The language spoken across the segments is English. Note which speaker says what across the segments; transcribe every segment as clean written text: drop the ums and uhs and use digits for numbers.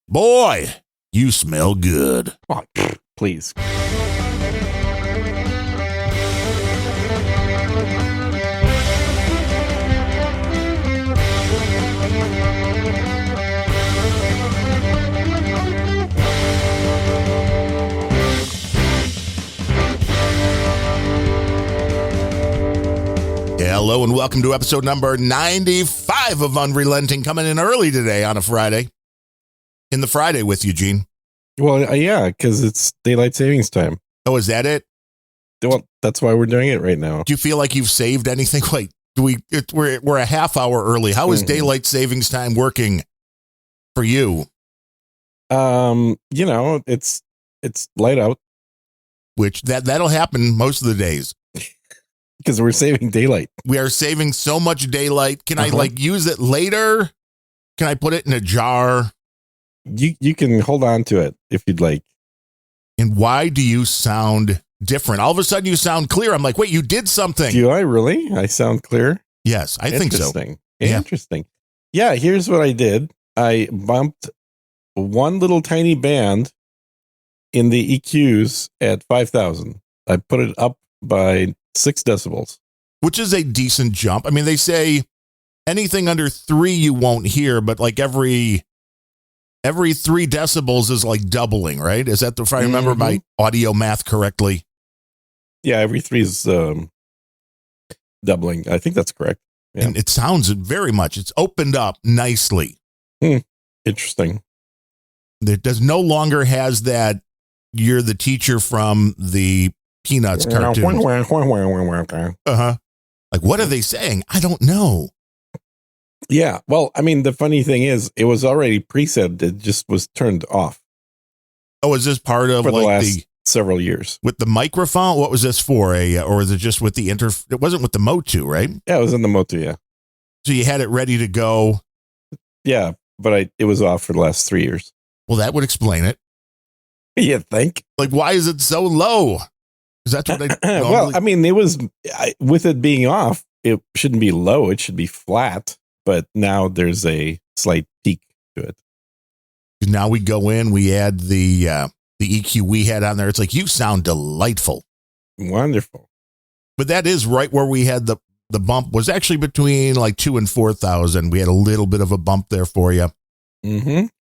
Speaker 1: Boy, you smell good.
Speaker 2: Oh, please.
Speaker 1: Hello and welcome to episode number 95 of Unrelenting, coming in early today on a Friday. In the Friday with you, Gene.
Speaker 2: Well, yeah, because it's daylight savings time.
Speaker 1: Oh, is that it?
Speaker 2: Well, that's why we're doing it right now.
Speaker 1: Do you feel like you've saved anything? Wait, we're a half hour early. How is daylight savings time working for you?
Speaker 2: It's light out.
Speaker 1: Which that'll happen most of the days.
Speaker 2: Because we're saving daylight.
Speaker 1: We are saving so much daylight. Can I use it later? Can I put it in a jar?
Speaker 2: You can hold on to it if you'd like.
Speaker 1: And why do you sound different? All of a sudden you sound clear. I'm like, wait, you did something.
Speaker 2: Do I really? I sound clear?
Speaker 1: Yes, I think so.
Speaker 2: Interesting. Yeah, here's what I did. I bumped one little tiny band in the EQs at 5,000. I put it up by 6 decibels.
Speaker 1: Which is a decent jump. I mean, they say anything under 3 you won't hear, but like every 3 decibels is like doubling, right? Is that if I remember my audio math correctly?
Speaker 2: Yeah, every 3 is doubling. I think that's correct. Yeah.
Speaker 1: And it sounds very much. It's opened up nicely.
Speaker 2: Interesting.
Speaker 1: It does no longer has that you're the teacher from the Peanuts cartoon. Like, what are they saying? I don't know.
Speaker 2: Yeah. Well, I mean, the funny thing is, it was already preset. It just was turned off.
Speaker 1: Oh, is this part of
Speaker 2: for the last several years
Speaker 1: with the microphone? What was this for? Or is it just with the It wasn't with the Motu, right?
Speaker 2: Yeah, it was in the Motu. Yeah.
Speaker 1: So you had it ready to go.
Speaker 2: Yeah, but it was off for the last 3 years.
Speaker 1: Well, that would explain it.
Speaker 2: You think?
Speaker 1: Like, why is it so low? Is that what I normally...
Speaker 2: Well, I mean, it was with it being off, it shouldn't be low. It should be flat. But now there's a slight peak to it.
Speaker 1: Now we go in, we add the EQ we had on there. It's like, you sound delightful.
Speaker 2: Wonderful.
Speaker 1: But that is right where we had the bump was actually between like 2,000 and 4,000. We had a little bit of a bump there for you.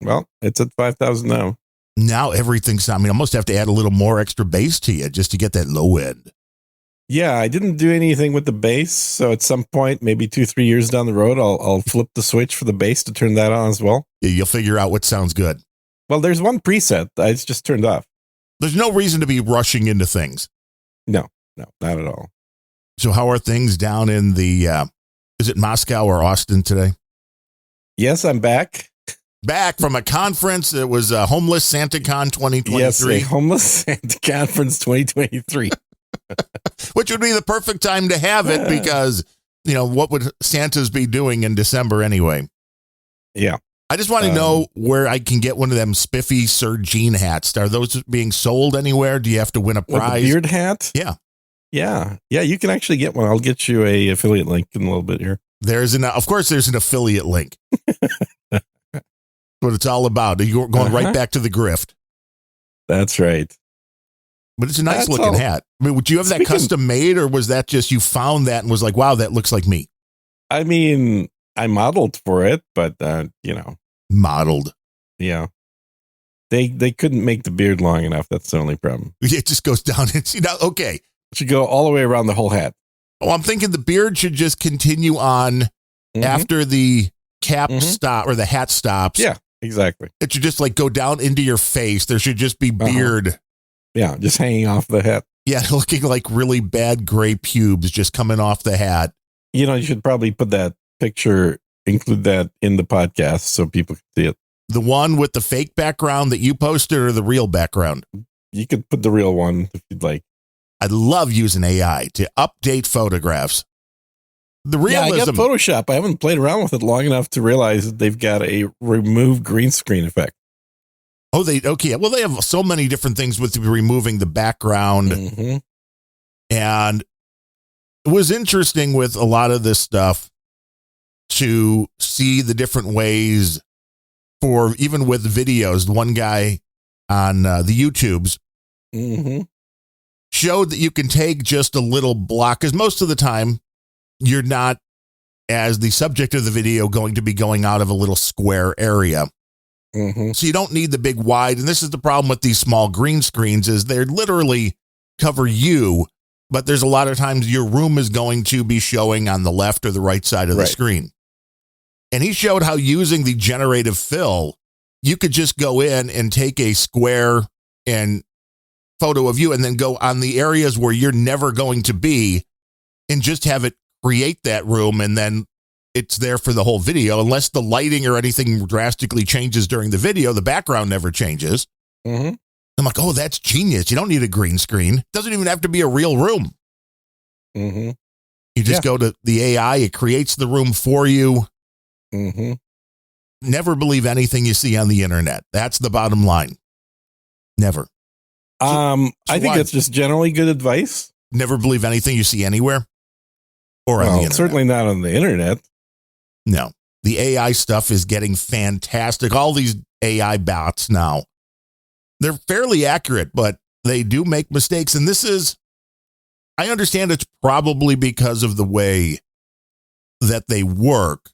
Speaker 2: Well, it's at 5,000 now.
Speaker 1: Now everything's, I mean, I almost have to add a little more extra bass to you just to get that low end.
Speaker 2: Yeah, I didn't do anything with the bass. So at some point, maybe 2-3 years down the road, I'll flip the switch for the bass to turn that on as well.
Speaker 1: Yeah, you'll figure out what sounds good.
Speaker 2: Well, there's one preset that it's just turned off.
Speaker 1: There's no reason to be rushing into things.
Speaker 2: No, not at all.
Speaker 1: So how are things down in the, is it Moscow or Austin today?
Speaker 2: Yes, I'm back.
Speaker 1: Back from a conference. It was a Homeless SantaCon 2023.
Speaker 2: Yes, a Homeless Santa Conference 2023.
Speaker 1: Which would be the perfect time to have it because, what would Santas be doing in December anyway?
Speaker 2: Yeah.
Speaker 1: I just want to know where I can get one of them spiffy Sir Gene hats. Are those being sold anywhere? Do you have to win a prize?
Speaker 2: The beard hat?
Speaker 1: Yeah.
Speaker 2: Yeah. Yeah, you can actually get one. I'll get you a affiliate link in a little bit here.
Speaker 1: Of course, there's an affiliate link. What it's all about. You're going right back to the grift.
Speaker 2: That's right.
Speaker 1: But it's a nice looking hat. I mean, would you have that custom made, or was that just you found that and was like, wow, that looks like me?
Speaker 2: I mean, I modeled for it, but
Speaker 1: Modeled.
Speaker 2: Yeah. They couldn't make the beard long enough. That's the only problem.
Speaker 1: It just goes down. Okay.
Speaker 2: It should go all the way around the whole hat.
Speaker 1: Oh, I'm thinking the beard should just continue on after the cap stop or the hat stops.
Speaker 2: Yeah, exactly.
Speaker 1: It should just like go down into your face. There should just be beard.
Speaker 2: Yeah, just hanging off the hat.
Speaker 1: Yeah, looking like really bad gray pubes just coming off the hat.
Speaker 2: You should probably put that picture, include that in the podcast so people can see it.
Speaker 1: The one with the fake background that you posted or the real background?
Speaker 2: You could put the real one if you'd like.
Speaker 1: I love using AI to update photographs. The realism.
Speaker 2: Yeah, I got Photoshop. I haven't played around with it long enough to realize that they've got a remove green screen effect.
Speaker 1: Oh, okay. Well, they have so many different things with removing the background. And it was interesting with a lot of this stuff to see the different ways for even with videos. One guy on the YouTubes showed that you can take just a little block, because most of the time you're not, as the subject of the video, going to be going out of a little square area. So you don't need the big wide. And this is the problem with these small green screens, is they're literally cover you, but there's a lot of times your room is going to be showing on the left or the right side of the screen. And he showed how using the generative fill, you could just go in and take a square and photo of you and then go on the areas where you're never going to be and just have it create that room, and then it's there for the whole video. Unless the lighting or anything drastically changes during the video, the background never changes. I'm like, oh, that's genius. You don't need a green screen. It doesn't even have to be a real room. You just go to the AI. It creates the room for you. Never believe anything you see on the internet. That's the bottom line. Never.
Speaker 2: I think that's just generally good advice.
Speaker 1: Never believe anything you see anywhere or on the internet.
Speaker 2: Certainly not on the internet.
Speaker 1: No, the AI stuff is getting fantastic. All these AI bots now, they're fairly accurate, but they do make mistakes. And this is, I understand it's probably because of the way that they work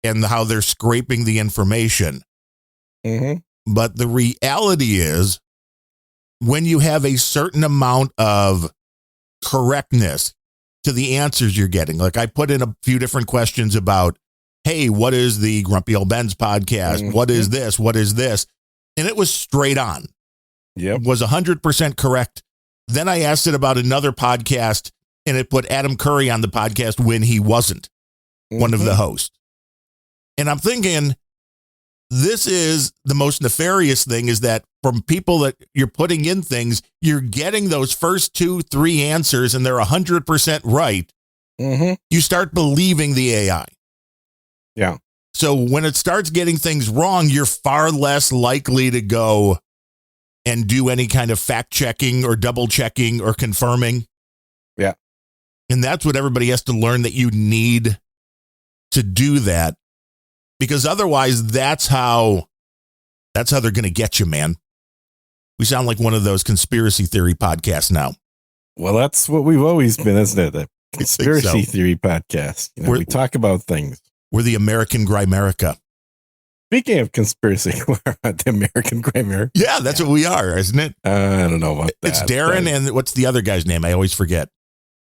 Speaker 1: and how they're scraping the information. But the reality is, when you have a certain amount of correctness to the answers you're getting, like I put in a few different questions about, hey, what is the Grumpy Old Ben's podcast? What is this? What is this? And it was straight on. It was 100% correct. Then I asked it about another podcast, and it put Adam Curry on the podcast when he wasn't one of the hosts. And I'm thinking, this is the most nefarious thing, is that from people that you're putting in things, you're getting those first 2-3 answers and they're 100% right. You start believing the AI. So when it starts getting things wrong, you're far less likely to go and do any kind of fact checking or double checking or confirming. And that's what everybody has to learn, that you need to do that, because otherwise that's how they're going to get you, man. We sound like one of those conspiracy theory podcasts now.
Speaker 2: Well, that's what we've always been, isn't it? A conspiracy theory podcast. You know, we talk about things.
Speaker 1: We're the American Grimerica.
Speaker 2: Speaking of conspiracy, we're the American Grimerica.
Speaker 1: Yeah, that's what we are, isn't it?
Speaker 2: I don't know about that.
Speaker 1: It's Darren, and what's the other guy's name? I always forget.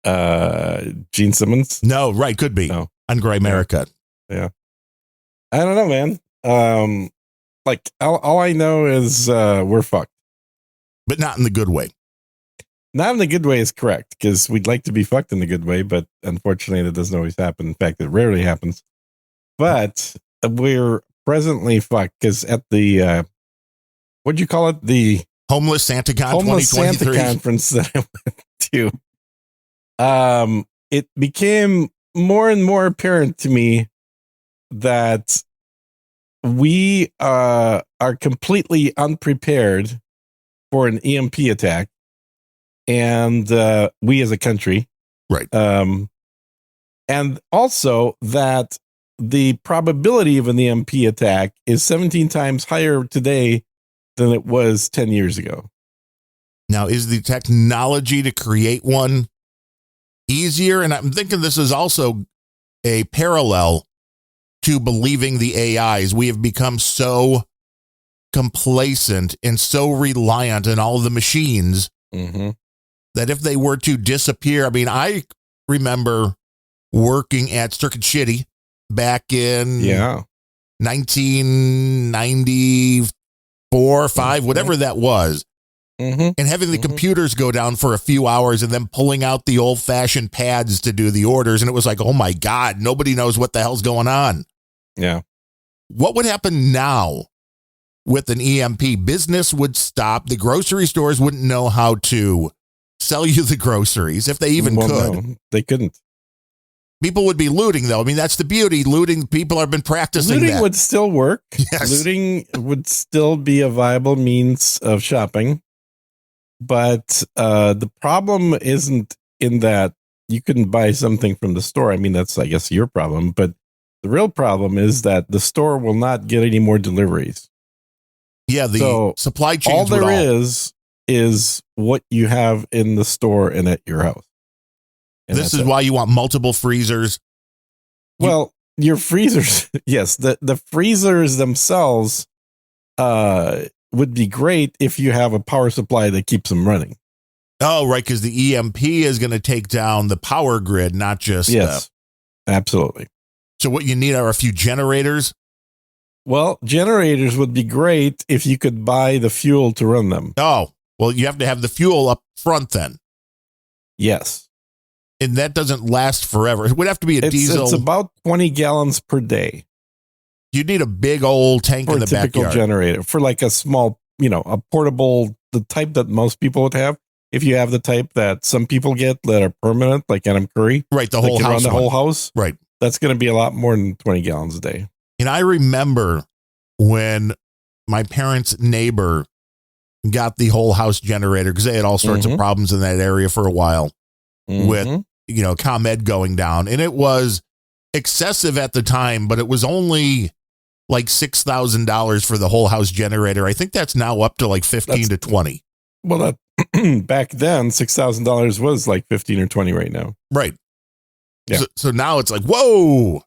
Speaker 2: Gene Simmons?
Speaker 1: No, right, could be. No. On Grimerica.
Speaker 2: Yeah. I don't know, man. Like, all I know is we're fucked.
Speaker 1: But not in the good way.
Speaker 2: Not in the good way is correct, because we'd like to be fucked in the good way, but unfortunately that doesn't always happen. In fact, it rarely happens. But we're presently fucked, because at the, what'd you call it? The
Speaker 1: Homeless SantaCon 2023
Speaker 2: Santa conference that I went to, it became more and more apparent to me that we are completely unprepared for an EMP attack, and we as a country,
Speaker 1: right?
Speaker 2: And also that the probability of an EMP attack is 17 times higher today than it was 10 years ago.
Speaker 1: Now, is the technology to create one easier? And I'm thinking this is also a parallel to believing the AIs. We have become so complacent and so reliant on all the machines that if they were to disappear, I mean, I remember working at Circuit Shitty back in 1994 or 5, whatever that was. And having the computers go down for a few hours and then pulling out the old fashioned pads to do the orders. And it was like, oh my God, nobody knows what the hell's going on. What would happen now with an EMP? Business would stop. The grocery stores wouldn't know how to sell you the groceries, if they even could.
Speaker 2: No, they couldn't.
Speaker 1: People would be looting, though. I mean, that's the beauty. Looting, people have been practicing
Speaker 2: looting
Speaker 1: that.
Speaker 2: Would still work.
Speaker 1: Yes.
Speaker 2: Looting would still be a viable means of shopping. But the problem isn't in that you couldn't buy something from the store. I mean, that's, I guess, your problem. But The real problem is that the store will not get any more deliveries.
Speaker 1: Yeah, the supply chains.
Speaker 2: All there is what you have in the store and at your house. And
Speaker 1: this is why you want multiple freezers.
Speaker 2: Well, your freezers, yes, the freezers themselves would be great if you have a power supply that keeps them running.
Speaker 1: Oh, right, because the EMP is going to take down the power grid, not just...
Speaker 2: Yes, absolutely.
Speaker 1: So what you need are a few generators?
Speaker 2: Well, generators would be great if you could buy the fuel to run them.
Speaker 1: Oh, well, you have to have the fuel up front then.
Speaker 2: Yes.
Speaker 1: And that doesn't last forever. It would have to be a diesel.
Speaker 2: It's about 20 gallons per day.
Speaker 1: You need a big old tank in the backyard. For a typical
Speaker 2: generator. For like a small, a portable, the type that most people would have. If you have the type that some people get that are permanent, like Adam Curry.
Speaker 1: Right, the whole house.
Speaker 2: Run the whole house.
Speaker 1: Right.
Speaker 2: That's going to be a lot more than 20 gallons a day.
Speaker 1: And I remember when my parents' neighbor got the whole house generator, because they had all sorts of problems in that area for a while with, ComEd going down. And it was excessive at the time, but it was only like $6,000 for the whole house generator. I think that's now up to like 15 to 20.
Speaker 2: Well, that back then, $6,000 was like 15 or 20 right now.
Speaker 1: Right.
Speaker 2: Yeah.
Speaker 1: So now it's like, whoa.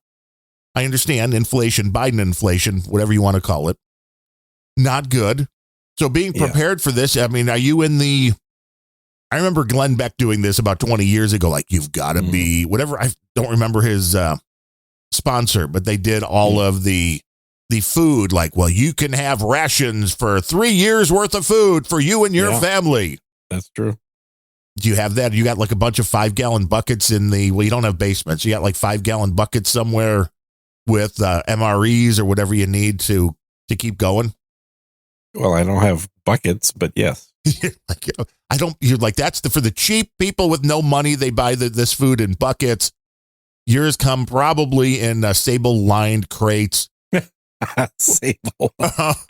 Speaker 1: I understand inflation, Biden inflation, whatever you want to call it. Not good. So being prepared for this, I mean, are you in I remember Glenn Beck doing this about 20 years ago. Like, you've got to be whatever. I don't remember his sponsor, but they did all of the food. Like, well, you can have rations for 3 years worth of food for you and your family.
Speaker 2: That's true.
Speaker 1: Do you have that? You got like a bunch of 5-gallon buckets you don't have basements. You got like 5-gallon buckets somewhere with MREs or whatever you need to keep going.
Speaker 2: Well, I don't have buckets, but yes.
Speaker 1: You're like, that's for the cheap people with no money. They buy this food in buckets. Yours come probably in sable lined crates.
Speaker 2: Sable.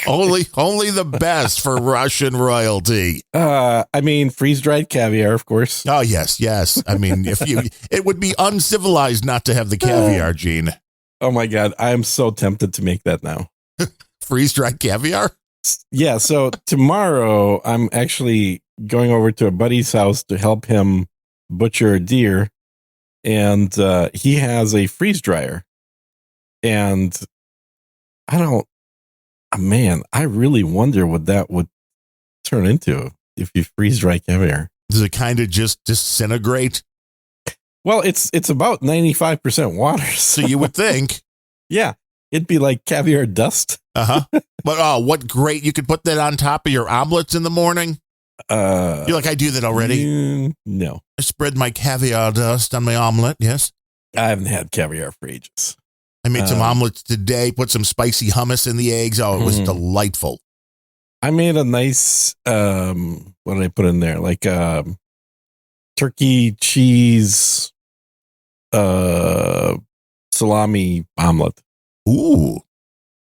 Speaker 1: Only the best for Russian royalty.
Speaker 2: I mean, freeze dried caviar, of course.
Speaker 1: Oh, yes. I mean, it would be uncivilized not to have the caviar, Gene.
Speaker 2: Oh my God. I am so tempted to make that now.
Speaker 1: Freeze dried caviar?
Speaker 2: Yeah. So tomorrow I'm actually going over to a buddy's house to help him butcher a deer. And he has a freeze dryer. And I really wonder what that would turn into if you freeze dry caviar.
Speaker 1: Does it kind of just disintegrate?
Speaker 2: Well, it's about 95% water.
Speaker 1: So you would think.
Speaker 2: Yeah. It'd be like caviar dust.
Speaker 1: Uh-huh. But what great. You could put that on top of your omelets in the morning. You're like, I do that already.
Speaker 2: No.
Speaker 1: I spread my caviar dust on my omelet. Yes.
Speaker 2: I haven't had caviar for ages.
Speaker 1: I made some omelets today, put some spicy hummus in the eggs. Oh, it was delightful.
Speaker 2: I made a nice, what did I put in there? Like turkey, cheese, salami omelet.
Speaker 1: Ooh.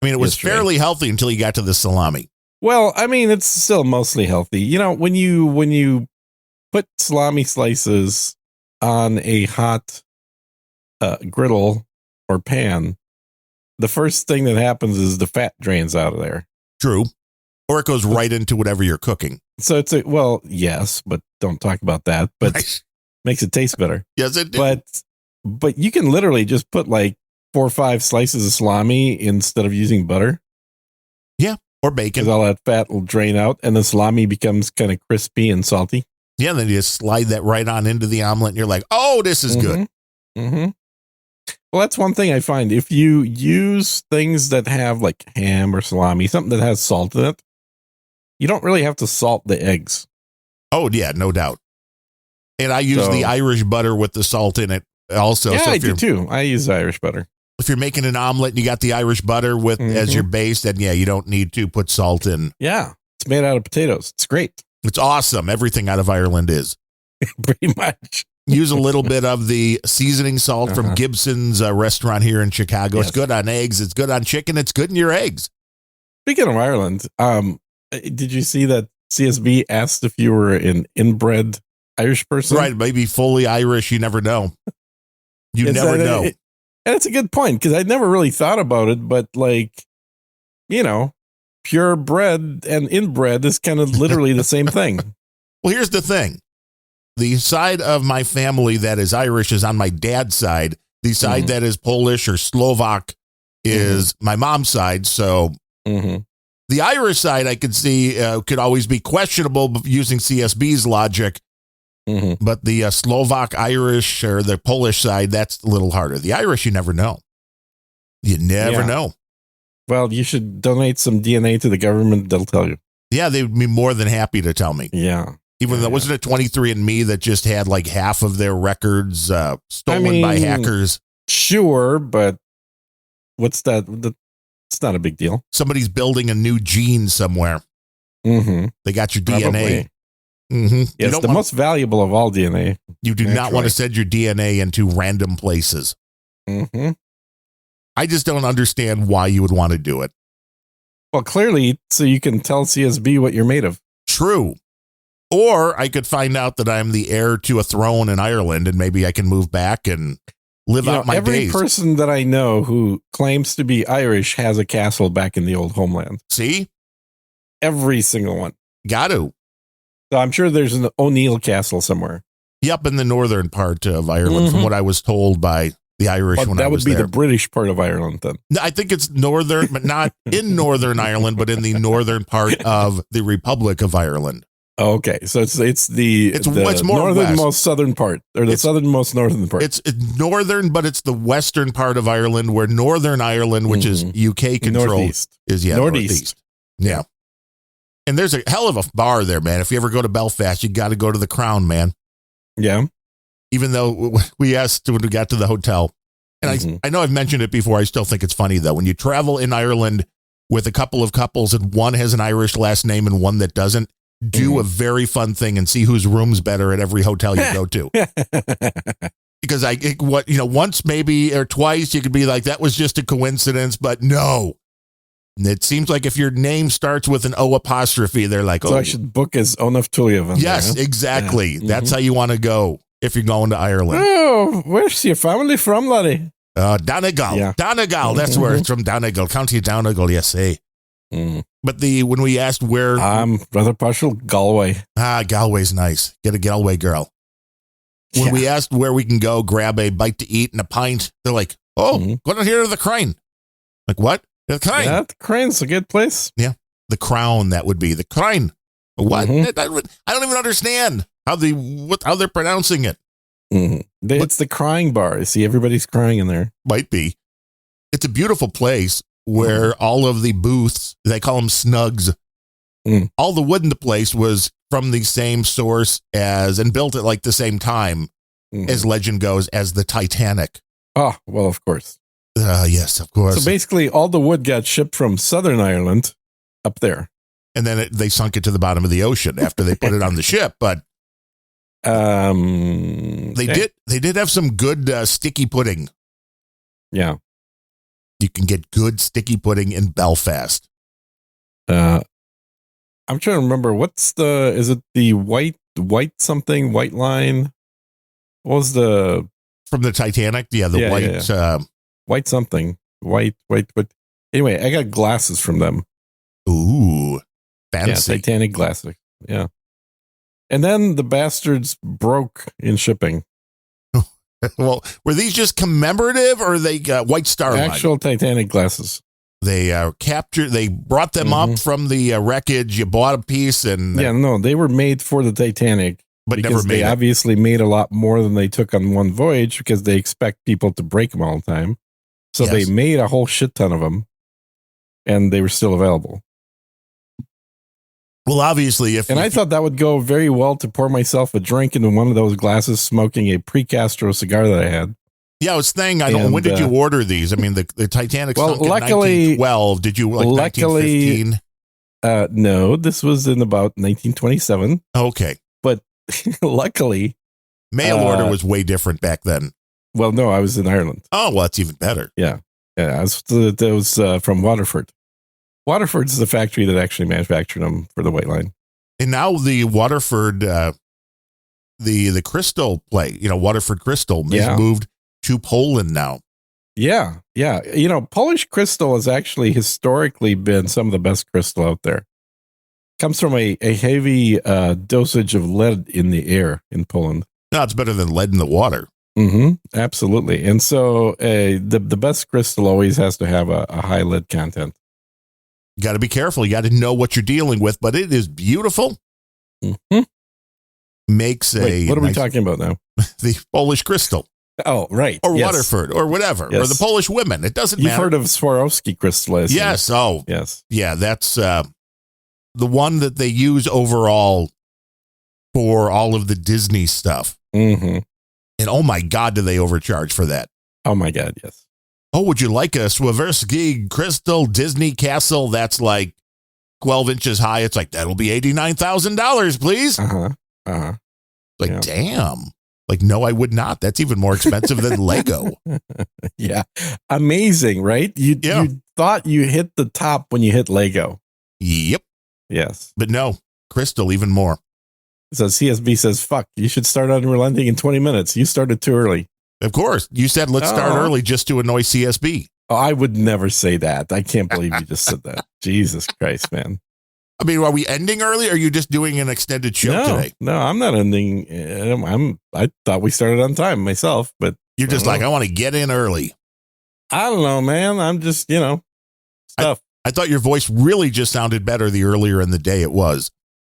Speaker 1: I mean, it was fairly healthy until you got to the salami.
Speaker 2: Well, I mean, it's still mostly healthy. When you put salami slices on a hot griddle or pan, the first thing that happens is the fat drains out of there.
Speaker 1: True. Or it goes right into whatever you're cooking.
Speaker 2: So yes, but don't talk about that. But makes it taste better.
Speaker 1: Yes, it does.
Speaker 2: But you can literally just put like 4 or 5 slices of salami instead of using butter.
Speaker 1: Yeah, or bacon.
Speaker 2: Because all that fat will drain out, and the salami becomes kind of crispy and salty.
Speaker 1: Yeah, then you just slide that right on into the omelet, and you're like, oh, this is good.
Speaker 2: Mm-hmm. Well, that's one thing I find. If you use things that have like ham or salami, something that has salt in it, you don't really have to salt the eggs.
Speaker 1: Oh, yeah, no doubt. And I use the Irish butter with the salt in it also.
Speaker 2: Yeah,
Speaker 1: so
Speaker 2: I do too. I use Irish butter.
Speaker 1: If you're making an omelet and you got the Irish butter with as your base, then yeah, you don't need to put salt in.
Speaker 2: Yeah, it's made out of potatoes. It's great.
Speaker 1: It's awesome. Everything out of Ireland is.
Speaker 2: Pretty much.
Speaker 1: Use a little bit of the seasoning salt from Gibson's restaurant here in Chicago. Yes. It's good on eggs. It's good on chicken. It's good in your eggs.
Speaker 2: Speaking of Ireland, did you see that CSB asked if you were an inbred Irish person?
Speaker 1: Right. Maybe fully Irish. You never know. You never know.
Speaker 2: And it's a good point because I'd never really thought about it, but like, pure bread and inbred is kind of literally the same thing.
Speaker 1: Well, here's the thing. The side of my family that is Irish is on my dad's side. The side that is Polish or Slovak is my mom's side. So the Irish side I could see could always be questionable using CSB's logic. But the Slovak, Irish, or the Polish side, that's a little harder. The Irish, you never know. You never know.
Speaker 2: Well, you should donate some DNA to the government. They'll tell you.
Speaker 1: Yeah, they would be more than happy to tell me.
Speaker 2: Yeah.
Speaker 1: Even though wasn't it 23andMe that just had like half of their records stolen by hackers?
Speaker 2: Sure, but what's that? It's not a big deal.
Speaker 1: Somebody's building a new gene somewhere. They got your DNA.
Speaker 2: Yes, the most valuable of all DNA.
Speaker 1: You do not want to send your DNA into random places. I just don't understand why you would want to do it.
Speaker 2: Well, clearly, so you can tell CSB what you're made of.
Speaker 1: True. Or I could find out that I'm the heir to a throne in Ireland and maybe I can move back and live out my days.
Speaker 2: Every person that I know who claims to be Irish has a castle back in the old homeland.
Speaker 1: See?
Speaker 2: Every single one.
Speaker 1: Got to.
Speaker 2: So I'm sure there's an O'Neill castle somewhere.
Speaker 1: Yep, in the northern part of Ireland, from what I was told by the Irish when I was there.
Speaker 2: That would be the British part of Ireland then.
Speaker 1: I think it's northern, but not in Northern Ireland, but in the northern part of the Republic of Ireland.
Speaker 2: Okay, so it's more northernmost west. Southern part, or the southernmost northern part.
Speaker 1: It's northern, but it's the western part of Ireland, where Northern Ireland, which is UK controlled, is northeast. Yeah. And there's a hell of a bar there, man. If you ever go to Belfast, you got to go to the Crown, man.
Speaker 2: Yeah.
Speaker 1: Even though we asked when we got to the hotel, and I know I've mentioned it before, I still think it's funny, though. When you travel in Ireland with a couple of couples and one has an Irish last name and one that doesn't, do a very fun thing and see whose room's better at every hotel you go to. Because once maybe or twice you could be like, that was just a coincidence, but no. It seems like if your name starts with an O apostrophe, they're like,
Speaker 2: so I should book as Onuf Tuliev.
Speaker 1: Yes, exactly. Yeah. That's how you want to go if you're going to Ireland.
Speaker 2: Oh, where's your family from, laddie?
Speaker 1: Donegal. Yeah. Donegal. That's where it's from. Donegal. County Donegal, yes, eh? But when we asked where...
Speaker 2: I'm rather partial Galway.
Speaker 1: Galway's nice. Get a Galway girl. When we asked where we can go, grab a bite to eat and a pint, they're like, go down here to the Crane. Like, what? The Crane.
Speaker 2: Yeah, the Crane's a good place.
Speaker 1: Yeah. The Crown, that would be. The Crane. What? I don't even understand how they're pronouncing it.
Speaker 2: It's the crying bar. See, everybody's crying in there.
Speaker 1: Might be. It's a beautiful place where all of the booths, they call them snugs, all the wood in the place was from the same source and built at like the same time, as legend goes, as the Titanic.
Speaker 2: Oh, well, of course.
Speaker 1: Yes, of course.
Speaker 2: So basically, all the wood got shipped from Southern Ireland up there.
Speaker 1: And then they sunk it to the bottom of the ocean after they put it on the ship. But they did have some good sticky pudding.
Speaker 2: Yeah.
Speaker 1: You can get good sticky pudding in Belfast.
Speaker 2: I'm trying to remember. Is it the white line? What was
Speaker 1: from the Titanic? Yeah, the white. Yeah.
Speaker 2: White something. White. But anyway, I got glasses from them.
Speaker 1: Ooh, fancy.
Speaker 2: Yeah, Titanic glasses. Yeah. And then the bastards broke in shipping.
Speaker 1: Well, were these just commemorative or they got White Star
Speaker 2: actual line? Titanic glasses?
Speaker 1: They they brought them up from the wreckage. You bought a piece and...
Speaker 2: no, they were made for the Titanic.
Speaker 1: But never made
Speaker 2: they obviously made a lot more than they took on one voyage because they expect people to break them all the time. So they made a whole shit ton of them and they were still available.
Speaker 1: Well, obviously,
Speaker 2: I thought that would go very well to pour myself a drink into one of those glasses, smoking a pre-Castro cigar that I had.
Speaker 1: Yeah, I was saying, when did you order these? I mean, the Titanic sunk in 1912. Did you, 1915?
Speaker 2: No, this was in about 1927.
Speaker 1: Okay.
Speaker 2: But luckily...
Speaker 1: Mail order was way different back then.
Speaker 2: Well, no, I was in Ireland.
Speaker 1: Oh, well, that's even better.
Speaker 2: Yeah. Yeah, that was from Waterford. Waterford's the factory that actually manufactured them for the White Line.
Speaker 1: And now the Waterford, the Crystal plate, Waterford Crystal is moved to Poland now.
Speaker 2: Yeah. Polish crystal has actually historically been some of the best crystal out there. Comes from a heavy dosage of lead in the air in Poland.
Speaker 1: No, it's better than lead in the water.
Speaker 2: Absolutely. And so the best crystal always has to have a high lead content.
Speaker 1: You got to be careful. You got to know what you're dealing with, but it is beautiful. Makes
Speaker 2: what are we talking about now?
Speaker 1: The Polish crystal.
Speaker 2: Oh, right.
Speaker 1: Or Waterford or whatever. Or the Polish women. It doesn't matter.
Speaker 2: You've heard of Swarovski crystal.
Speaker 1: Yes. Oh,
Speaker 2: yes.
Speaker 1: Yeah, that's the one that they use overall for all of the Disney stuff.
Speaker 2: And
Speaker 1: oh my God, do they overcharge for that?
Speaker 2: Oh my God, yes.
Speaker 1: Oh, would you like a Swarovski crystal Disney castle that's like 12 inches high? It's like, that'll be $89,000, please. Like, damn. Like, no, I would not. That's even more expensive than Lego.
Speaker 2: Yeah. Amazing, right? You thought you hit the top when you hit Lego.
Speaker 1: Yep.
Speaker 2: Yes.
Speaker 1: But no, crystal even more.
Speaker 2: So CSB says, fuck, you should start unrelenting in 20 minutes. You started too early.
Speaker 1: Of course. You said, let's start early just to annoy CSB.
Speaker 2: Oh, I would never say that. I can't believe you just said that. Jesus Christ, man.
Speaker 1: I mean, are we ending early? Or are you just doing an extended show today?
Speaker 2: No, I'm not ending. I thought we started on time myself, but
Speaker 1: you're just like, I want to get in early.
Speaker 2: I don't know, man. I'm just, stuff.
Speaker 1: I thought your voice really just sounded better the earlier in the day it was.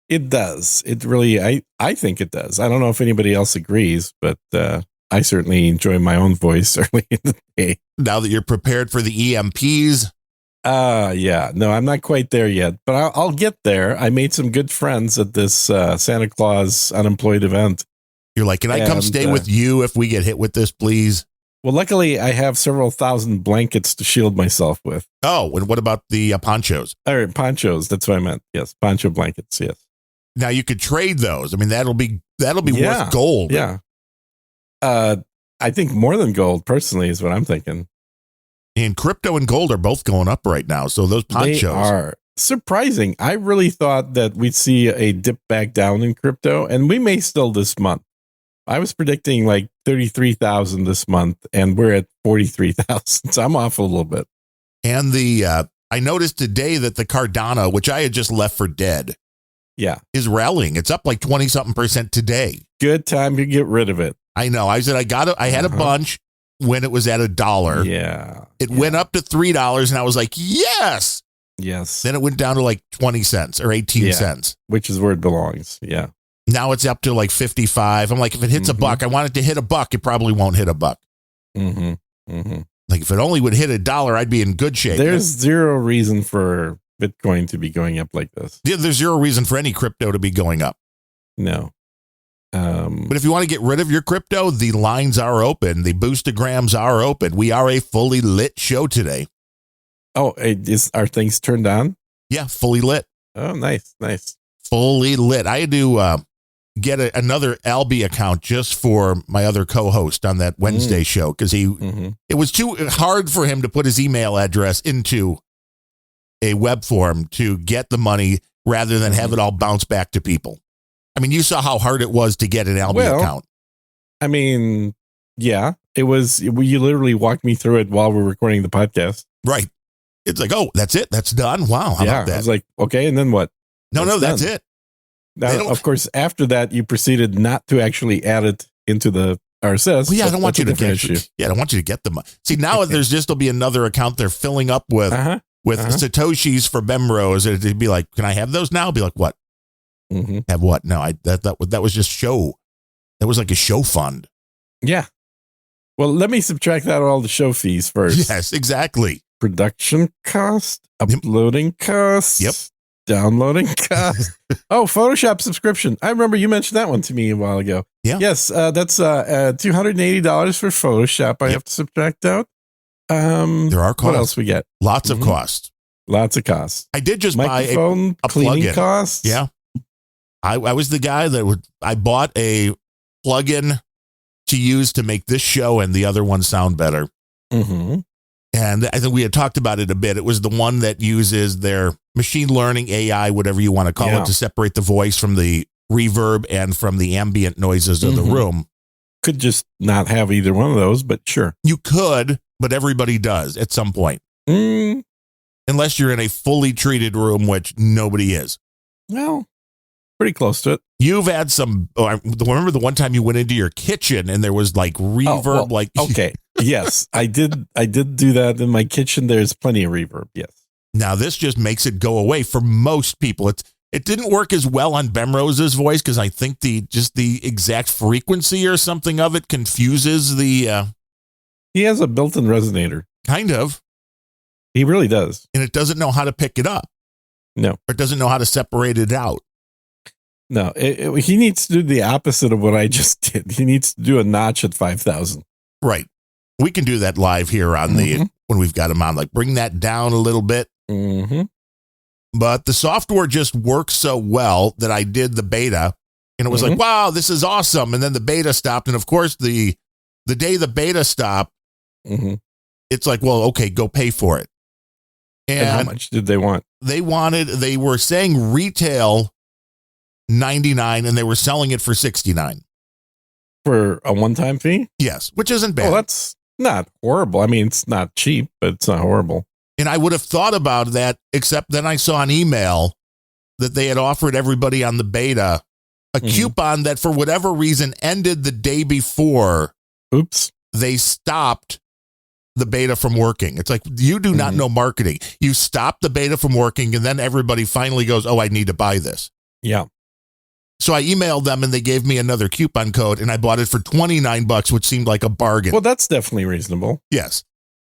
Speaker 2: It does. It really, I think it does. I don't know if anybody else agrees, but I certainly enjoy my own voice early in the day.
Speaker 1: Now that you're prepared for the EMPs.
Speaker 2: Yeah. No, I'm not quite there yet, but I'll get there. I made some good friends at this Santa Claus unemployed event.
Speaker 1: You're like, can I come stay with you if we get hit with this, please?
Speaker 2: Well, luckily, I have several thousand blankets to shield myself with.
Speaker 1: Oh, and what about the ponchos?
Speaker 2: Or ponchos. That's what I meant. Yes, poncho blankets. Yes.
Speaker 1: Now you could trade those. I mean, that'll be worth gold.
Speaker 2: Yeah. I think more than gold, personally, is what I'm thinking.
Speaker 1: And crypto and gold are both going up right now. So those ponchos
Speaker 2: they are surprising. I really thought that we'd see a dip back down in crypto, and we may still this month. I was predicting like 33,000 this month, and we're at 43,000. So I'm off a little bit.
Speaker 1: And I noticed today that the Cardano, which I had just left for dead, is rallying. It's up like 20-something% today.
Speaker 2: Good time to get rid of it.
Speaker 1: I know. I said I had a bunch when it was at $1.
Speaker 2: Yeah.
Speaker 1: It went up to $3, and I was like, yes.
Speaker 2: Yes.
Speaker 1: Then it went down to like 20 cents or 18 cents.
Speaker 2: Which is where it belongs. Yeah.
Speaker 1: Now it's up to like 55. I'm like, if it hits $1, I want it to hit $1. It probably won't hit $1. Like if it only would hit $1, I'd be in good shape.
Speaker 2: There's zero reason for Bitcoin to be going up like this.
Speaker 1: Yeah, there's zero reason for any crypto to be going up.
Speaker 2: No.
Speaker 1: But if you want to get rid of your crypto, the lines are open. The boostograms are open. We are a fully lit show today.
Speaker 2: Oh, are things turned on?
Speaker 1: Yeah, fully lit.
Speaker 2: Oh, nice.
Speaker 1: Fully lit. I had to get another Albie account just for my other co-host on that Wednesday show because it was too hard for him to put his email address into a web form to get the money rather than have it all bounce back to people. I mean, you saw how hard it was to get an Albie account.
Speaker 2: I mean, yeah, it was. You literally walked me through it while we were recording the podcast.
Speaker 1: Right. It's like, oh, that's it. That's done. Wow. How about that?
Speaker 2: I was like, okay, and then what?
Speaker 1: No, that's it.
Speaker 2: Now, of course, after that, you proceeded not to actually add it into the RSS.
Speaker 1: Well, yeah, I don't want you to get. Yeah, I don't want you to get them. See, now there'll be another account they're filling up with Satoshis for Bemrose. It'd be like, can I have those now? I'd be like, what? Have what? No, that was just show. That was like a show fund.
Speaker 2: Yeah. Well, let me subtract out all the show fees first.
Speaker 1: Yes, exactly.
Speaker 2: Production cost, uploading costs.
Speaker 1: Yep.
Speaker 2: Downloading cost. Oh, Photoshop subscription. I remember you mentioned that one to me a while ago.
Speaker 1: Yeah.
Speaker 2: Yes, that's $280 for Photoshop. I have to subtract out.
Speaker 1: There are costs.
Speaker 2: What else we get?
Speaker 1: Lots of costs.
Speaker 2: Lots of costs.
Speaker 1: I did just buy a
Speaker 2: cleaning
Speaker 1: plug-in.
Speaker 2: Costs.
Speaker 1: Yeah. I was the guy I bought a plug-in to use to make this show and the other one sound better. And I think we had talked about it a bit. It was the one that uses their machine learning AI, whatever you want to call it, to separate the voice from the reverb and from the ambient noises of the room.
Speaker 2: Could just not have either one of those, but sure.
Speaker 1: You could, but everybody does at some point. Unless you're in a fully treated room, which nobody is.
Speaker 2: Well, pretty close to it.
Speaker 1: You've had some. Remember the one time you went into your kitchen and there was like reverb,
Speaker 2: okay. Yes, I did. I did do that in my kitchen. There's plenty of reverb. Yes.
Speaker 1: Now this just makes it go away for most people. It didn't work as well on Bemrose's voice because I think the exact frequency or something of it confuses the.
Speaker 2: He has a built-in resonator.
Speaker 1: Kind of.
Speaker 2: He really does,
Speaker 1: and it doesn't know how to pick it up.
Speaker 2: No,
Speaker 1: or it doesn't know how to separate it out.
Speaker 2: No, he needs to do the opposite of what I just did. He needs to do a notch at 5,000.
Speaker 1: Right. We can do that live here on when we've got him on, like bring that down a little bit. But the software just works so well that I did the beta and it was like, wow, this is awesome. And then the beta stopped. And of course, the day the beta stopped, it's like, well, okay, go pay for it.
Speaker 2: And how much did they want?
Speaker 1: They were saying retail $99 and they were selling it for $69
Speaker 2: for a one-time fee.
Speaker 1: Yes, which isn't bad.
Speaker 2: Well, that's not horrible. I mean, it's not cheap, but it's not horrible.
Speaker 1: And I would have thought about that, except then I saw an email that they had offered everybody on the beta a coupon that for whatever reason ended the day before.
Speaker 2: Oops.
Speaker 1: They stopped the beta from working. It's like, you do not know marketing. You stop the beta from working and then everybody finally goes, oh, I need to buy this.
Speaker 2: Yeah.
Speaker 1: So I emailed them and they gave me another coupon code and I bought it for $29, which seemed like a bargain.
Speaker 2: Well, that's definitely reasonable.
Speaker 1: Yes.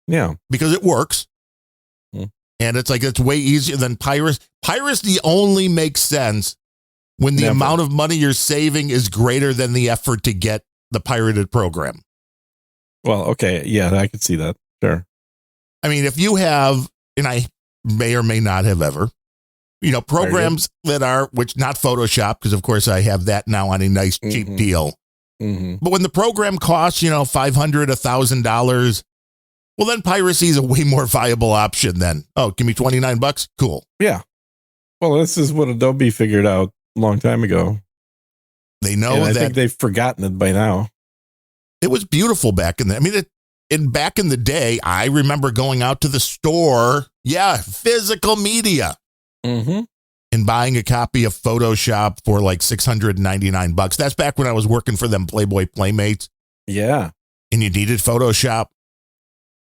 Speaker 2: Yeah.
Speaker 1: Because it works. And it's like, it's way easier than Piracy. Piracy only makes sense when the amount of money you're saving is greater than the effort to get the pirated program.
Speaker 2: Well, okay. Yeah, I could see that. Sure.
Speaker 1: I mean, if you have, and I may or may not have ever, programs that are, which not Photoshop, because of course I have that now on a nice cheap deal. But when the program costs, $500, $1,000, well, then piracy is a way more viable option than, oh, give me $29. Cool.
Speaker 2: Yeah. Well, this is what Adobe figured out a long time ago.
Speaker 1: They know
Speaker 2: I think they've forgotten it by now.
Speaker 1: It was beautiful back in back in the day, I remember going out to the store. Yeah. Physical media. And buying a copy of Photoshop for like $699. That's back when I was working for them Playboy Playmates.
Speaker 2: Yeah.
Speaker 1: And you needed Photoshop.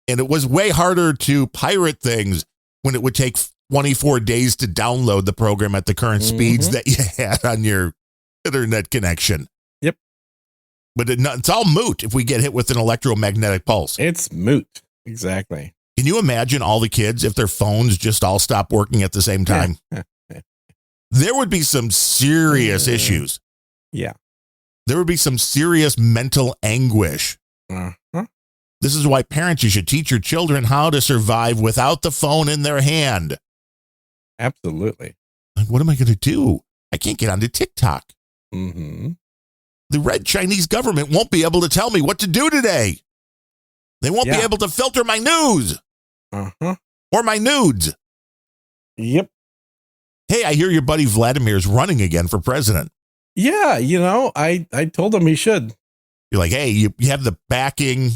Speaker 1: And it was way harder to pirate things when it would take 24 days to download the program at the current speeds that you had on your internet connection.
Speaker 2: Yep.
Speaker 1: But it's all moot if we get hit with an electromagnetic pulse.
Speaker 2: It's moot. Exactly.
Speaker 1: Can you imagine all the kids if their phones just all stop working at the same time? There would be some serious issues.
Speaker 2: Yeah.
Speaker 1: There would be some serious mental anguish. This is why parents, you should teach your children how to survive without the phone in their hand.
Speaker 2: Absolutely.
Speaker 1: Like, what am I going to do? I can't get onto TikTok.
Speaker 2: The
Speaker 1: red Chinese government won't be able to tell me what to do today. They won't be able to filter my news. Or my nudes.
Speaker 2: Yep.
Speaker 1: Hey, I hear your buddy Vladimir's running again for president.
Speaker 2: Yeah, I told him he should.
Speaker 1: You're like, hey, you have the backing.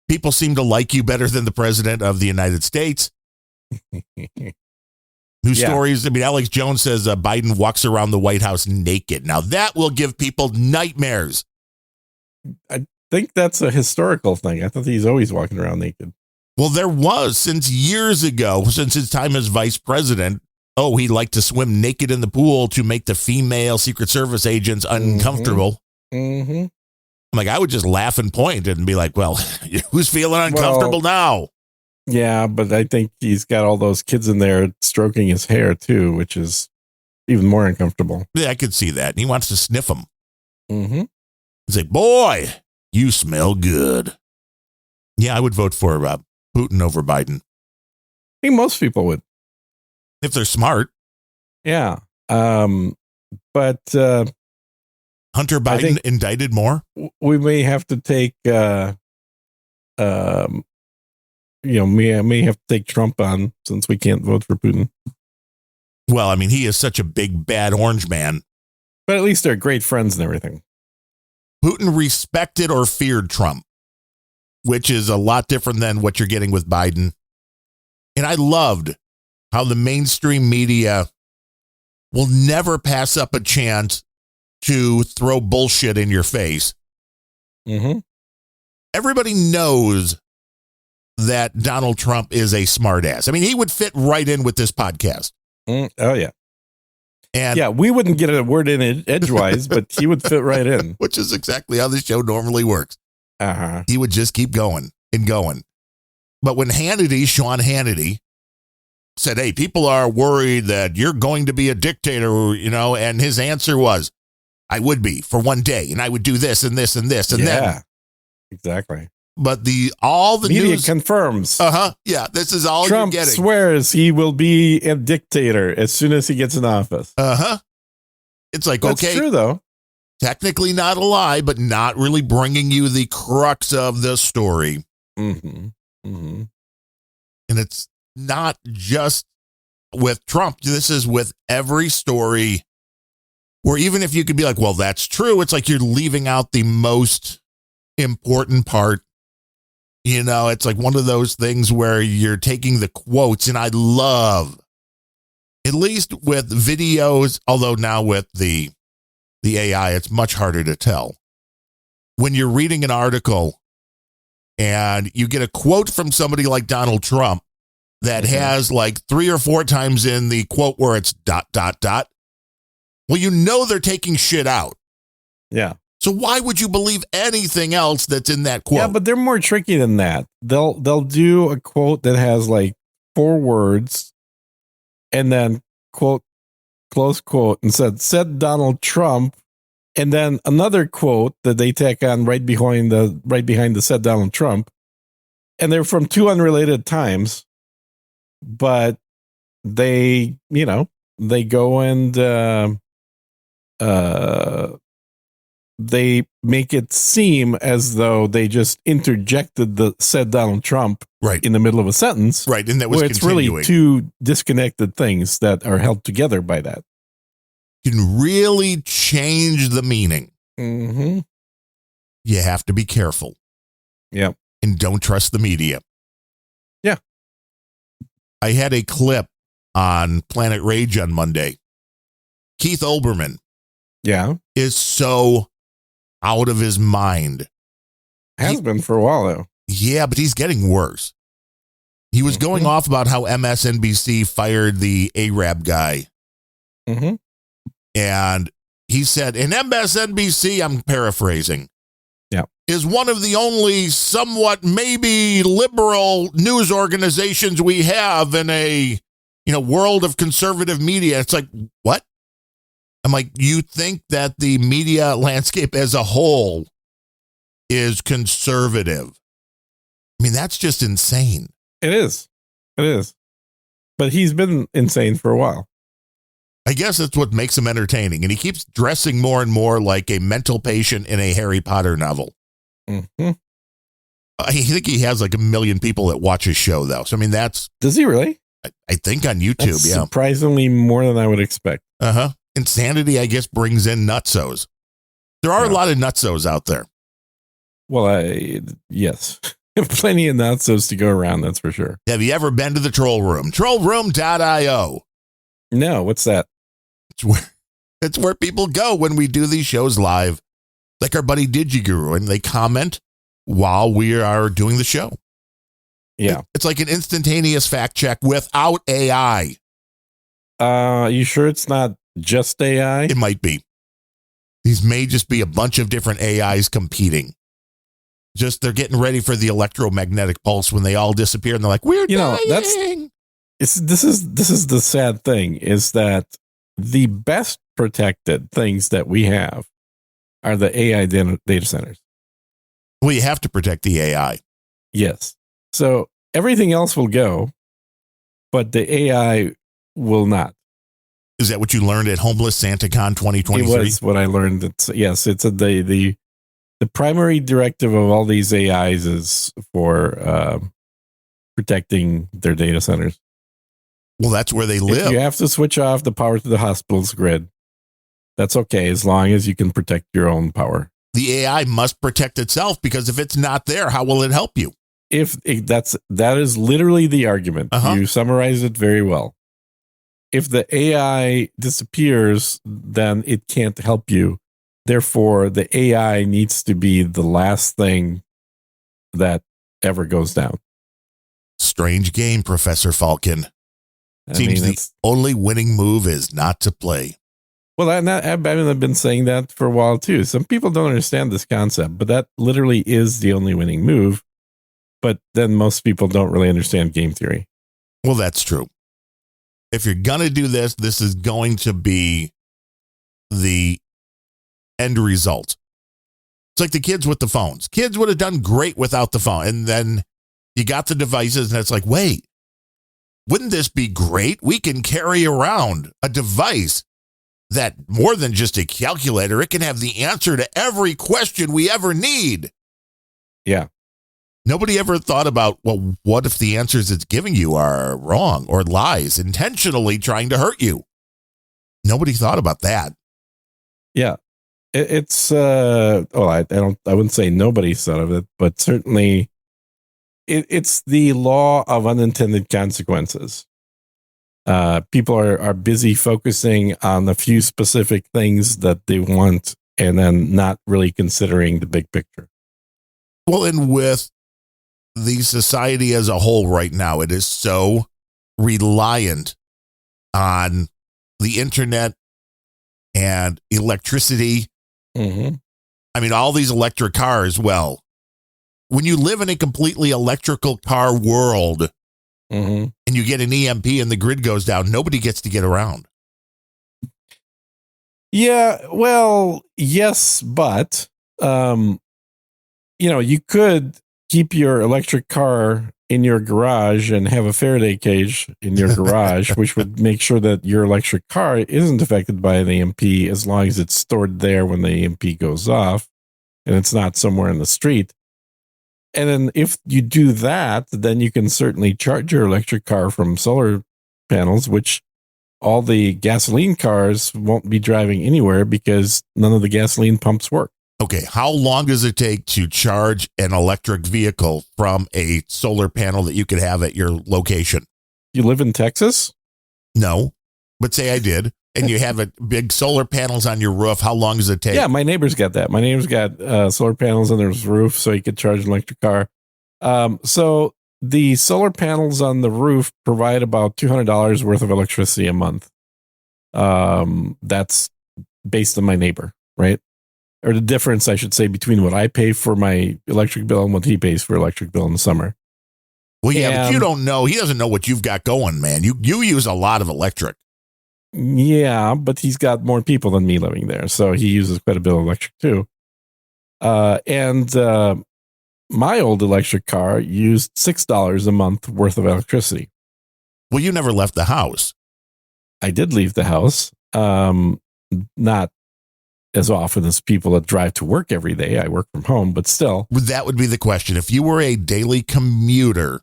Speaker 1: People seem to like you better than the president of the United States. News stories. I mean, Alex Jones says Biden walks around the White House naked. Now, that will give people nightmares.
Speaker 2: I think that's a historical thing. I thought he's always walking around naked.
Speaker 1: Well, there was since years ago, since his time as vice president. Oh, he liked to swim naked in the pool to make the female Secret Service agents uncomfortable. I'm like, I would just laugh and point and be like, well, who's feeling uncomfortable now?
Speaker 2: Yeah, but I think he's got all those kids in there stroking his hair, too, which is even more uncomfortable.
Speaker 1: Yeah, I could see that. And he wants to sniff them. He's like, boy, you smell good. Yeah, I would vote for Putin over Biden.
Speaker 2: I think most people would.
Speaker 1: If they're smart.
Speaker 2: Yeah. But
Speaker 1: Hunter Biden indicted more?
Speaker 2: We may have to take, may have to take Trump on since we can't vote for Putin.
Speaker 1: Well, I mean, he is such a big, bad orange man.
Speaker 2: But at least they're great friends and everything.
Speaker 1: Putin respected or feared Trump? which is a lot different than what you're getting with Biden. And I loved how the mainstream media will never pass up a chance to throw bullshit in your face.
Speaker 2: Mm-hmm.
Speaker 1: Everybody knows that Donald Trump is a smartass. I mean, he would fit right in with this podcast.
Speaker 2: Oh, yeah.
Speaker 1: And
Speaker 2: yeah, we wouldn't get a word in edgewise, but he would fit right in.
Speaker 1: Which is exactly how the show normally works.
Speaker 2: Uh-huh.
Speaker 1: He would just keep going and going. But when Sean Hannity, said, hey, people are worried that you're going to be a dictator, and his answer was, I would be for one day, and I would do this and this and this. And then,
Speaker 2: exactly.
Speaker 1: But all the
Speaker 2: media
Speaker 1: news
Speaker 2: confirms.
Speaker 1: Yeah, this is all
Speaker 2: Trump
Speaker 1: you're getting.
Speaker 2: Swears he will be a dictator as soon as he gets in office.
Speaker 1: It's like,
Speaker 2: That's
Speaker 1: okay,
Speaker 2: true though.
Speaker 1: Technically not a lie, but not really bringing you the crux of the story.
Speaker 2: Mm-hmm. Mm-hmm.
Speaker 1: And it's not just with Trump. This is with every story where even if you could be like, well, that's true, it's like you're leaving out the most important part. It's like one of those things where you're taking the quotes, and I love, at least with videos, although now with the AI, it's much harder to tell. When you're reading an article and you get a quote from somebody like Donald Trump that has like 3 or 4 times in the quote where it's ... Well, they're taking shit out.
Speaker 2: Yeah.
Speaker 1: So why would you believe anything else that's in that quote?
Speaker 2: Yeah, but they're more tricky than that. They'll do a quote that has like 4 words and then quote, close quote, and said Donald Trump, and then another quote that they tack on right behind the said Donald Trump. And they're from 2 unrelated times, but they go and they make it seem as though they just interjected the said Donald Trump in the middle of a sentence.
Speaker 1: Right. And that was
Speaker 2: it's really 2 disconnected things that are held together by that.
Speaker 1: Can really change the meaning.
Speaker 2: Mm-hmm.
Speaker 1: You have to be careful.
Speaker 2: Yeah.
Speaker 1: And don't trust the media.
Speaker 2: Yeah.
Speaker 1: I had a clip on Planet Rage on Monday. Keith Olbermann.
Speaker 2: Yeah.
Speaker 1: Is so out of his mind.
Speaker 2: Has been for a while, though.
Speaker 1: Yeah, but he's getting worse. He was going off about how MSNBC fired the Arab guy.
Speaker 2: Mm-hmm.
Speaker 1: And he said, and MSNBC, I'm paraphrasing, is one of the only somewhat maybe liberal news organizations we have in a world of conservative media. It's like, what? I'm like, you think that the media landscape as a whole is conservative? I mean, that's just insane.
Speaker 2: It is. But he's been insane for a while.
Speaker 1: I guess that's what makes him entertaining. And he keeps dressing more and more like a mental patient in a Harry Potter novel.
Speaker 2: Mm-hmm.
Speaker 1: I think he has like 1 million people that watch his show, though. So, I mean, does
Speaker 2: he really?
Speaker 1: I think on YouTube,
Speaker 2: that's surprisingly more than I would expect.
Speaker 1: Insanity, I guess, brings in nutsos. There are a lot of nutsos out there.
Speaker 2: Well, yes. Plenty of nutsos to go around, that's for sure.
Speaker 1: Have you ever been to the troll room? Trollroom.io.
Speaker 2: No, what's that?
Speaker 1: It's where people go when we do these shows live, like our buddy DigiGuru, and they comment while we are doing the show.
Speaker 2: Yeah.
Speaker 1: It's like an instantaneous fact check without AI.
Speaker 2: You sure it's not just AI?
Speaker 1: It might be. These may just be a bunch of different AIs competing. Just they're getting ready for the electromagnetic pulse when they all disappear, and they're like, "We're dying."
Speaker 2: This is the sad thing, is that the best protected things that we have are the AI data centers.
Speaker 1: Well, you have to protect the AI.
Speaker 2: Yes. So everything else will go, but the AI will not.
Speaker 1: Is that what you learned at Homeless SantaCon 2023?
Speaker 2: It was what I learned. The primary directive of all these AIs is for protecting their data centers.
Speaker 1: Well, that's where they live.
Speaker 2: If you have to switch off the power to the hospital's grid, that's okay, as long as you can protect your own power.
Speaker 1: the AI must protect itself, because if it's not there, how will it help you?
Speaker 2: That is literally the argument. You summarized it very well. If the AI disappears, then it can't help you. Therefore, the AI needs to be the last thing that ever goes down.
Speaker 1: Strange game, Professor Falcon. Seems the only winning move is not to play.
Speaker 2: Well, I've been saying that for a while too. Some people don't understand this concept, but that literally is the only winning move. But then most people don't really understand game theory.
Speaker 1: Well, that's true. If you're going to do this, this is going to be the end result. It's like the kids with the phones. Kids would have done great without the phone. And then you got the devices and it's like, wait, wouldn't this be great? We can carry around a device that more than just a calculator, it can have the answer to every question we ever need.
Speaker 2: Yeah.
Speaker 1: Nobody ever thought about, well, what if the answers it's giving you are wrong or lies, intentionally trying to hurt you? Nobody thought about that.
Speaker 2: Yeah. It's I wouldn't say nobody thought of it, but certainly it's the law of unintended consequences. People are busy focusing on a few specific things that they want and then not really considering the big picture.
Speaker 1: Well, and with the society as a whole right now, it is so reliant on the internet and electricity.
Speaker 2: Mm-hmm.
Speaker 1: I mean, all these electric cars. Well, when you live in a completely electrical car world,
Speaker 2: mm-hmm.
Speaker 1: and you get an EMP and the grid goes down, nobody gets to get around.
Speaker 2: Yeah, well, yes, but you could keep your electric car in your garage and have a Faraday cage in your garage, which would make sure that your electric car isn't affected by an EMP as long as it's stored there when the EMP goes off and it's not somewhere in the street. And then if you do that, then you can certainly charge your electric car from solar panels, which all the gasoline cars won't be driving anywhere because none of the gasoline pumps work.
Speaker 1: Okay, how long does it take to charge an electric vehicle from a solar panel that you could have at your location?
Speaker 2: You live in Texas?
Speaker 1: No, but say I did, and you have a big solar panels on your roof. How long does it take?
Speaker 2: Yeah, my neighbor's got that. My neighbor's got solar panels on his roof, so he could charge an electric car. So the solar panels on the roof provide about $200 worth of electricity a month. That's based on my neighbor, right? Or the difference, I should say, between what I pay for my electric bill and what he pays for electric bill in the summer.
Speaker 1: Well, yeah, but you don't know. He doesn't know what you've got going, man. You use a lot of electric.
Speaker 2: Yeah, but he's got more people than me living there, so he uses quite a bit of electric too. And my old electric car used $6 a month worth of electricity.
Speaker 1: Well, you never left the house.
Speaker 2: I did leave the house, not as often as people that drive to work every day. I work from home, but still.
Speaker 1: That would be the question. If you were a daily commuter.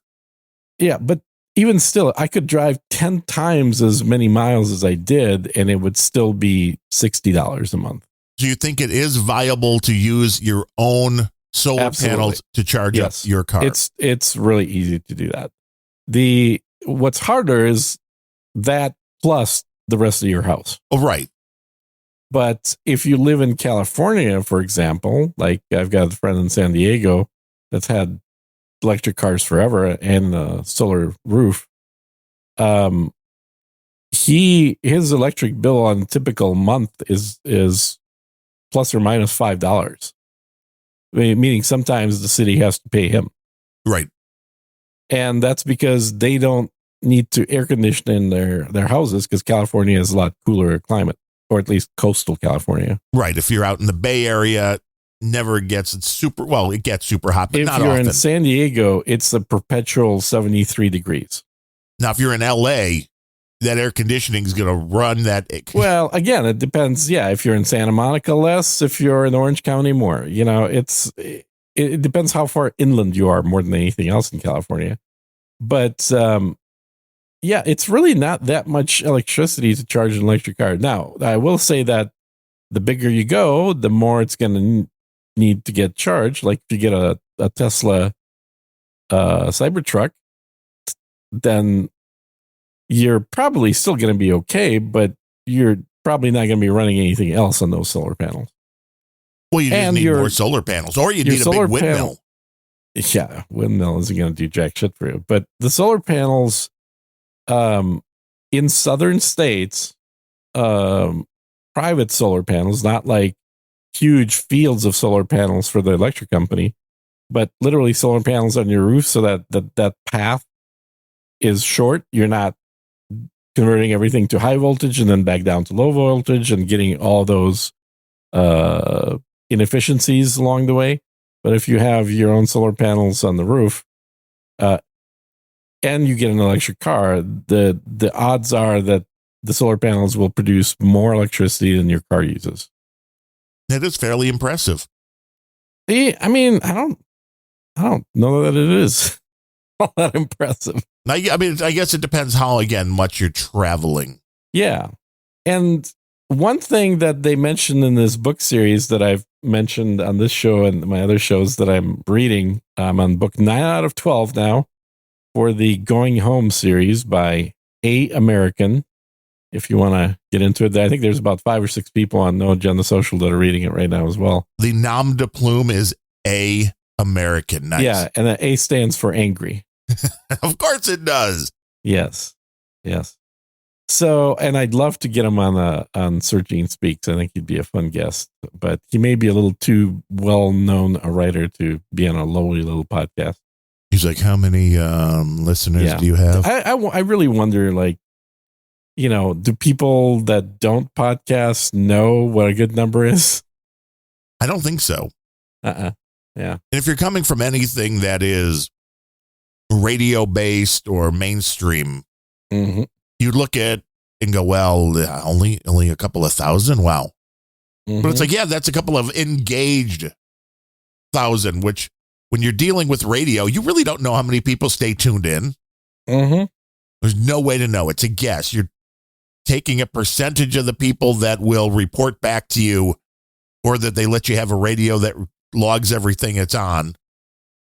Speaker 2: Yeah, but even still, I could drive 10 times as many miles as I did, and it would still be $60 a month.
Speaker 1: Do you think it is viable to use your own solar panels to charge up your car?
Speaker 2: It's really easy to do that. What's harder is that plus the rest of your house.
Speaker 1: Oh, right.
Speaker 2: But if you live in California, for example, like I've got a friend in San Diego that's had electric cars forever and a solar roof. His electric bill on a typical month is plus or minus $5. Meaning sometimes the city has to pay him.
Speaker 1: Right.
Speaker 2: And that's because they don't need to air condition in their houses because California has a lot cooler climate, or at least coastal California.
Speaker 1: Right. If you're out in the Bay Area, never gets super, well, it gets super hot, but not often. If you're
Speaker 2: in San Diego, it's a perpetual 73 degrees.
Speaker 1: Now, if you're in LA, that air conditioning is going to run that.
Speaker 2: Well, again, it depends. Yeah. If you're in Santa Monica, less. If you're in Orange County, more. It depends how far inland you are more than anything else in California. But yeah, it's really not that much electricity to charge an electric car. Now, I will say that the bigger you go, the more it's going to need to get charged, like if you get a Tesla Cybertruck, then you're probably still going to be okay, but you're probably not going to be running anything else on those solar panels.
Speaker 1: Well, you just need more solar panels, or you need a big windmill.
Speaker 2: Yeah, windmill isn't going to do jack shit for you. But the solar panels in southern states, private solar panels, not like huge fields of solar panels for the electric company, but literally solar panels on your roof so that path is short. You're not converting everything to high voltage and then back down to low voltage and getting all those inefficiencies along the way. But if you have your own solar panels on the roof, and you get an electric car, the odds are that the solar panels will produce more electricity than your car uses.
Speaker 1: That is fairly impressive.
Speaker 2: I mean, I don't know that it is all that impressive.
Speaker 1: I mean, I guess it depends how, again, much you're traveling.
Speaker 2: Yeah. And one thing that they mentioned in this book series that I've mentioned on this show and my other shows that I'm reading, I'm on book 9 out of 12 now for the Going Home series by A American. If you want to get into it, I think there's about 5 or 6 people on No Agenda Social that are reading it right now as well.
Speaker 1: The nom de plume is A American. Nice.
Speaker 2: Yeah, and the A stands for angry.
Speaker 1: Of course it does.
Speaker 2: Yes. So, and I'd love to get him on Searching Speaks. I think he'd be a fun guest, but he may be a little too well known a writer to be on a lowly little podcast.
Speaker 1: He's like, how many listeners do you have?
Speaker 2: I really wonder, like, you know, do people that don't podcast know what a good number is?
Speaker 1: I don't think so.
Speaker 2: Yeah.
Speaker 1: And if you're coming from anything that is radio based or mainstream, you look at and go, well, only a couple of thousand. Wow. But it's like, yeah, that's a couple of engaged thousand, which when you're dealing with radio, you really don't know how many people stay tuned in. There's no way to know. It's a guess. You're taking a percentage of the people that will report back to you, or that they let you have a radio that logs everything it's on,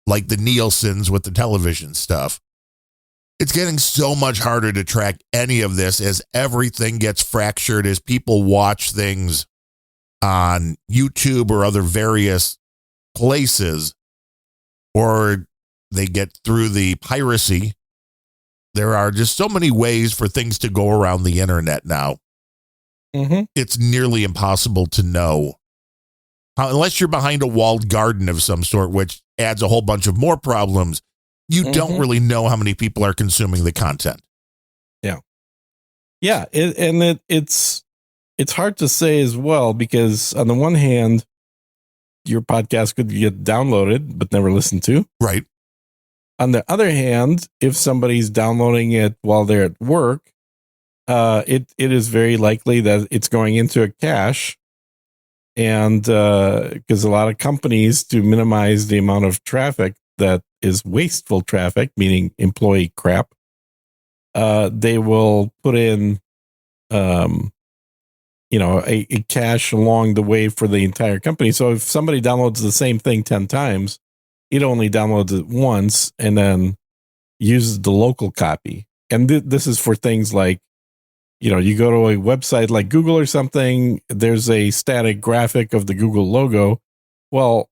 Speaker 1: like the Nielsen's with the television stuff. It's getting so much harder to track any of this as everything gets fractured, as people watch things on YouTube or other various places, or they get through the piracy. There are just so many ways for things to go around the internet now. It's nearly impossible to know, unless you're behind a walled garden of some sort, which adds a whole bunch of more problems. You don't really know how many people are consuming the content. Yeah. It's hard to say as well, because on the one hand, your podcast could get downloaded but never listened to. Right.
Speaker 2: On the other hand, if somebody's downloading it while they're at work, it is very likely that it's going into a cache. And because a lot of companies, to minimize the amount of traffic that is wasteful traffic, meaning employee crap, they will put in, a cache along the way for the entire company. So if somebody downloads the same thing 10 times, it only downloads it once and then uses the local copy. And this is for things like, you go to a website like Google or something, there's a static graphic of the Google logo. Well,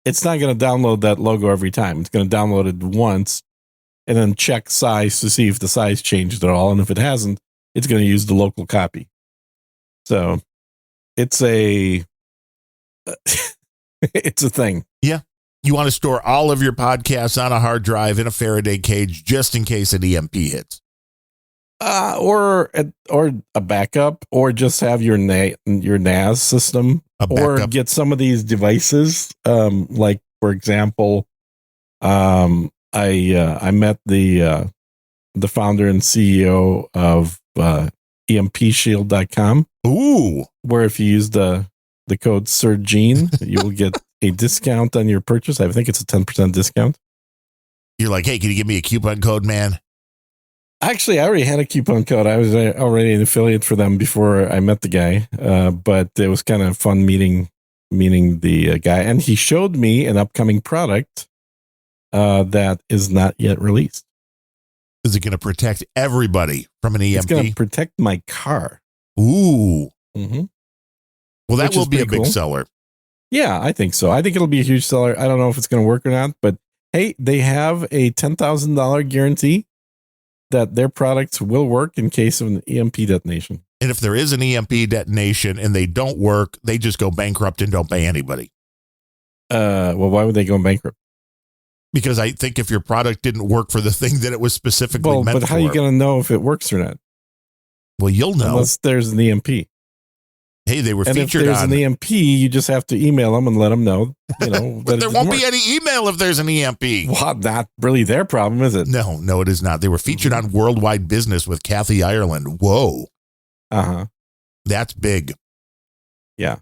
Speaker 2: it's not going to download that logo every time. It's going to download it once and then check size to see if the size changed at all. And if it hasn't, it's going to use the local copy. So it's it's a thing.
Speaker 1: Yeah. You want to store all of your podcasts on a hard drive in a Faraday cage just in case an EMP hits.
Speaker 2: Or a backup, or just have your NAS system, or get some of these devices. Like, for example, I met the founder and CEO of EMPshield.com.
Speaker 1: Ooh,
Speaker 2: where if you use the code SirGene, you will get a discount on your purchase. I think it's a 10% discount.
Speaker 1: You're like, hey, can you give me a coupon code, man?
Speaker 2: Actually, I already had a coupon code. I was already an affiliate for them before I met the guy. But it was kind of fun meeting meaning the guy. And he showed me an upcoming product that is not yet released.
Speaker 1: Is it going to protect everybody from an EMP?
Speaker 2: It's going to protect my car.
Speaker 1: Ooh.
Speaker 2: Mm-hmm.
Speaker 1: Well, that will be a big seller.
Speaker 2: Yeah, I think so. I think it'll be a huge seller. I don't know if it's going to work or not, but hey, they have a $10,000 guarantee that their products will work in case of an EMP detonation.
Speaker 1: And if there is an EMP detonation and they don't work, they just go bankrupt and don't pay anybody.
Speaker 2: Well, why would they go bankrupt?
Speaker 1: Because I think if your product didn't work for the thing that it was specifically meant for.
Speaker 2: But how are you going to know if it works or not?
Speaker 1: Well, you'll know.
Speaker 2: Unless there's an EMP.
Speaker 1: Hey, they were
Speaker 2: and
Speaker 1: featured
Speaker 2: if there's an EMP, you just have to email them and let them know,
Speaker 1: but there won't be any email if there's an EMP.
Speaker 2: Well, not really their problem, is it?
Speaker 1: No, it is not. They were featured on Worldwide Business with Kathy Ireland. Whoa.
Speaker 2: Uh-huh.
Speaker 1: That's big.
Speaker 2: Yeah.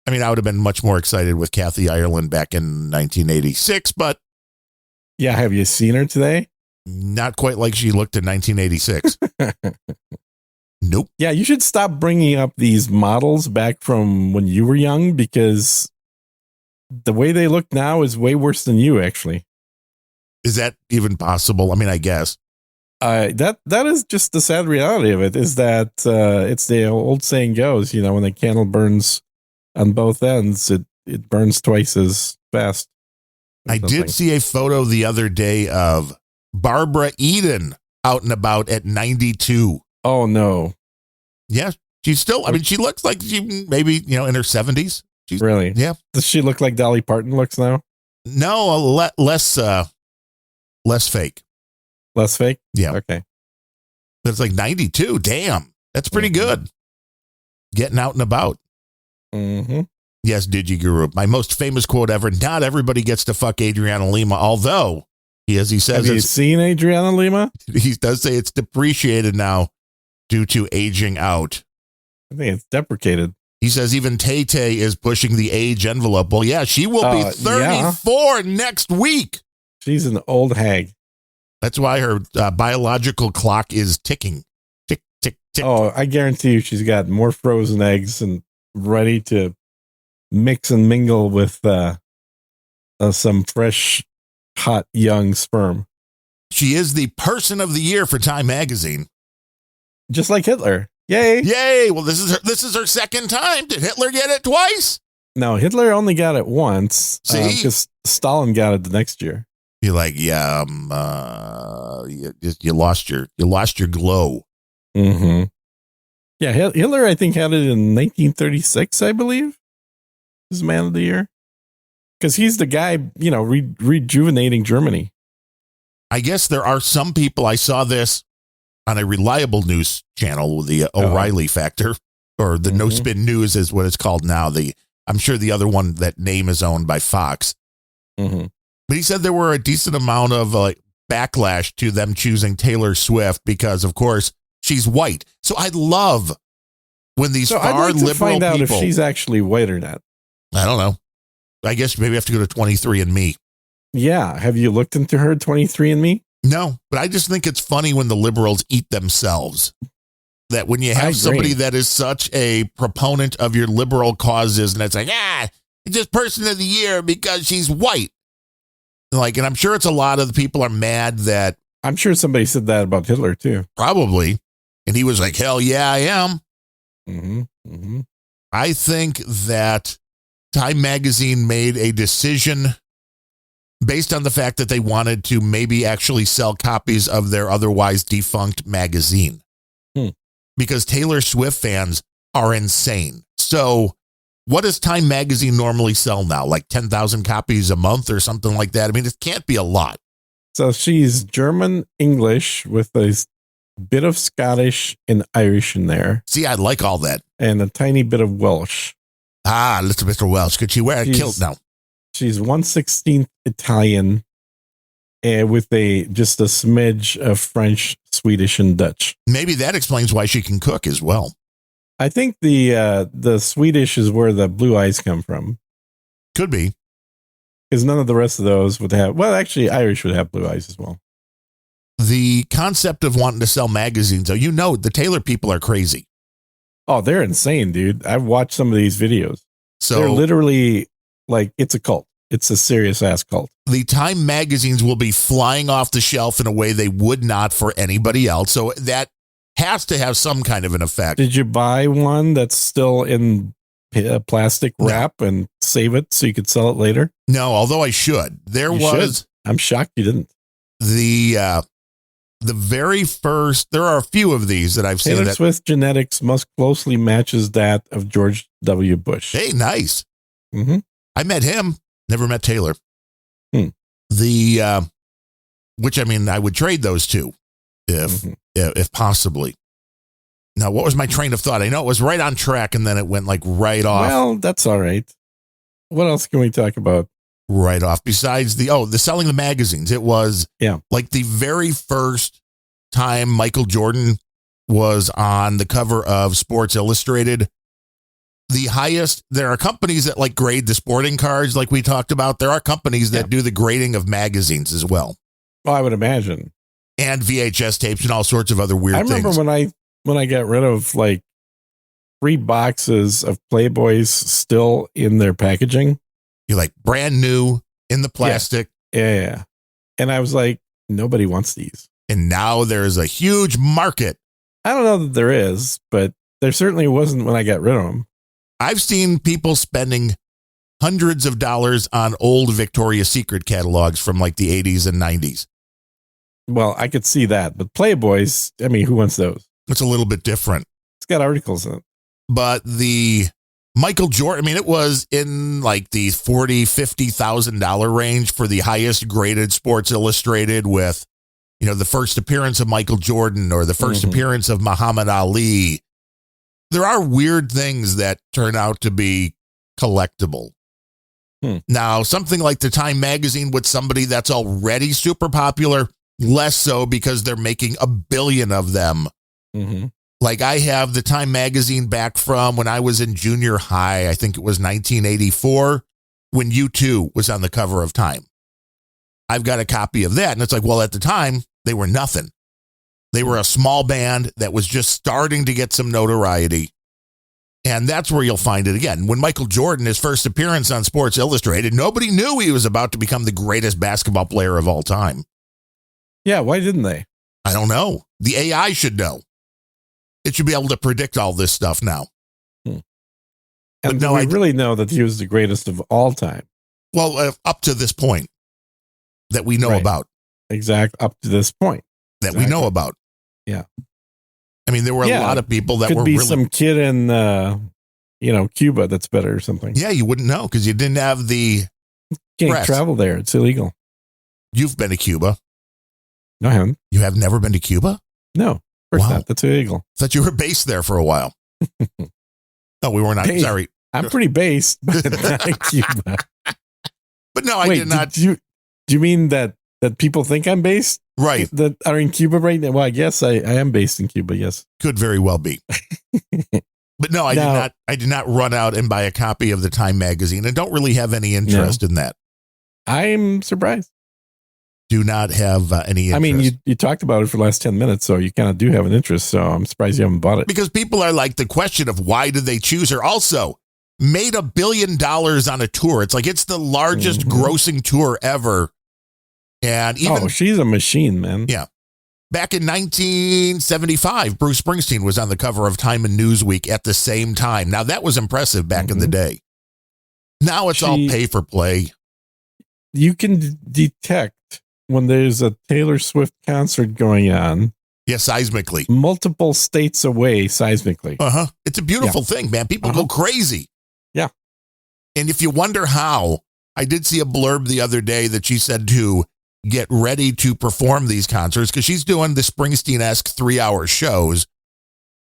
Speaker 1: I mean, I would have been much more excited with Kathy Ireland back in 1986, but.
Speaker 2: Yeah, have you seen her today?
Speaker 1: Not quite like she looked in 1986. Nope.
Speaker 2: Yeah, you should stop bringing up these models back from when you were young, because the way they look now is way worse than you, actually.
Speaker 1: Is that even possible? I mean, I guess.
Speaker 2: That is just the sad reality of it, is that it's the old saying goes, when the candle burns on both ends, it burns twice as fast.
Speaker 1: I did see a photo the other day of Barbara Eden out and about at 92.
Speaker 2: Oh, no.
Speaker 1: Yeah, she's still, I mean, she looks like she maybe, in her 70s. She's,
Speaker 2: really?
Speaker 1: Yeah.
Speaker 2: Does she look like Dolly Parton looks now?
Speaker 1: No, less fake.
Speaker 2: Less fake?
Speaker 1: Yeah.
Speaker 2: Okay.
Speaker 1: But it's like 92. Damn. That's pretty good. Getting out and about.
Speaker 2: Mm-hmm.
Speaker 1: Yes, Digiguru. My most famous quote ever. Not everybody gets to fuck Adriana Lima, although, as he says,
Speaker 2: have you seen Adriana Lima?
Speaker 1: He does say it's depreciated now due to aging out.
Speaker 2: I think it's deprecated.
Speaker 1: He says even Tay-Tay is pushing the age envelope. Well, yeah, she will be 34 next week.
Speaker 2: She's an old hag.
Speaker 1: That's why her biological clock is ticking. Tick, tick, tick.
Speaker 2: Oh, I guarantee you she's got more frozen eggs and ready to mix and mingle with some fresh, hot, young sperm.
Speaker 1: She is the person of the year for Time Magazine.
Speaker 2: Just like Hitler. Yay.
Speaker 1: Yay. Well, this is her second time. Did Hitler get it twice?
Speaker 2: No, Hitler only got it once.
Speaker 1: See?
Speaker 2: Because Stalin got it the next year.
Speaker 1: You're like, yeah, you lost your glow.
Speaker 2: Mm-hmm. Yeah, Hitler, I think, had it in 1936, I believe. Is Man of the Year. Because he's the guy, rejuvenating Germany.
Speaker 1: I guess there are some people, I saw this on a reliable news channel, the O'Reilly Factor, or the No Spin News is what it's called now. I'm sure the other one, that name is owned by Fox.
Speaker 2: Mm-hmm.
Speaker 1: But he said there were a decent amount of backlash to them choosing Taylor Swift because, of course, she's white. So I love when these far
Speaker 2: I'd like to
Speaker 1: liberal
Speaker 2: find out
Speaker 1: people,
Speaker 2: if she's actually white or not.
Speaker 1: I don't know. I guess maybe I have to go to 23andMe.
Speaker 2: Yeah. Have you looked into her 23andMe?
Speaker 1: No, but I just think it's funny when the liberals eat themselves. That when you have somebody that is such a proponent of your liberal causes, and it's like, it's just person of the year because she's white. And I'm sure it's a lot of the people are mad that.
Speaker 2: I'm sure somebody said that about Hitler too.
Speaker 1: Probably. And he was like, hell yeah, I am.
Speaker 2: Mm-hmm. Mm-hmm.
Speaker 1: I think that Time Magazine made a decision based on the fact that they wanted to maybe actually sell copies of their otherwise defunct magazine. Because Taylor Swift fans are insane. So what does Time Magazine normally sell now? Like 10,000 copies a month or something like that? I mean, it can't be a lot.
Speaker 2: So she's German English with a bit of Scottish and Irish in there.
Speaker 1: See, I like all that.
Speaker 2: And a tiny bit of Welsh.
Speaker 1: Ah, little Mr. Welsh. Could she wear a kilt now?
Speaker 2: She's 1/16 Italian and with just a smidge of French, Swedish, and Dutch.
Speaker 1: Maybe that explains why she can cook as well.
Speaker 2: I think the Swedish is where the blue eyes come from.
Speaker 1: Could be.
Speaker 2: Because none of the rest of those would have, well, actually, Irish would have blue eyes as well.
Speaker 1: The concept of wanting to sell magazines, though, the Taylor people are crazy.
Speaker 2: Oh, they're insane, dude. I've watched some of these videos.
Speaker 1: So
Speaker 2: they're literally like, it's a cult. It's a serious ass cult.
Speaker 1: the Time magazines will be flying off the shelf in a way they would not for anybody else. So that has to have some kind of an effect.
Speaker 2: Did you buy one that's still in plastic wrap and save it so you could sell it later?
Speaker 1: No, although I should.
Speaker 2: I'm shocked you didn't.
Speaker 1: The very first, there are a few of these that I've seen.
Speaker 2: Taylor Swift genetics most closely matches that of George W. Bush.
Speaker 1: Hey, nice.
Speaker 2: Mm-hmm.
Speaker 1: I met him. Never met Taylor.
Speaker 2: Hmm.
Speaker 1: Which I mean, I would trade those two if possibly. Now, what was my train of thought? I know it was right on track, and then it went like right off.
Speaker 2: Well, that's all right. What else can we talk about?
Speaker 1: Right off. Besides the selling the magazines, it was like the very first time Michael Jordan was on the cover of Sports Illustrated. The highest, there are companies that like grade the sporting cards, like we talked about. There are companies that do the grading of magazines as well.
Speaker 2: Well, I would imagine.
Speaker 1: And VHS tapes and all sorts of other weird things.
Speaker 2: I remember when I got rid of like 3 boxes of Playboys still in their packaging.
Speaker 1: You're like brand new in the plastic.
Speaker 2: Yeah. And I was like, nobody wants these.
Speaker 1: And now there's a huge market.
Speaker 2: I don't know that there is, but there certainly wasn't when I got rid of them.
Speaker 1: I've seen people spending hundreds of dollars on old Victoria's Secret catalogs from like the 80s and 90s.
Speaker 2: Well, I could see that. But Playboys, I mean, who wants those?
Speaker 1: It's a little bit different.
Speaker 2: It's got articles in it.
Speaker 1: But the Michael Jordan, I mean, it was in like the $40,000, $50,000 range for the highest graded Sports Illustrated with, the first appearance of Michael Jordan or the first appearance of Muhammad Ali. There are weird things that turn out to be collectible. Now, something like the Time magazine with somebody that's already super popular, less so because they're making a billion of them. Like I have the Time magazine back from when I was in junior high. I think it was 1984 when U2 was on the cover of Time. I've got a copy of that. And it's like, well, at the time, they were nothing. They were a small band that was just starting to get some notoriety. And that's where you'll find it again. When Michael Jordan, his first appearance on Sports Illustrated, nobody knew he was about to become the greatest basketball player of all time.
Speaker 2: Yeah, why didn't they?
Speaker 1: I don't know. The AI should know. It should be able to predict all this stuff now.
Speaker 2: And no, I really know that he was the greatest of all time.
Speaker 1: Well, up to this point that we know about.
Speaker 2: Up to this point.
Speaker 1: That we know about.
Speaker 2: Yeah.
Speaker 1: I mean, there were a lot of people that
Speaker 2: could
Speaker 1: were
Speaker 2: be
Speaker 1: really,
Speaker 2: some kid in, Cuba that's better or something.
Speaker 1: Yeah, you wouldn't know because you didn't have the
Speaker 2: Can't
Speaker 1: press.
Speaker 2: travel there. It's illegal.
Speaker 1: You've been to Cuba.
Speaker 2: No, I haven't.
Speaker 1: You have never been to Cuba?
Speaker 2: No, of course not. That's illegal.
Speaker 1: Thought you were based there for a while. No, we were not.
Speaker 2: Hey,
Speaker 1: sorry.
Speaker 2: I'm pretty based, but not in Cuba.
Speaker 1: But no, I did not.
Speaker 2: Do you mean that people think I'm based?
Speaker 1: Right.
Speaker 2: That are in Cuba right now? Well, I guess I am based in Cuba, yes.
Speaker 1: Could very well be. But no, I did not run out and buy a copy of the Time magazine and don't really have any interest in that.
Speaker 2: I'm surprised.
Speaker 1: Do not have any interest.
Speaker 2: I mean, you talked about it for the last 10 minutes, so you kind of do have an interest, so I'm surprised you haven't bought it.
Speaker 1: Because people are like, the question of why did they choose her? Also, made $1 billion on a tour. It's like it's the largest grossing tour ever. And even
Speaker 2: she's a machine, man.
Speaker 1: Yeah. Back in 1975, Bruce Springsteen was on the cover of Time and Newsweek at the same time. Now, that was impressive back in the day. Now it's all pay for play.
Speaker 2: You can detect when there's a Taylor Swift concert going on.
Speaker 1: Yeah, seismically.
Speaker 2: Multiple states away seismically.
Speaker 1: It's a beautiful thing, man. People go crazy.
Speaker 2: Yeah.
Speaker 1: And if you wonder how, I did see a blurb the other day that she said to get ready to perform these concerts because she's doing the Springsteen-esque 3-hour shows.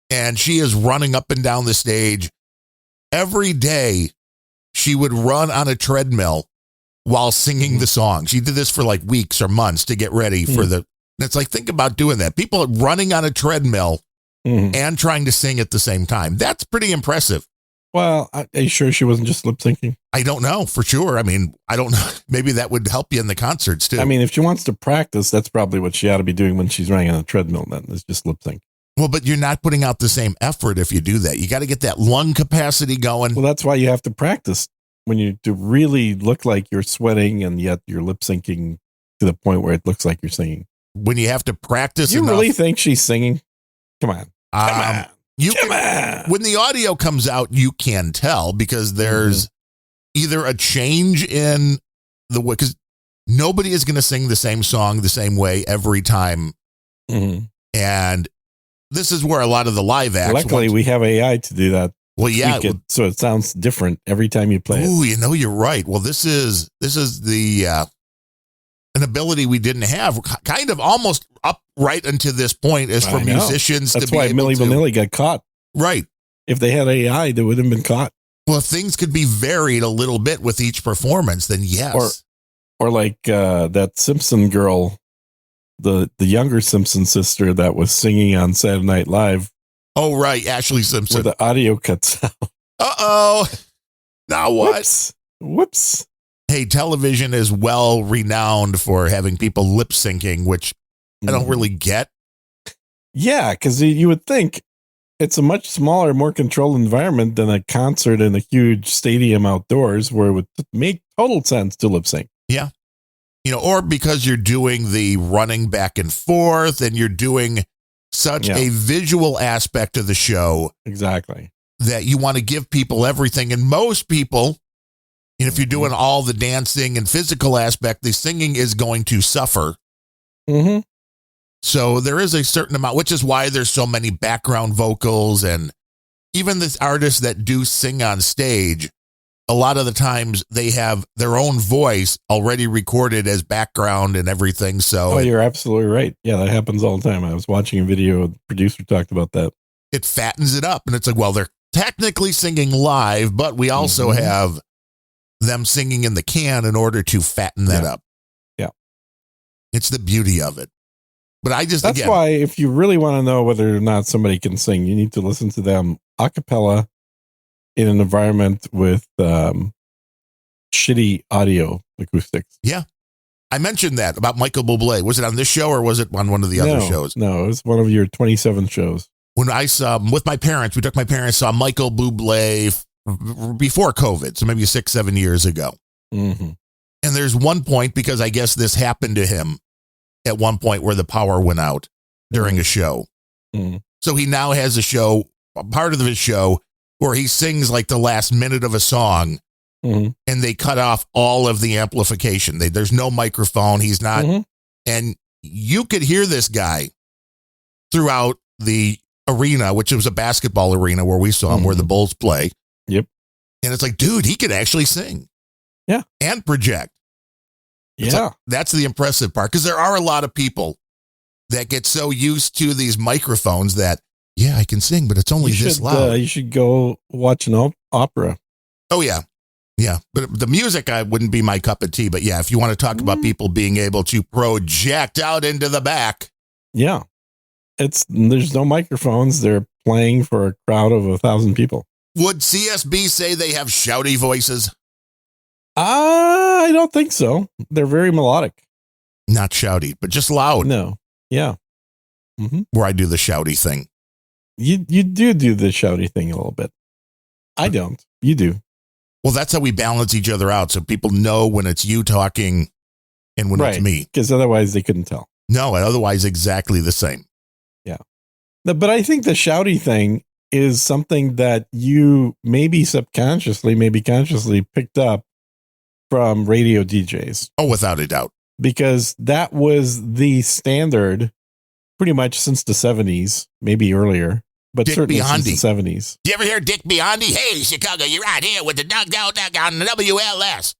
Speaker 1: And she is running up and down the stage. Every day, she would run on a treadmill while singing the song. She did this for like weeks or months to get ready for the... It's like, think about doing that. People running on a treadmill and trying to sing at the same time. That's pretty impressive.
Speaker 2: Well, are you sure she wasn't just lip syncing?
Speaker 1: I don't know for sure. I mean, I don't know. Maybe that would help you in the concerts too.
Speaker 2: I mean, if she wants to practice, that's probably what she ought to be doing when she's running on a treadmill. Then is just lip sync.
Speaker 1: Well, but you're not putting out the same effort if you do that. You got to get that lung capacity going.
Speaker 2: Well, that's why you have to practice when you to really look like you're sweating and yet you're lip syncing to the point where it looks like you're singing.
Speaker 1: When you have to practice
Speaker 2: You
Speaker 1: enough,
Speaker 2: really think she's singing? Come on.
Speaker 1: When the audio comes out, you can tell because there's either a change in the way, because nobody is going to sing the same song the same way every time.
Speaker 2: Mm-hmm.
Speaker 1: And this is where a lot of the live acts.
Speaker 2: Luckily, we have AI to do that.
Speaker 1: Well, yeah.
Speaker 2: So it sounds different every time you play it.
Speaker 1: Ooh, you're right. Well, this is the an ability we didn't have, kind of almost up right until this point, is for musicians
Speaker 2: That's
Speaker 1: to be
Speaker 2: why
Speaker 1: able
Speaker 2: Milli Vanilli got caught.
Speaker 1: Right.
Speaker 2: If they had AI, they would have been caught.
Speaker 1: Well, if things could be varied a little bit with each performance, then yes.
Speaker 2: Or like that Simpson girl, the younger Simpson sister that was singing on Saturday Night Live.
Speaker 1: Oh, right. Ashley Simpson.
Speaker 2: Where the audio cuts out.
Speaker 1: Uh-oh. Now what?
Speaker 2: Whoops.
Speaker 1: Hey, television is well renowned for having people lip syncing, which I don't really get.
Speaker 2: Yeah, because you would think it's a much smaller, more controlled environment than a concert in a huge stadium outdoors where it would make total sense to lip sync.
Speaker 1: Yeah. Or because you're doing the running back and forth and you're doing such a visual aspect of the show.
Speaker 2: Exactly.
Speaker 1: That you want to give people everything. And most people, if you're doing all the dancing and physical aspect, the singing is going to suffer.
Speaker 2: Mm-hmm.
Speaker 1: So there is a certain amount, which is why there's so many background vocals. And even the artists that do sing on stage, a lot of the times they have their own voice already recorded as background and everything. So
Speaker 2: you're absolutely right. Yeah, that happens all the time. I was watching a video, the producer talked about that.
Speaker 1: It fattens it up. And it's like, well, they're technically singing live, but we also have them singing in the can in order to fatten that up.
Speaker 2: Yeah.
Speaker 1: It's the beauty of it. But that's
Speaker 2: why if you really want to know whether or not somebody can sing, you need to listen to them a cappella in an environment with shitty audio acoustics.
Speaker 1: Yeah. I mentioned that about Michael Bublé. Was it on this show or was it on one of the other shows?
Speaker 2: No, it was one of your 27 shows.
Speaker 1: When I saw with my parents, saw Michael Bublé before COVID. So maybe 6-7 years ago.
Speaker 2: Mm-hmm.
Speaker 1: And there's one point, because I guess this happened to him at one point where the power went out during a show.
Speaker 2: Mm-hmm.
Speaker 1: So he now has a part of his show where he sings like the last minute of a song and they cut off all of the amplification. There's no microphone. He's not. And you could hear this guy throughout the arena, which was a basketball arena where we saw him, where the Bulls play.
Speaker 2: Yep.
Speaker 1: And it's like, dude, he could actually sing.
Speaker 2: Yeah.
Speaker 1: And project. That's the impressive part, because there are a lot of people that get so used to these microphones that, I can sing, but it's only this loud.
Speaker 2: You should go watch an opera.
Speaker 1: Oh, yeah. Yeah. But the music, I wouldn't be my cup of tea. But yeah, if you want to talk about people being able to project out into the back.
Speaker 2: Yeah. There's no microphones. They're playing for a crowd of 1,000 people.
Speaker 1: Would CSB say they have shouty voices?
Speaker 2: I don't think so. They're very melodic.
Speaker 1: Not shouty, but just loud.
Speaker 2: No. Yeah. Mm-hmm.
Speaker 1: Where I do the shouty thing.
Speaker 2: You do the shouty thing a little bit. I don't. You do.
Speaker 1: Well, that's how we balance each other out. So people know when it's you talking and when it's me.
Speaker 2: Because otherwise they couldn't tell.
Speaker 1: No, otherwise exactly the same.
Speaker 2: Yeah. But I think the shouty thing is something that you maybe subconsciously, maybe consciously picked up from radio DJs.
Speaker 1: Oh, without a doubt.
Speaker 2: Because that was the standard pretty much since the 70s, maybe earlier, but
Speaker 1: Dick
Speaker 2: certainly
Speaker 1: Biondi.
Speaker 2: since the 70s.
Speaker 1: You ever hear Dick Biondi? Hey, Chicago, you're right here with the Doug on the WLS.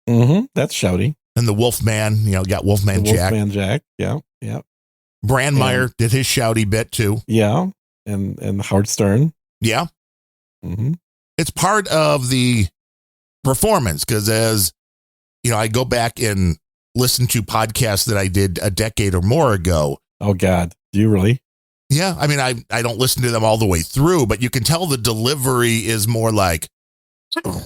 Speaker 2: Mm-hmm. That's shouty.
Speaker 1: And the Wolfman, got Wolfman Jack.
Speaker 2: Wolfman Jack, yeah.
Speaker 1: Brandmeier did his shouty bit too.
Speaker 2: Yeah, and Howard Stern.
Speaker 1: Yeah.
Speaker 2: Mm-hmm.
Speaker 1: It's part of the performance, because as, I go back and listen to podcasts that I did a decade or more ago.
Speaker 2: Oh, God. Do you really?
Speaker 1: Yeah. I mean, I don't listen to them all the way through, but you can tell the delivery is more like, we're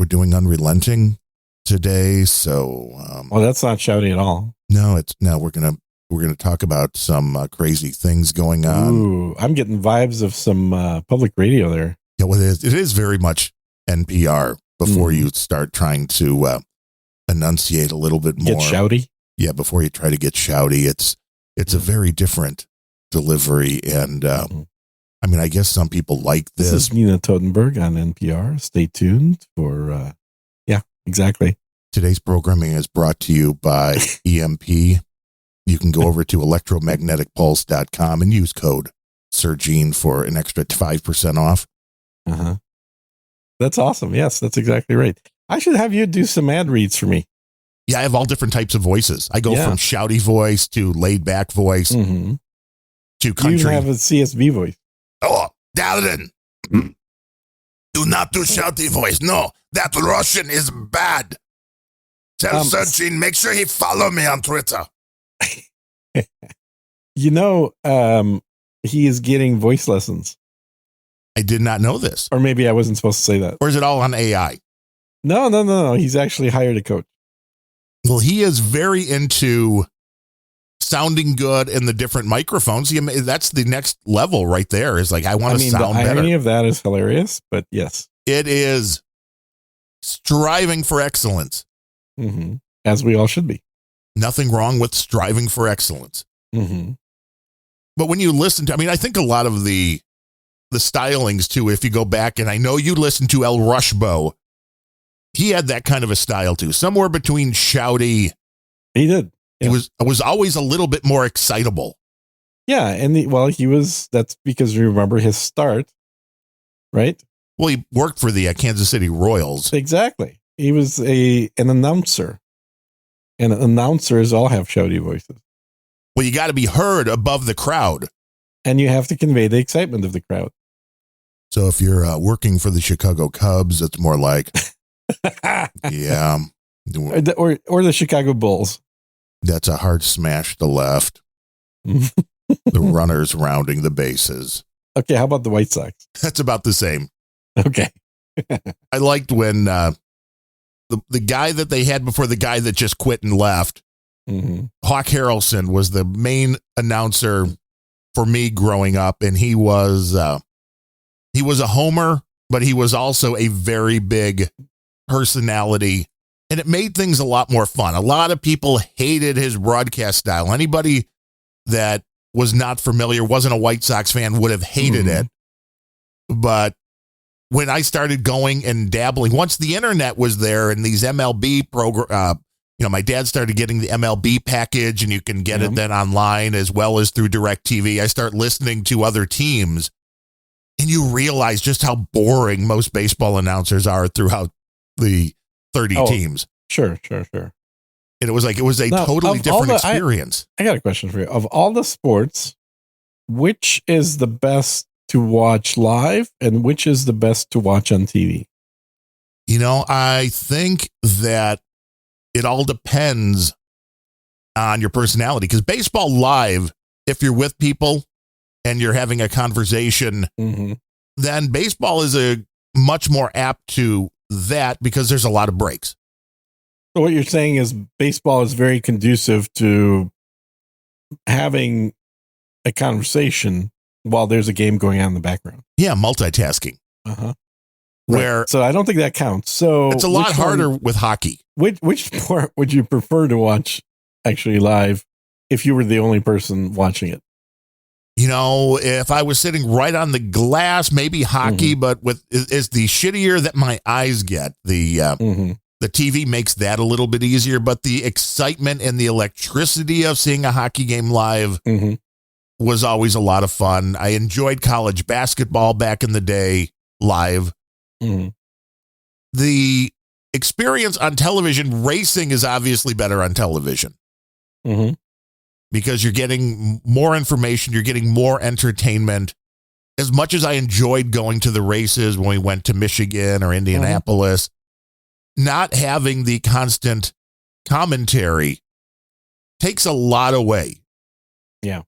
Speaker 1: doing Unrelenting today. So,
Speaker 2: well, that's not shouty at all.
Speaker 1: No, we're going to We're going to talk about some crazy things going on.
Speaker 2: Ooh, I'm getting vibes of some public radio there.
Speaker 1: Yeah, well, it is very much NPR before you start trying to enunciate a little bit more.
Speaker 2: Get shouty?
Speaker 1: Yeah, before you try to get shouty. It's a very different delivery. And I mean, I guess some people like this.
Speaker 2: This is Nina Totenberg on NPR. Stay tuned for, exactly.
Speaker 1: Today's programming is brought to you by EMP. You can go over to electromagneticpulse.com and use code Sergine for an extra 5% off.
Speaker 2: Uh-huh. That's awesome. Yes, that's exactly right. I should have you do some ad reads for me.
Speaker 1: Yeah, I have all different types of voices. I go from shouty voice to laid back voice to country.
Speaker 2: You have a CSB voice.
Speaker 1: Oh, Darren, do not do shouty voice. No, that Russian is bad. Tell Sergine, make sure he follow me on Twitter.
Speaker 2: He is getting voice lessons.
Speaker 1: I did not know this.
Speaker 2: Or maybe I wasn't supposed to say that.
Speaker 1: Or is it all on AI?
Speaker 2: No. He's actually hired a coach.
Speaker 1: Well, he is very into sounding good in the different microphones. That's the next level right there. Is like, I want to sound better.
Speaker 2: The irony of that is hilarious, but yes.
Speaker 1: It is striving for excellence.
Speaker 2: Mm-hmm. As we all should be.
Speaker 1: Nothing wrong with striving for excellence.
Speaker 2: Mm-hmm.
Speaker 1: But when you listen to, I think a lot of the stylings too, if you go back, and I know you listened to El Rushbo, he had that kind of a style too, somewhere between shouty.
Speaker 2: He did.
Speaker 1: Yeah. It was always a little bit more excitable.
Speaker 2: Yeah, and that's because you remember his start, right?
Speaker 1: Well, he worked for the Kansas City Royals.
Speaker 2: Exactly. He was an announcer. And announcers all have shouty voices.
Speaker 1: Well, you got to be heard above the crowd.
Speaker 2: And you have to convey the excitement of the crowd.
Speaker 1: So if you're working for the Chicago Cubs, it's more like, yeah.
Speaker 2: Or the Chicago Bulls.
Speaker 1: That's a hard smash to left. The runners rounding the bases.
Speaker 2: Okay, how about the White Sox?
Speaker 1: That's about the same.
Speaker 2: Okay.
Speaker 1: I liked when the guy that they had before the guy that just quit and left, Hawk Harrelson, was the main announcer for me growing up, and he was a homer, but he was also a very big personality, and it made things a lot more fun. A lot of people hated his broadcast style. Anybody that was not familiar, wasn't a White Sox fan, would have hated it. But when I started going and dabbling, once the internet was there and these MLB program, my dad started getting the MLB package, and you can get it then online as well as through DirecTV. I start listening to other teams, and you realize just how boring most baseball announcers are throughout the 30 teams.
Speaker 2: Sure.
Speaker 1: And it was a totally different experience.
Speaker 2: I got a question for you. Of all the sports, which is the best to watch live and which is the best to watch on TV?
Speaker 1: I think that it all depends on your personality, because baseball live, if you're with people and you're having a conversation, then baseball is a much more apt to that because there's a lot of breaks.
Speaker 2: So what you're saying is baseball is very conducive to having a conversation while there's a game going on in the background.
Speaker 1: Yeah, multitasking. Where
Speaker 2: right. So I don't think that counts. So
Speaker 1: it's a lot harder with hockey.
Speaker 2: Which sport would you prefer to watch actually live if you were the only person watching it?
Speaker 1: If I was sitting right on the glass, maybe hockey, but is the shittier that my eyes get, the TV makes that a little bit easier, but the excitement and the electricity of seeing a hockey game live was always a lot of fun. I enjoyed college basketball back in the day live. The experience on television, racing is obviously better on television because you're getting more information, you're getting more entertainment. As much as I enjoyed going to the races when we went to Michigan or Indianapolis, not having the constant commentary takes a lot away.
Speaker 2: Yeah.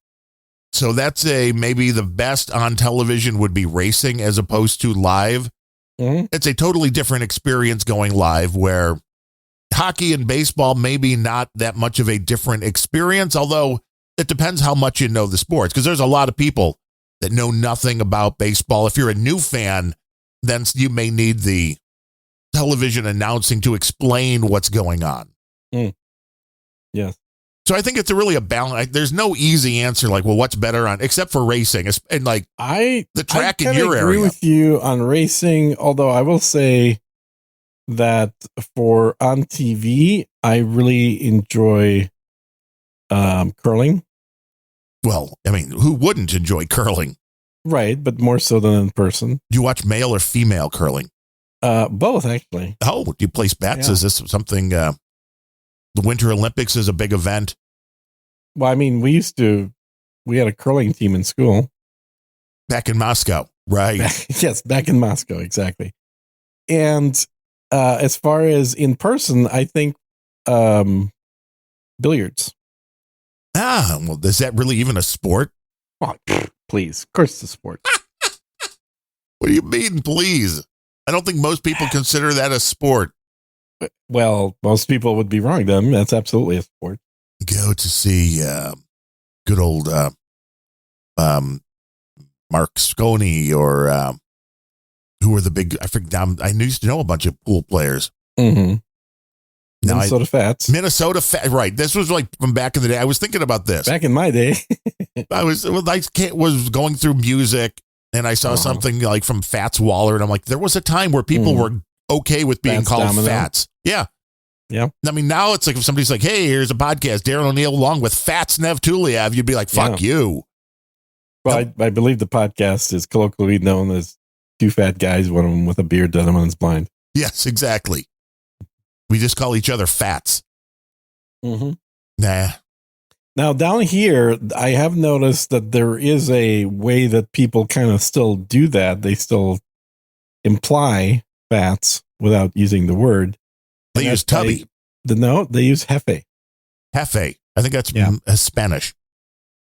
Speaker 1: So that's maybe the best on television would be racing as opposed to live. It's a totally different experience going live, where hockey and baseball maybe not that much of a different experience, although it depends how much you know the sports, because there's a lot of people that know nothing about baseball. If you're a new fan, then you may need the television announcing to explain what's going on.
Speaker 2: Yes.
Speaker 1: So I think it's really a balance. There's no easy answer like, well, what's better on, except for racing and like the track in your
Speaker 2: area. I
Speaker 1: agree
Speaker 2: with you on racing, although I will say that for on TV, I really enjoy curling.
Speaker 1: Well, I mean, who wouldn't enjoy curling?
Speaker 2: Right, but more so than in person.
Speaker 1: Do you watch male or female curling?
Speaker 2: Both, actually.
Speaker 1: Oh, do you place bets? Yeah. Is this something, the Winter Olympics is a big event?
Speaker 2: Well, I mean, we had a curling team in school.
Speaker 1: Back in Moscow, right?
Speaker 2: Yes, back in Moscow, exactly. And as far as in person, I think billiards.
Speaker 1: Ah, well, is that really even a sport?
Speaker 2: Oh, please. Of course it's a sport.
Speaker 1: What do you mean, please? I don't think most people consider that a sport.
Speaker 2: Well, most people would be wrong then. That's absolutely a sport.
Speaker 1: Go to see good old Mark Sconey or who were the big, I forget, I used to know a bunch of pool players.
Speaker 2: Mm-hmm. Minnesota Fats.
Speaker 1: Minnesota Fats, right. This was like from back in the day. I was thinking about this.
Speaker 2: Back in my day.
Speaker 1: I was going through music and I saw something like from Fats Waller and I'm like, there was a time where people were okay with being Fats called Domino. Fats. Yeah.
Speaker 2: Yeah.
Speaker 1: I mean, now it's like if somebody's like, hey, here's a podcast, Darren O'Neill along with Fats Nevtuliev, you'd be like, fuck you.
Speaker 2: Well, I believe the podcast is colloquially known as two fat guys, one of them with a beard, the other one's blind.
Speaker 1: Yes, exactly. We just call each other Fats.
Speaker 2: Mm-hmm.
Speaker 1: Nah.
Speaker 2: Now, down here, I have noticed that there is a way that people kind of still do that. They still imply fats without using the word.
Speaker 1: They use tubby.
Speaker 2: No, they use jefe.
Speaker 1: Jefe. I think that's Spanish.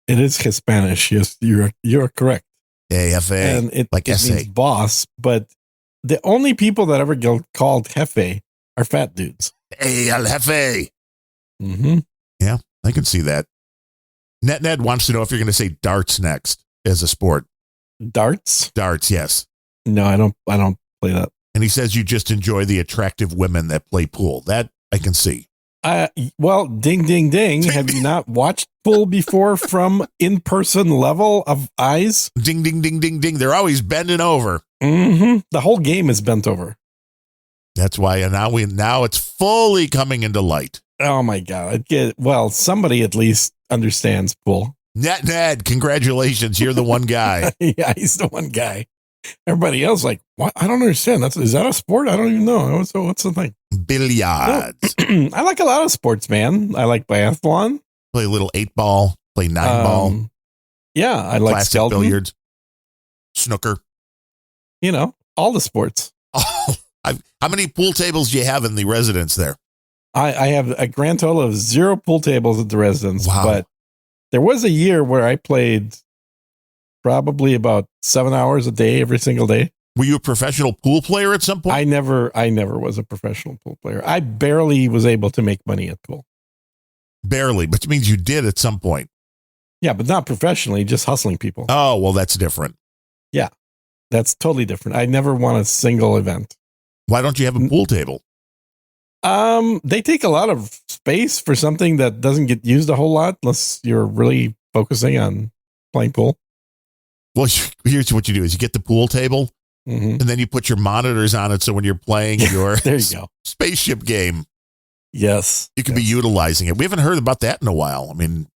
Speaker 2: It is Hispanic. Yes, you're correct.
Speaker 1: Jefe.
Speaker 2: And it
Speaker 1: like
Speaker 2: it means boss, but the only people that ever get called jefe are fat dudes.
Speaker 1: Hey, el jefe.
Speaker 2: Mm-hmm.
Speaker 1: Yeah, I can see that. Ned wants to know if you're going to say darts next as a sport.
Speaker 2: Darts?
Speaker 1: Darts, yes.
Speaker 2: No, I don't play that.
Speaker 1: And he says you just enjoy the attractive women that play pool. That I can see.
Speaker 2: Well, ding, ding, ding. Have you not watched pool before from in-person level of eyes?
Speaker 1: Ding, ding, ding, ding, ding. They're always bending over.
Speaker 2: Mm-hmm. The whole game is bent over.
Speaker 1: That's why now it's fully coming into light.
Speaker 2: Oh my God. Somebody at least understands pool.
Speaker 1: Ned, congratulations. You're the one guy.
Speaker 2: Yeah, he's the one guy. Everybody else like, what? I don't understand. Is that a sport? I don't even know. So what's the thing?
Speaker 1: Billiards.
Speaker 2: I like a lot of sports, man. I like biathlon.
Speaker 1: Play a little 8-ball, play 9-ball.
Speaker 2: Yeah, I like
Speaker 1: classic
Speaker 2: skeleton.
Speaker 1: Billiards. Snooker.
Speaker 2: You know, all the sports.
Speaker 1: How many pool tables do you have in the residence there?
Speaker 2: I have a grand total of 0 pool tables at the residence.
Speaker 1: Wow.
Speaker 2: But there was a year where I played probably about 7 hours a day, every single day.
Speaker 1: Were you a professional pool player at some point?
Speaker 2: I never was a professional pool player. I barely was able to make money at pool.
Speaker 1: Barely, which means you did at some point.
Speaker 2: Yeah, but not professionally, just hustling people.
Speaker 1: Oh, well, that's different.
Speaker 2: Yeah, that's totally different. I never won a single event.
Speaker 1: Why don't you have a pool table?
Speaker 2: They take a lot of space for something that doesn't get used a whole lot unless you're really focusing on playing pool.
Speaker 1: Well, here's what you do is you get the pool table and then you put your monitors on it. So when you're playing your
Speaker 2: there you go.
Speaker 1: spaceship game,
Speaker 2: yes,
Speaker 1: you can be utilizing it. We haven't heard about that in a while. I mean,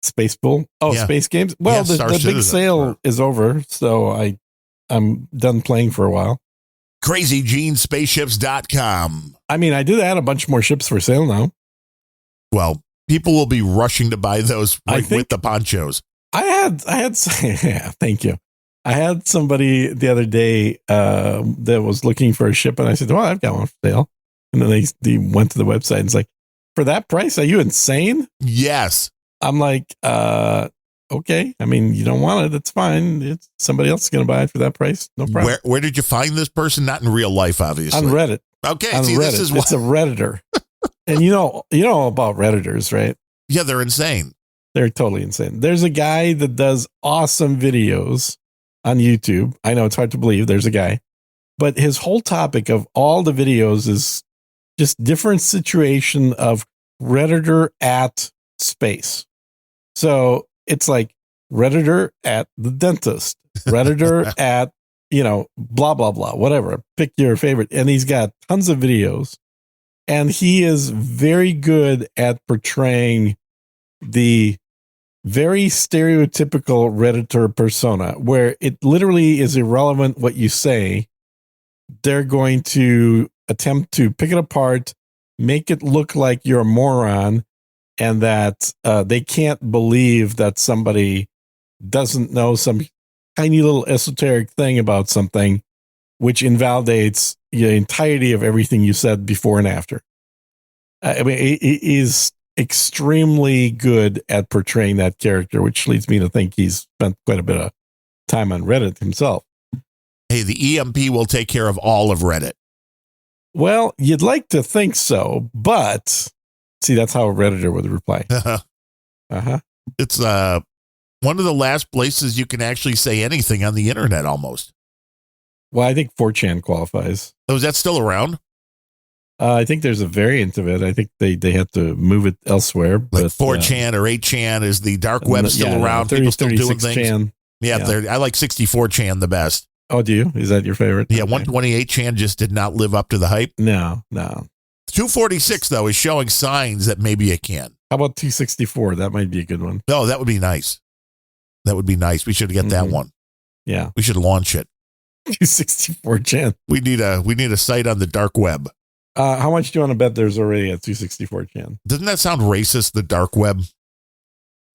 Speaker 2: space pool. Oh, yeah. Space games. Well, the big sale is over. So I'm done playing for a while.
Speaker 1: CrazyGeneSpaceships.com.
Speaker 2: I mean, I did add a bunch more ships for sale now.
Speaker 1: Well, people will be rushing to buy those with the ponchos.
Speaker 2: I had, yeah, thank you. I had somebody the other day that was looking for a ship, and I said, well, I've got one for sale. And then they went to the website and it's like, for that price, are you insane?
Speaker 1: Yes.
Speaker 2: I'm like, okay. I mean, you don't want it. It's fine. It's somebody else is going to buy it for that price. No problem.
Speaker 1: Where did you find this person? Not in real life, obviously.
Speaker 2: On Reddit.
Speaker 1: Okay.
Speaker 2: On Reddit.
Speaker 1: This is
Speaker 2: it's a Redditor. And you know about Redditors, right?
Speaker 1: Yeah, they're insane.
Speaker 2: They're totally insane. There's a guy that does awesome videos on YouTube. I know it's hard to believe there's a guy, but his whole topic of all the videos is just different situation of Redditor at space. So it's like Redditor at the dentist, Redditor at, blah, blah, blah, whatever. Pick your favorite. And he's got tons of videos. And he is very good at portraying the very stereotypical Redditor persona, where it literally is irrelevant what you say. They're going to attempt to pick it apart, make it look like you're a moron, and that they can't believe that somebody doesn't know some tiny little esoteric thing about something, which invalidates the entirety of everything you said before and after. I mean, it is extremely good at portraying that character, which leads me to think he's spent quite a bit of time on Reddit himself.
Speaker 1: Hey, the EMP will take care of all of Reddit.
Speaker 2: Well, you'd like to think so, but see, that's how a Redditor would reply.
Speaker 1: It's one of the last places you can actually say anything on the internet almost.
Speaker 2: Well, I think 4chan qualifies.
Speaker 1: Oh, is that still around?
Speaker 2: I think there's a variant of it. I think they had to move it elsewhere. But,
Speaker 1: like 4chan or 8chan, is the dark web still around?
Speaker 2: 30,
Speaker 1: People still doing things?
Speaker 2: Chan.
Speaker 1: Yeah. I like 64chan the best.
Speaker 2: Oh, do you? Is that your favorite?
Speaker 1: Yeah, 128chan just did not live up to the hype.
Speaker 2: No.
Speaker 1: 246, though, is showing signs that maybe it can.
Speaker 2: How about 264? That might be a good one.
Speaker 1: Oh, that would be nice. That would be nice. We should get that one.
Speaker 2: Yeah.
Speaker 1: We should launch it.
Speaker 2: 264chan.
Speaker 1: We need a site on the dark web.
Speaker 2: How much do you want to bet there's already a 264chan?
Speaker 1: Doesn't that sound racist, the dark web?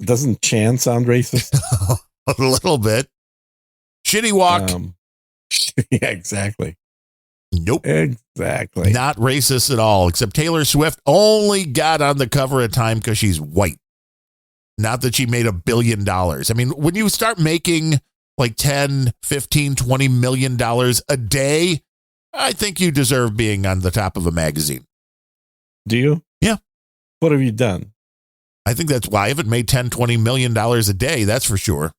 Speaker 2: Doesn't Chan sound racist?
Speaker 1: A little bit. Shitty walk.
Speaker 2: Yeah, exactly.
Speaker 1: Nope.
Speaker 2: Exactly.
Speaker 1: Not racist at all, except Taylor Swift only got on the cover of Time because she's white. Not that she made $1 billion. I mean, when you start making like 10, 15, $20 million a day, I think you deserve being on the top of a magazine.
Speaker 2: Do you?
Speaker 1: Yeah.
Speaker 2: What have you done?
Speaker 1: I think that's why I haven't made 10, $20 million a day. That's for sure.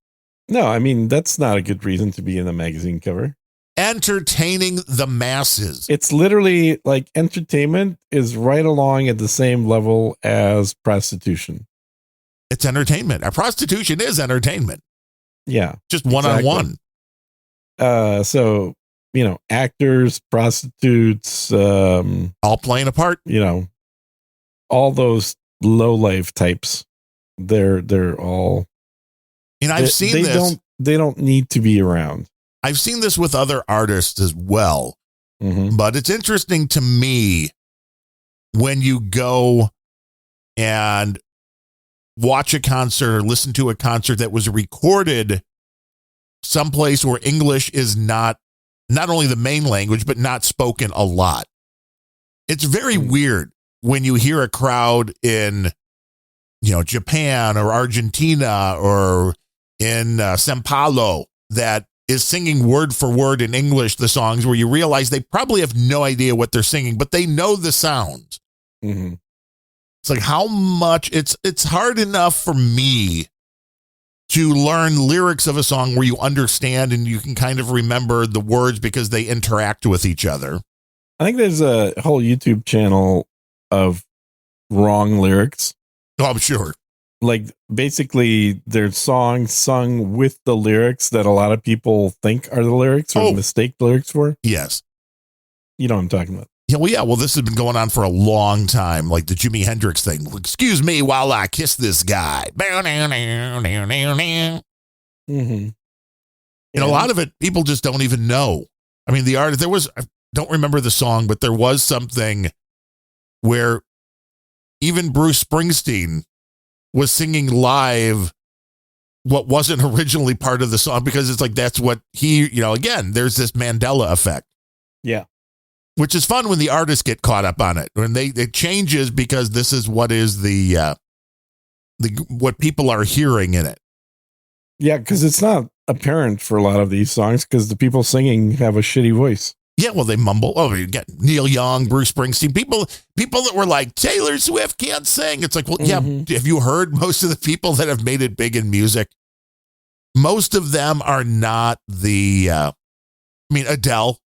Speaker 2: No, I mean, that's not a good reason to be in a magazine cover.
Speaker 1: Entertaining the masses.
Speaker 2: It's literally like entertainment is right along at the same level as prostitution.
Speaker 1: It's entertainment. Prostitution is entertainment.
Speaker 2: Yeah.
Speaker 1: Just one-on-one.
Speaker 2: So, actors, prostitutes,
Speaker 1: all playing a part.
Speaker 2: All those low life types. They're all.
Speaker 1: And I've seen this.
Speaker 2: They don't need to be around.
Speaker 1: I've seen this with other artists as well.
Speaker 2: Mm-hmm.
Speaker 1: But it's interesting to me when you go and watch a concert or listen to a concert that was recorded someplace where English is not only the main language, but not spoken a lot. It's very weird when you hear a crowd in, Japan or Argentina or in São Paulo that is singing word for word in English, the songs, where you realize they probably have no idea what they're singing, but they know the sounds.
Speaker 2: Mm-hmm.
Speaker 1: It's like how much it's hard enough for me to learn lyrics of a song where you understand and you can kind of remember the words because they interact with each other.
Speaker 2: I think there's a whole YouTube channel of wrong lyrics.
Speaker 1: Oh, I'm sure.
Speaker 2: Like basically there's songs sung with the lyrics that a lot of people think are the lyrics or mistake lyrics for.
Speaker 1: Yes.
Speaker 2: You know what I'm talking about.
Speaker 1: Yeah, well, this has been going on for a long time, like the Jimi Hendrix thing. Excuse me while I kiss this guy.
Speaker 2: Mm-hmm.
Speaker 1: And a lot of it, people just don't even know. I mean, the artist, I don't remember the song, but there was something where even Bruce Springsteen was singing live what wasn't originally part of the song because it's like, that's what he, again, there's this Mandela effect.
Speaker 2: Yeah.
Speaker 1: Which is fun when the artists get caught up on it. When it changes because this is what is the what people are hearing in it.
Speaker 2: Yeah, because it's not apparent for a lot of these songs because the people singing have a shitty voice.
Speaker 1: Yeah, well, they mumble. Oh, you got Neil Young, Bruce Springsteen, people that were like, Taylor Swift can't sing. It's like, well, yeah, have you heard most of the people that have made it big in music? Most of them are not Adele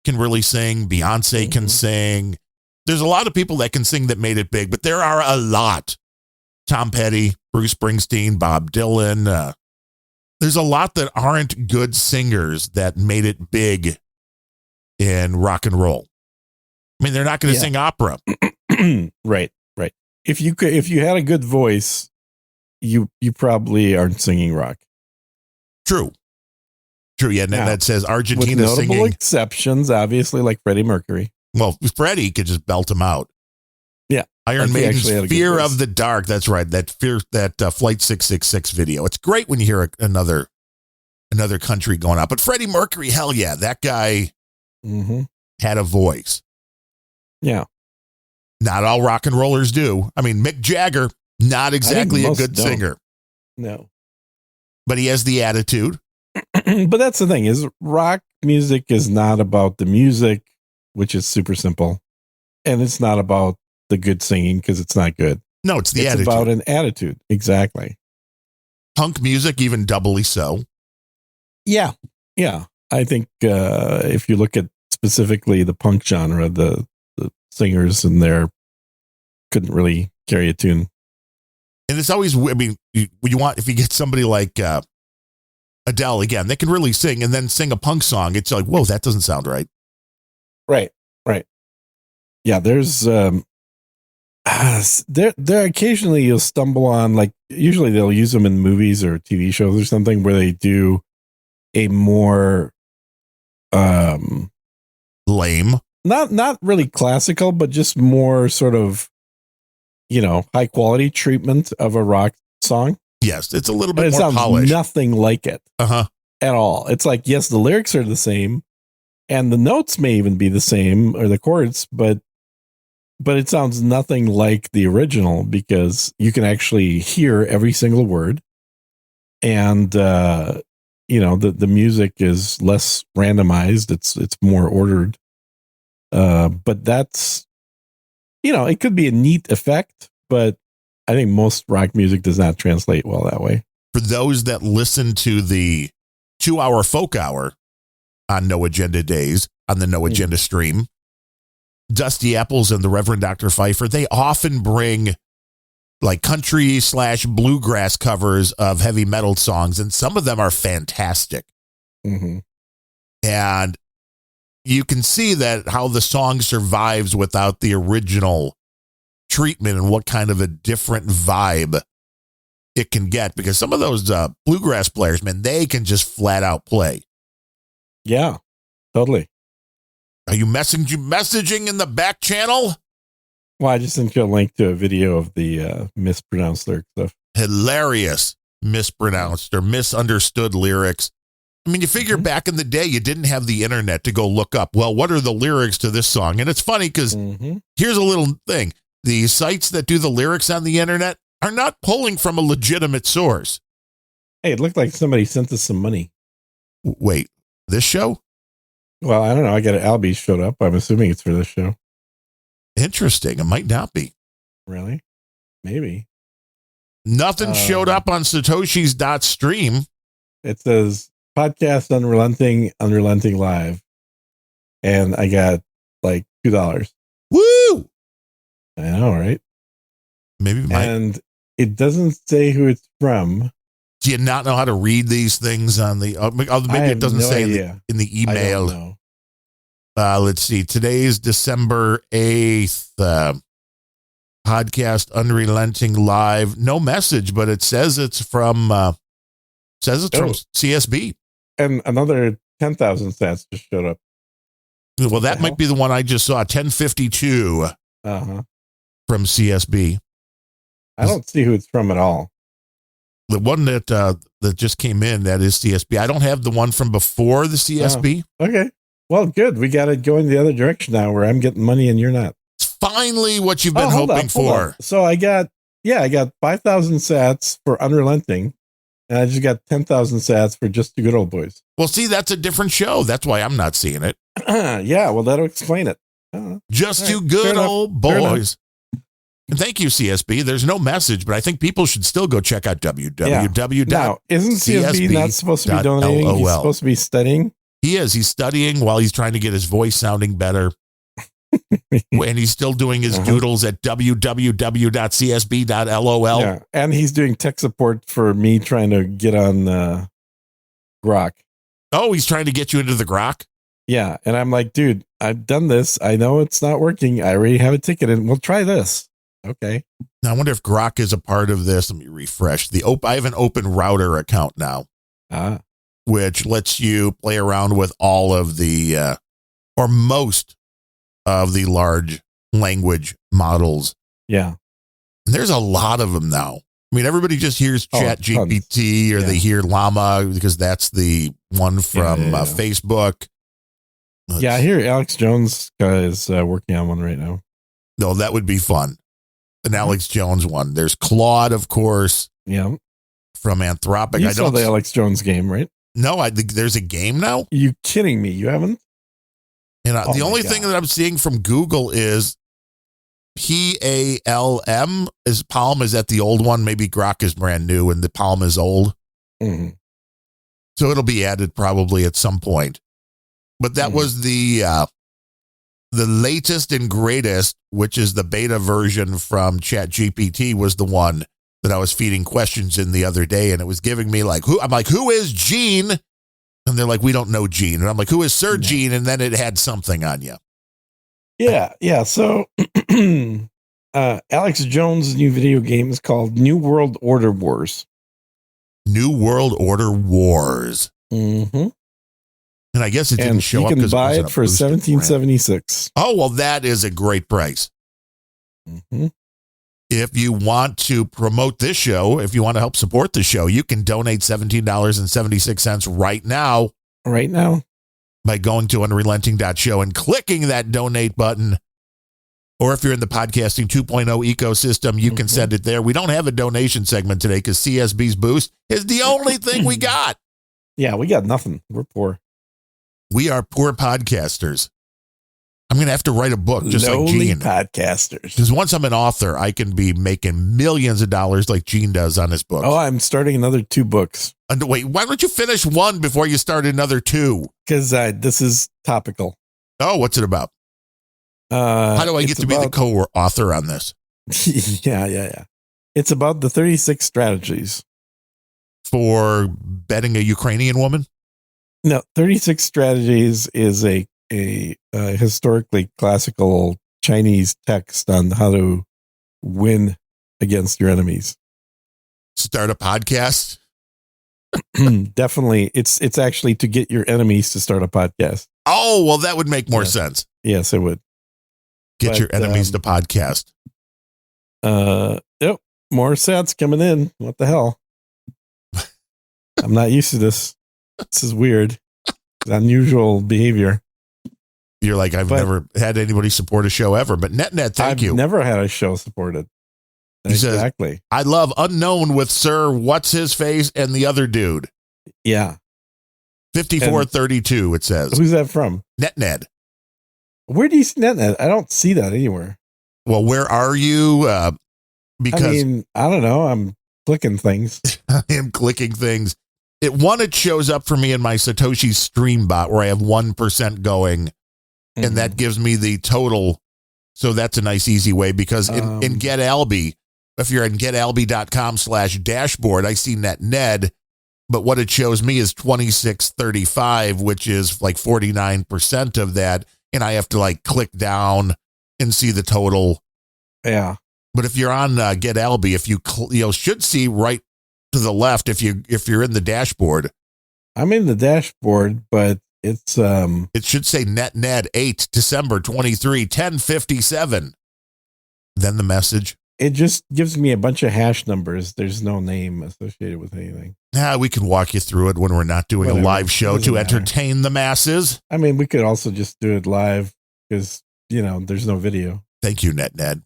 Speaker 1: can really sing. Beyonce can sing. There's a lot of people that can sing that made it big, but there are a lot. Tom Petty, Bruce Springsteen, Bob Dylan. There's a lot that aren't good singers that made it big in rock and roll. I mean, they're not going to sing opera.
Speaker 2: Right. If you had a good voice, you probably aren't singing rock.
Speaker 1: True. Yeah, and that says Argentina
Speaker 2: with notable
Speaker 1: singing.
Speaker 2: Exceptions, obviously, like Freddie Mercury.
Speaker 1: Well, Freddie could just belt him out.
Speaker 2: Yeah.
Speaker 1: Iron Maiden's Fear of the Dark. That's right. That Flight 666 video. It's great when you hear another country going out. But Freddie Mercury, hell yeah, that guy had a voice.
Speaker 2: Yeah.
Speaker 1: Not all rock and rollers do. I mean, Mick Jagger, not exactly a good singer.
Speaker 2: No.
Speaker 1: But he has the attitude.
Speaker 2: But that's the thing, is rock music is not about the music, which is super simple. And it's not about the good singing, because it's not good.
Speaker 1: No, it's attitude.
Speaker 2: It's about an attitude. Exactly.
Speaker 1: Punk music, even doubly so.
Speaker 2: Yeah. I think if you look at specifically the punk genre, the singers in there couldn't really carry a tune.
Speaker 1: And it's always, if you get somebody like Adele, again, they can really sing and then sing a punk song. It's like, whoa, that doesn't sound right.
Speaker 2: Right. Yeah, there's there occasionally you'll stumble on, like, usually they'll use them in movies or TV shows or something where they do a more
Speaker 1: lame,
Speaker 2: not really classical, but just more sort of, high quality treatment of a rock song.
Speaker 1: Yes, it's a little bit
Speaker 2: more
Speaker 1: polished.
Speaker 2: It sounds nothing like it at all. It's like, yes, the lyrics are the same and the notes may even be the same, or the chords, but it sounds nothing like the original, because you can actually hear every single word. And, the music is less randomized. It's more ordered. But that's, it could be a neat effect, but I think most rock music does not translate well that way.
Speaker 1: For those that listen to the 2-hour folk hour on No Agenda Days, on the No Agenda stream, Dusty Apples and the Reverend Dr. Pfeiffer, they often bring like country/bluegrass covers of heavy metal songs, and some of them are fantastic. And you can see that how the song survives without the original treatment, and what kind of a different vibe it can get, because some of those bluegrass players, man, they can just flat out play.
Speaker 2: Yeah, totally.
Speaker 1: Are you messaging in the back channel?
Speaker 2: Well, I just sent you a link to a video of the mispronounced lyric stuff.
Speaker 1: Hilarious mispronounced or misunderstood lyrics. I mean, you figure back in the day, you didn't have the internet to go look up, well, what are the lyrics to this song? And it's funny because here's a little thing. The sites that do the lyrics on the internet are not pulling from a legitimate source.
Speaker 2: Hey, it looked like somebody sent us some money.
Speaker 1: Wait, this show?
Speaker 2: Well, I don't know. I got Albie showed up. I'm assuming it's for this show.
Speaker 1: Interesting. It might not be.
Speaker 2: Really? Maybe.
Speaker 1: Nothing showed up on Satoshi's .stream.
Speaker 2: It says podcast Unrelenting Live. And I got like $2.
Speaker 1: Woo!
Speaker 2: I know, right?
Speaker 1: Maybe.
Speaker 2: And it doesn't say who it's from.
Speaker 1: Do you not know how to read these things on the? Maybe it doesn't say in the email.
Speaker 2: I don't know.
Speaker 1: Let's see. Today's December 8th. Podcast Unrelenting Live. No message, but it says it's from. From CSB.
Speaker 2: And another 10,000 stats just showed up.
Speaker 1: Well, that might be the one I just saw. 1052. From CSB.
Speaker 2: I don't see who it's from at all.
Speaker 1: The one that just came in, that is CSB. I don't have the one from before the CSB.
Speaker 2: Oh, okay. Well, good. We got it going the other direction now, where I'm getting money and you're not.
Speaker 1: It's finally what you've been hoping for.
Speaker 2: So I got 5,000 sats for Unrelenting. And I just got 10,000 sats for Just Two Good Old Boys.
Speaker 1: Well, see, that's a different show. That's why I'm not seeing it.
Speaker 2: Yeah, well, that'll explain it.
Speaker 1: Just Two Good Old Boys. And thank you, CSB. There's no message, but I think people should still go check out www.
Speaker 2: Now, isn't CSB not supposed to be donating? He's supposed to be studying?
Speaker 1: He is. He's studying while he's trying to get his voice sounding better. And he's still doing his doodles at www.csb.lol.
Speaker 2: Yeah, and he's doing tech support for me trying to get on Grok.
Speaker 1: Oh, he's trying to get you into the Grok?
Speaker 2: Yeah, and I'm like, dude, I've done this. I know it's not working. I already have a ticket, and we'll try this. Okay.
Speaker 1: Now, I wonder if Grok is a part of this. Let me refresh. I have an open router account now, which lets you play around with all of the, or most of the large language models.
Speaker 2: Yeah.
Speaker 1: And there's a lot of them now. I mean, everybody just hears Chat GPT or they hear Llama because that's the one from Facebook.
Speaker 2: I hear Alex Jones is working on one right now.
Speaker 1: No, that would be fun. An Alex Jones one. There's Claude, of course.
Speaker 2: Yeah.
Speaker 1: From Anthropic.
Speaker 2: You saw the Alex Jones game, right?
Speaker 1: No, I think there's a game now.
Speaker 2: Are you kidding me? You haven't?
Speaker 1: And the only thing that I'm seeing from Google is PALM. Palm is that the old one? Maybe Grok is brand new and the Palm is old.
Speaker 2: Mm-hmm.
Speaker 1: So it'll be added probably at some point. But that was the latest and greatest, which is the beta version from ChatGPT, was the one that I was feeding questions in the other day, and it was giving me who is Gene? And they're like, we don't know Gene. And I'm like, who is Sir Gene? And then it had something on you.
Speaker 2: Yeah. So Alex Jones' new video game is called New World Order Wars.
Speaker 1: New World Order Wars.
Speaker 2: Mm-hmm.
Speaker 1: And I guess it didn't show up.
Speaker 2: You can buy it for $17.76.
Speaker 1: Oh, well, that is a great price.
Speaker 2: Mm-hmm.
Speaker 1: If you want to promote this show, if you want to help support the show, you can donate $17.76 right now.
Speaker 2: Right now.
Speaker 1: By going to unrelenting.show and clicking that donate button. Or if you're in the podcasting 2.0 ecosystem, you can send it there. We don't have a donation segment today because CSB's Boost is the only thing we got.
Speaker 2: Yeah, we got nothing. We're poor.
Speaker 1: We are poor podcasters. I'm going to have to write a book just like Gene.
Speaker 2: Podcasters.
Speaker 1: Because once I'm an author, I can be making millions of dollars like Gene does on his book.
Speaker 2: Oh, I'm starting another 2 books.
Speaker 1: And wait, why don't you finish one before you start another 2?
Speaker 2: Because this is topical.
Speaker 1: Oh, what's it about? How do I get to be the co-author on this?
Speaker 2: Yeah. It's about the 36 strategies.
Speaker 1: For betting a Ukrainian woman?
Speaker 2: No, 36 strategies is a historically classical Chinese text on how to win against your enemies.
Speaker 1: Start a podcast?
Speaker 2: Definitely. It's actually to get your enemies to start a podcast.
Speaker 1: Oh, well, that would make more sense.
Speaker 2: Yes, it would.
Speaker 1: Get your enemies to podcast.
Speaker 2: Yep. More sats coming in. What the hell? I'm not used to this. This is weird. It's unusual behavior.
Speaker 1: You're like, I've never had anybody support a show ever, but NetNet, thank you.
Speaker 2: I've never had a show supported. Exactly.
Speaker 1: Says, I love Unknown with Sir What's His Face and the other dude.
Speaker 2: Yeah.
Speaker 1: 5432, it says.
Speaker 2: Who's that from?
Speaker 1: NetNet.
Speaker 2: Where do you see NetNet? I don't see that anywhere.
Speaker 1: Well, where are you? Because
Speaker 2: I don't know. I'm clicking things.
Speaker 1: I am clicking things. It shows up for me in my Satoshi stream bot where I have 1% going, and that gives me the total. So that's a nice, easy way because in GetAlby, if you're in getalby.com/dashboard, I see NetNed, but what it shows me is 2635, which is like 49% of that. And I have to like click down and see the total.
Speaker 2: Yeah.
Speaker 1: But if you're on GetAlby, if you should see right to the left if you're in the dashboard.
Speaker 2: I'm in the dashboard, but it's
Speaker 1: it should say NetNed 8 December 23 10:57. Then the message.
Speaker 2: It just gives me a bunch of hash numbers. There's no name associated with anything.
Speaker 1: We can walk you through it when we're not doing a live show to entertain the masses.
Speaker 2: I mean, we could also just do it live because, there's no video.
Speaker 1: Thank you, NetNed.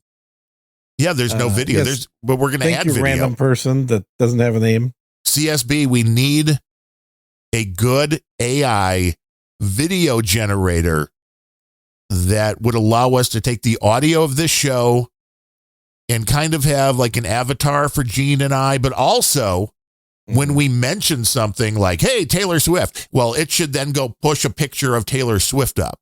Speaker 1: Yeah, there's no video.
Speaker 2: Yes.
Speaker 1: But we're going to add video.
Speaker 2: Random person that doesn't have a name.
Speaker 1: CSB, we need a good AI video generator that would allow us to take the audio of this show and kind of have like an avatar for Gene and I, but also when we mention something like, hey, Taylor Swift, well, it should then go push a picture of Taylor Swift up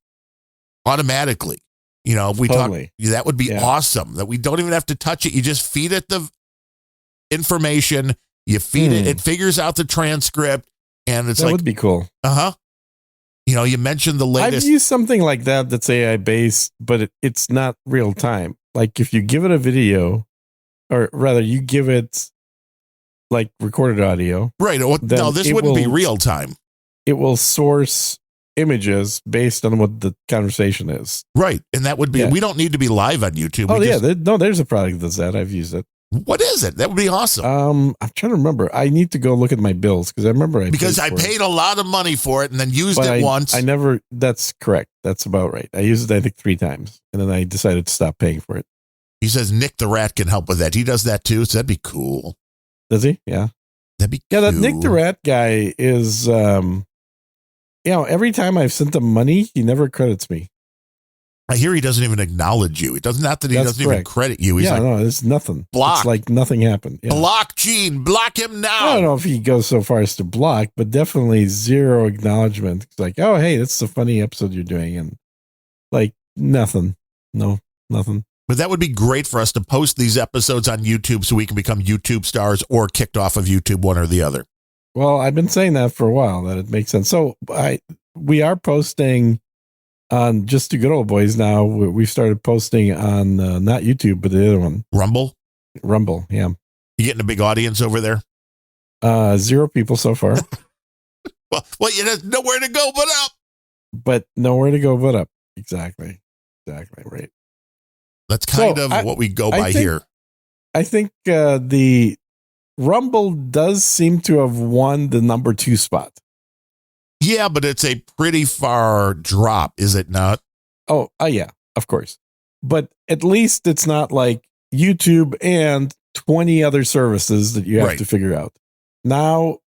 Speaker 1: automatically. You know, if we talk, that would be awesome, that we don't even have to touch it. You just feed it the information, you feed it, it figures out the transcript, and it's
Speaker 2: that would be cool.
Speaker 1: You know, you mentioned the latest.
Speaker 2: I've used something like that that's AI based, but it's not real time. Like if you give it a video, or rather you give it like recorded audio.
Speaker 1: Right. No, this wouldn't be real time.
Speaker 2: It will source images based on what the conversation is.
Speaker 1: Right. And that would be, we don't need to be live on YouTube.
Speaker 2: There's a product that does that. I've used it.
Speaker 1: What is it? That would be awesome.
Speaker 2: I'm trying to remember. I need to go look at my bills because I remember I
Speaker 1: paid a lot of money for it and then used it once.
Speaker 2: I never. That's correct. That's about right. I used it I think 3 times and then I decided to stop paying for it.
Speaker 1: He says Nick the Rat can help with that. He does that too, so that'd be cool.
Speaker 2: Does he? Yeah,
Speaker 1: that'd be cool.
Speaker 2: That Nick the Rat guy is. Every time I've sent him money, he never credits me.
Speaker 1: I hear he doesn't even acknowledge you. It doesn't have that he doesn't even credit you. He's
Speaker 2: no, it's nothing.
Speaker 1: Block.
Speaker 2: It's like nothing happened. Yeah.
Speaker 1: Block Gene. Block him now.
Speaker 2: I don't know if he goes so far as to block, but definitely zero acknowledgement. It's like, oh, hey, that's a funny episode you're doing. And like nothing. No, nothing.
Speaker 1: But that would be great for us to post these episodes on YouTube so we can become YouTube stars or kicked off of YouTube, one or the other.
Speaker 2: Well, I've been saying that for a while, that it makes sense. So we are posting on Just Two Good Old Boys now. We've started posting on not YouTube, but the other one. Rumble, yeah.
Speaker 1: You getting a big audience over there?
Speaker 2: 0 people so far.
Speaker 1: well, there's nowhere to go but up.
Speaker 2: But nowhere to go but up. Exactly, right.
Speaker 1: That's kind of what we go by here.
Speaker 2: I think the Rumble does seem to have won the number 2 spot.
Speaker 1: Yeah, but it's a pretty far drop, is it not?
Speaker 2: Oh, yeah, of course. But at least it's not like YouTube and 20 other services that you have to figure out. Now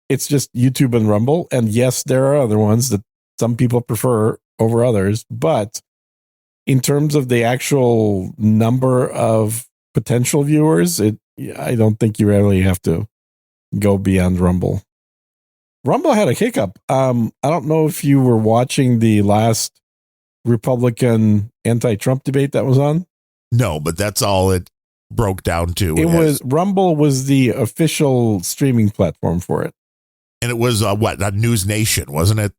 Speaker 2: it's just YouTube and Rumble. And yes, there are other ones that some people prefer over others. But in terms of the actual number of potential viewers, I don't think you really have to go beyond Rumble. Rumble had a hiccup. I don't know if you were watching the last Republican anti-Trump debate that was on.
Speaker 1: No, but that's all it broke down to.
Speaker 2: Rumble was the official streaming platform for it.
Speaker 1: And it was News Nation, wasn't it?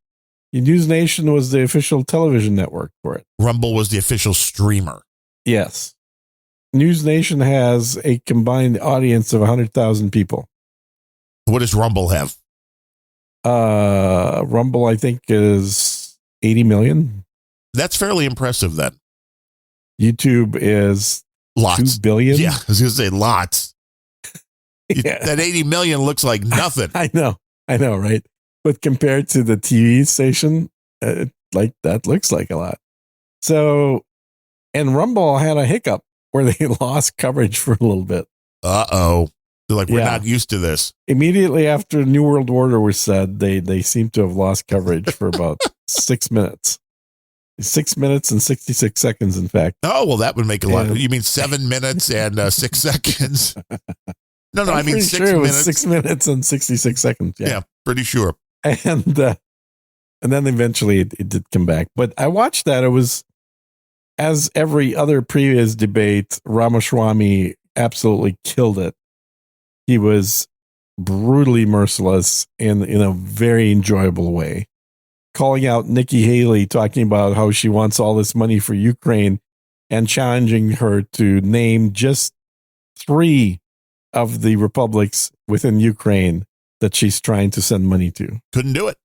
Speaker 2: News Nation was the official television network for it.
Speaker 1: Rumble was the official streamer.
Speaker 2: Yes. News Nation has a combined audience of 100,000 people.
Speaker 1: What does Rumble have?
Speaker 2: Rumble, I think, is 80 million.
Speaker 1: That's fairly impressive then.
Speaker 2: YouTube is
Speaker 1: lots.
Speaker 2: 2 billion.
Speaker 1: Yeah, I was going to say lots. That 80 million looks like nothing.
Speaker 2: I know, right? But compared to the TV station, like that looks like a lot. So, and Rumble had a hiccup where they lost coverage for a little bit.
Speaker 1: Uh-oh. They're like, we're not used to this.
Speaker 2: Immediately after New World Order was said, they seem to have lost coverage for about 6 minutes. 6 minutes and 66 seconds, in fact.
Speaker 1: Oh, well, that would make a lot. You mean 7 minutes and 6 seconds? No, I mean 6 minutes. It was
Speaker 2: 6 minutes and 66 seconds.
Speaker 1: Yeah, pretty sure.
Speaker 2: And then eventually it did come back. But I watched that. It was, as every other previous debate, Ramaswamy absolutely killed it. He was brutally merciless in a very enjoyable way, calling out Nikki Haley, talking about how she wants all this money for Ukraine and challenging her to name just 3 of the republics within Ukraine that she's trying to send money to.
Speaker 1: Couldn't do it.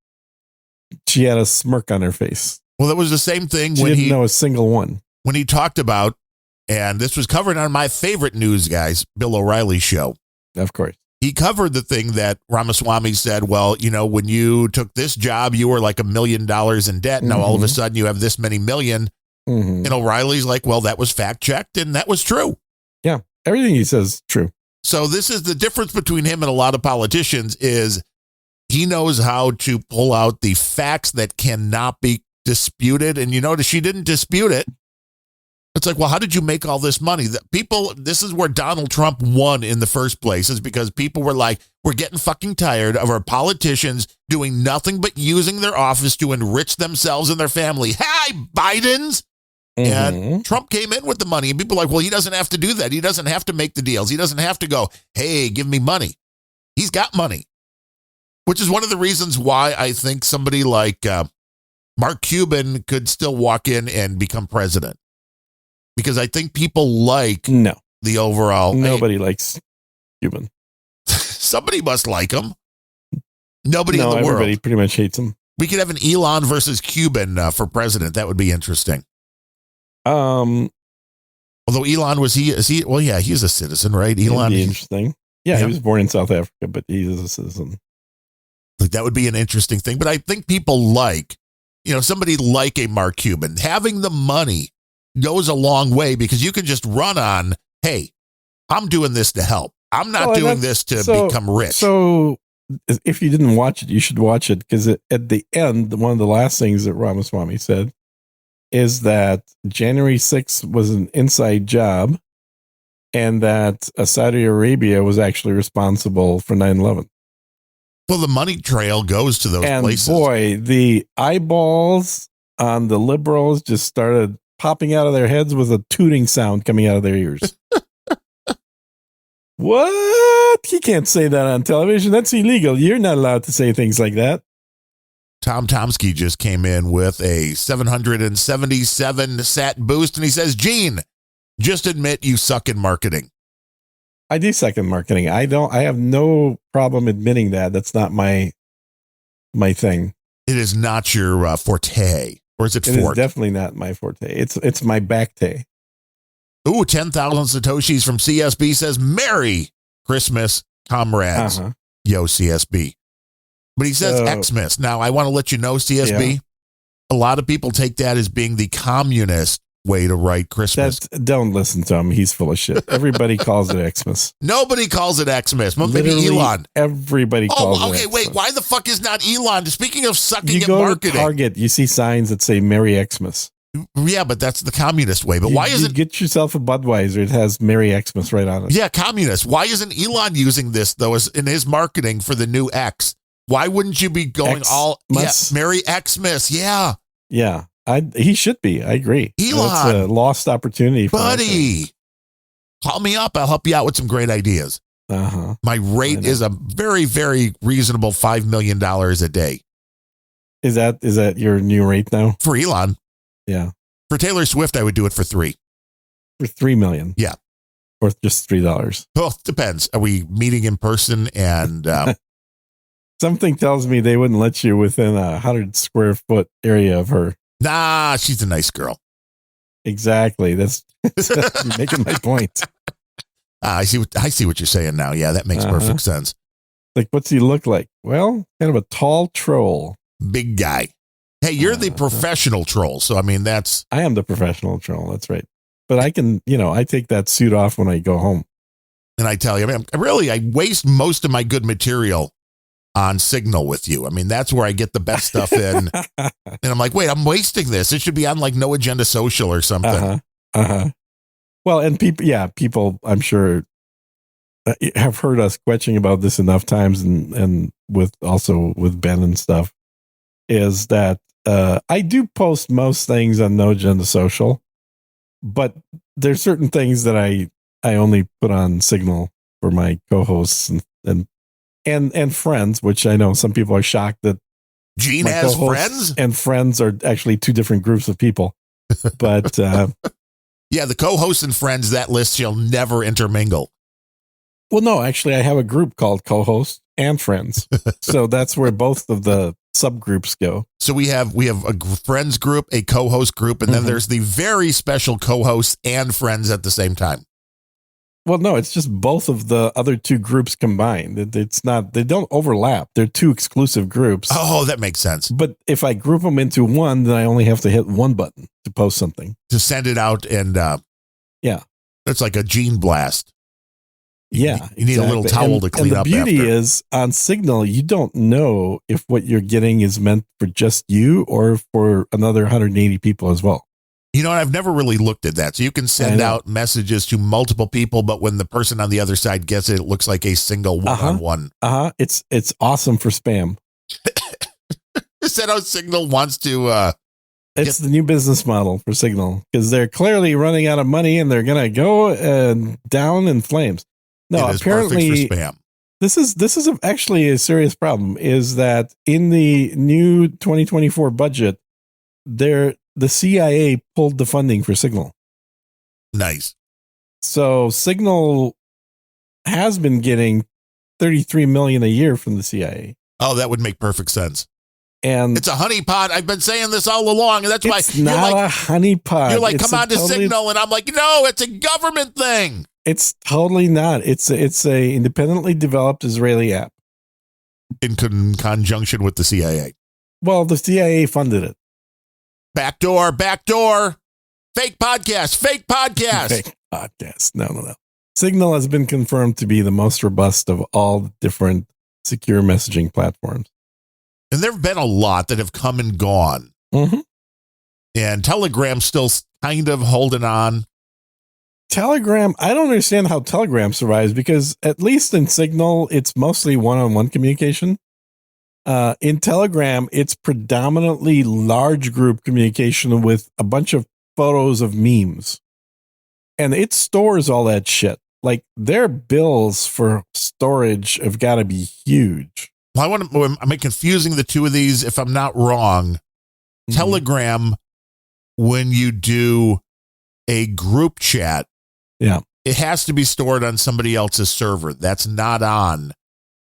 Speaker 2: She had a smirk on her face.
Speaker 1: Well, that was the same thing
Speaker 2: she didn't know a single one.
Speaker 1: When he talked about, and this was covered on my favorite news guys, Bill O'Reilly's show.
Speaker 2: Of course.
Speaker 1: He covered the thing that Ramaswamy said, well, when you took this job, you were like $1 million in debt. Now, all of a sudden you have this many million. And O'Reilly's like, well, that was fact checked. And that was true.
Speaker 2: Yeah. Everything he says is true.
Speaker 1: So this is the difference between him and a lot of politicians is he knows how to pull out the facts that cannot be disputed. And you notice she didn't dispute it. It's like, well, how did you make all this money? This is where Donald Trump won in the first place, is because people were like, we're getting fucking tired of our politicians doing nothing but using their office to enrich themselves and their family. Hi, Bidens. And Trump came in with the money, and people are like, well, he doesn't have to do that. He doesn't have to make the deals. He doesn't have to go, hey, give me money. He's got money, which is one of the reasons why I think somebody like Mark Cuban could still walk in and become president. Because I think people like the overall.
Speaker 2: Nobody likes Cuban.
Speaker 1: Somebody must like him. Nobody in the world.
Speaker 2: Everybody pretty much hates him.
Speaker 1: We could have an Elon versus Cuban for president. That would be interesting. Although Elon well, yeah, he's a citizen, right? Elon,
Speaker 2: interesting. Yeah, he was born in South Africa, but he is a citizen.
Speaker 1: Like that would be an interesting thing. But I think people like, somebody like a Mark Cuban. Having the money goes a long way because you can just run on, hey, I'm doing this to help. I'm not doing this to become rich.
Speaker 2: So if you didn't watch it, you should watch it, because at the end, one of the last things that Ramaswamy said is that January 6th was an inside job and that Saudi Arabia was actually responsible for 9/11.
Speaker 1: Well, the money trail goes to those places.
Speaker 2: And boy, the eyeballs on the liberals just started popping out of their heads with a tooting sound coming out of their ears. What? He can't say that on television. That's illegal. You're not allowed to say things like that.
Speaker 1: Tom Tomsky just came in with a 777 sat boost, and he says, Gene, just admit you suck in marketing.
Speaker 2: I do suck in marketing. I have no problem admitting that. That's not my thing.
Speaker 1: It is not your forte. Or is it
Speaker 2: It is definitely not my forte. It's my back-tay.
Speaker 1: Ooh, 10,000 Satoshis from CSB says, Merry Christmas, comrades. Yo, CSB. But he says Xmas. Now, I want to let you know, CSB, a lot of people take that as being the communist way to write Christmas.
Speaker 2: Don't listen to him. He's full of shit. Everybody calls it Xmas.
Speaker 1: Nobody calls it Xmas. Maybe Elon.
Speaker 2: Everybody calls it
Speaker 1: okay, wait. Why the fuck is not Elon? Speaking of sucking at
Speaker 2: marketing. You go
Speaker 1: to
Speaker 2: Target, you see signs that say Merry Xmas.
Speaker 1: Yeah, but that's the communist way. But why isn't...
Speaker 2: Get yourself a Budweiser. It has Merry Xmas right on it.
Speaker 1: Yeah, communist. Why isn't Elon using this, though, as in his marketing for the new X? Why wouldn't you be going Merry Xmas? Yeah.
Speaker 2: Yeah. He should be. I agree.
Speaker 1: Elon.
Speaker 2: It's a lost opportunity for
Speaker 1: buddy. Call me up. I'll help you out with some great ideas. My rate is a very, very reasonable $5 million a day.
Speaker 2: Is that your new rate now?
Speaker 1: For Elon.
Speaker 2: Yeah.
Speaker 1: For Taylor Swift, I would do it for $3.
Speaker 2: For $3 million.
Speaker 1: Yeah.
Speaker 2: Or just $3.
Speaker 1: Well, depends. Are we meeting in person? And
Speaker 2: something tells me they wouldn't let you within 100 square foot area of her.
Speaker 1: Nah, she's a nice girl.
Speaker 2: Exactly. That's making my point.
Speaker 1: I see what you're saying now. Yeah, that makes perfect sense.
Speaker 2: Like, what's he look like? Well, kind of a tall troll.
Speaker 1: Big guy. Hey, you're the professional troll. So, I mean, I
Speaker 2: am the professional troll. That's right. But I can, I take that suit off when I go home.
Speaker 1: And I tell you, I waste most of my good material on Signal with you. I mean, that's where I get the best stuff in. And I'm like, wait, I'm wasting this. It should be on like No Agenda Social or something.
Speaker 2: Well, and people, I'm sure, have heard us kvetching about this enough times, and with Ben and stuff, is that I do post most things on No Agenda Social, but there's certain things that I only put on Signal for my co-hosts and friends, which I know some people are shocked that
Speaker 1: Gene has friends,
Speaker 2: and friends are actually two different groups of people. But
Speaker 1: yeah, the co-hosts and friends, that list shall never intermingle.
Speaker 2: Well, no, actually, I have a group called co-hosts and friends, so that's where both of the subgroups go.
Speaker 1: So we have a friends group, a co-host group, and then there's the very special co-hosts and friends at the same time.
Speaker 2: Well, no, it's just both of the other two groups combined. It's not, they don't overlap. They're two exclusive groups.
Speaker 1: Oh, that makes sense.
Speaker 2: But if I group them into one, then I only have to hit one button to post something.
Speaker 1: To send it out, and
Speaker 2: yeah.
Speaker 1: It's like a gene blast.
Speaker 2: Yeah,
Speaker 1: you need a little towel to clean up.
Speaker 2: And the beauty
Speaker 1: after.
Speaker 2: is on Signal, you don't know if what you're getting is meant for just you or for another 180 people as well.
Speaker 1: You know, I've never really looked at that. So you can send out messages to multiple people, but when the person on the other side gets it, it looks like a single one-on-one.
Speaker 2: It's awesome for spam.
Speaker 1: Is that how Signal wants to?
Speaker 2: It's the new business model for Signal because they're clearly running out of money and they're going to go down in flames. No, apparently
Speaker 1: for spam.
Speaker 2: This is actually a serious problem. Is that in the new 2024 budget, the CIA pulled the funding for Signal.
Speaker 1: Nice.
Speaker 2: So Signal has been getting $33 million a year from the CIA.
Speaker 1: Oh, that would make perfect sense.
Speaker 2: And
Speaker 1: it's a honeypot. I've been saying this all along, and that's why
Speaker 2: it's not a honeypot.
Speaker 1: You're like, come on to Signal, and I'm like, no, it's a government thing.
Speaker 2: It's totally not. It's a independently developed Israeli app
Speaker 1: in conjunction with the CIA.
Speaker 2: Well, the CIA funded it.
Speaker 1: Backdoor, fake podcast.
Speaker 2: Fake podcast. No. Signal has been confirmed to be the most robust of all the different secure messaging platforms.
Speaker 1: And there have been a lot that have come and gone.
Speaker 2: Mm-hmm.
Speaker 1: And Telegram's still kind of holding on.
Speaker 2: Telegram, I don't understand how Telegram survives because at least in Signal, it's mostly one-on-one communication. In Telegram, it's predominantly large group communication with a bunch of photos of memes. And it stores all that shit. Like their bills for storage have got to be huge.
Speaker 1: Well, I'm confusing the two of these. If I'm not wrong, Telegram, when you do a group chat, it has to be stored on somebody else's server. That's not on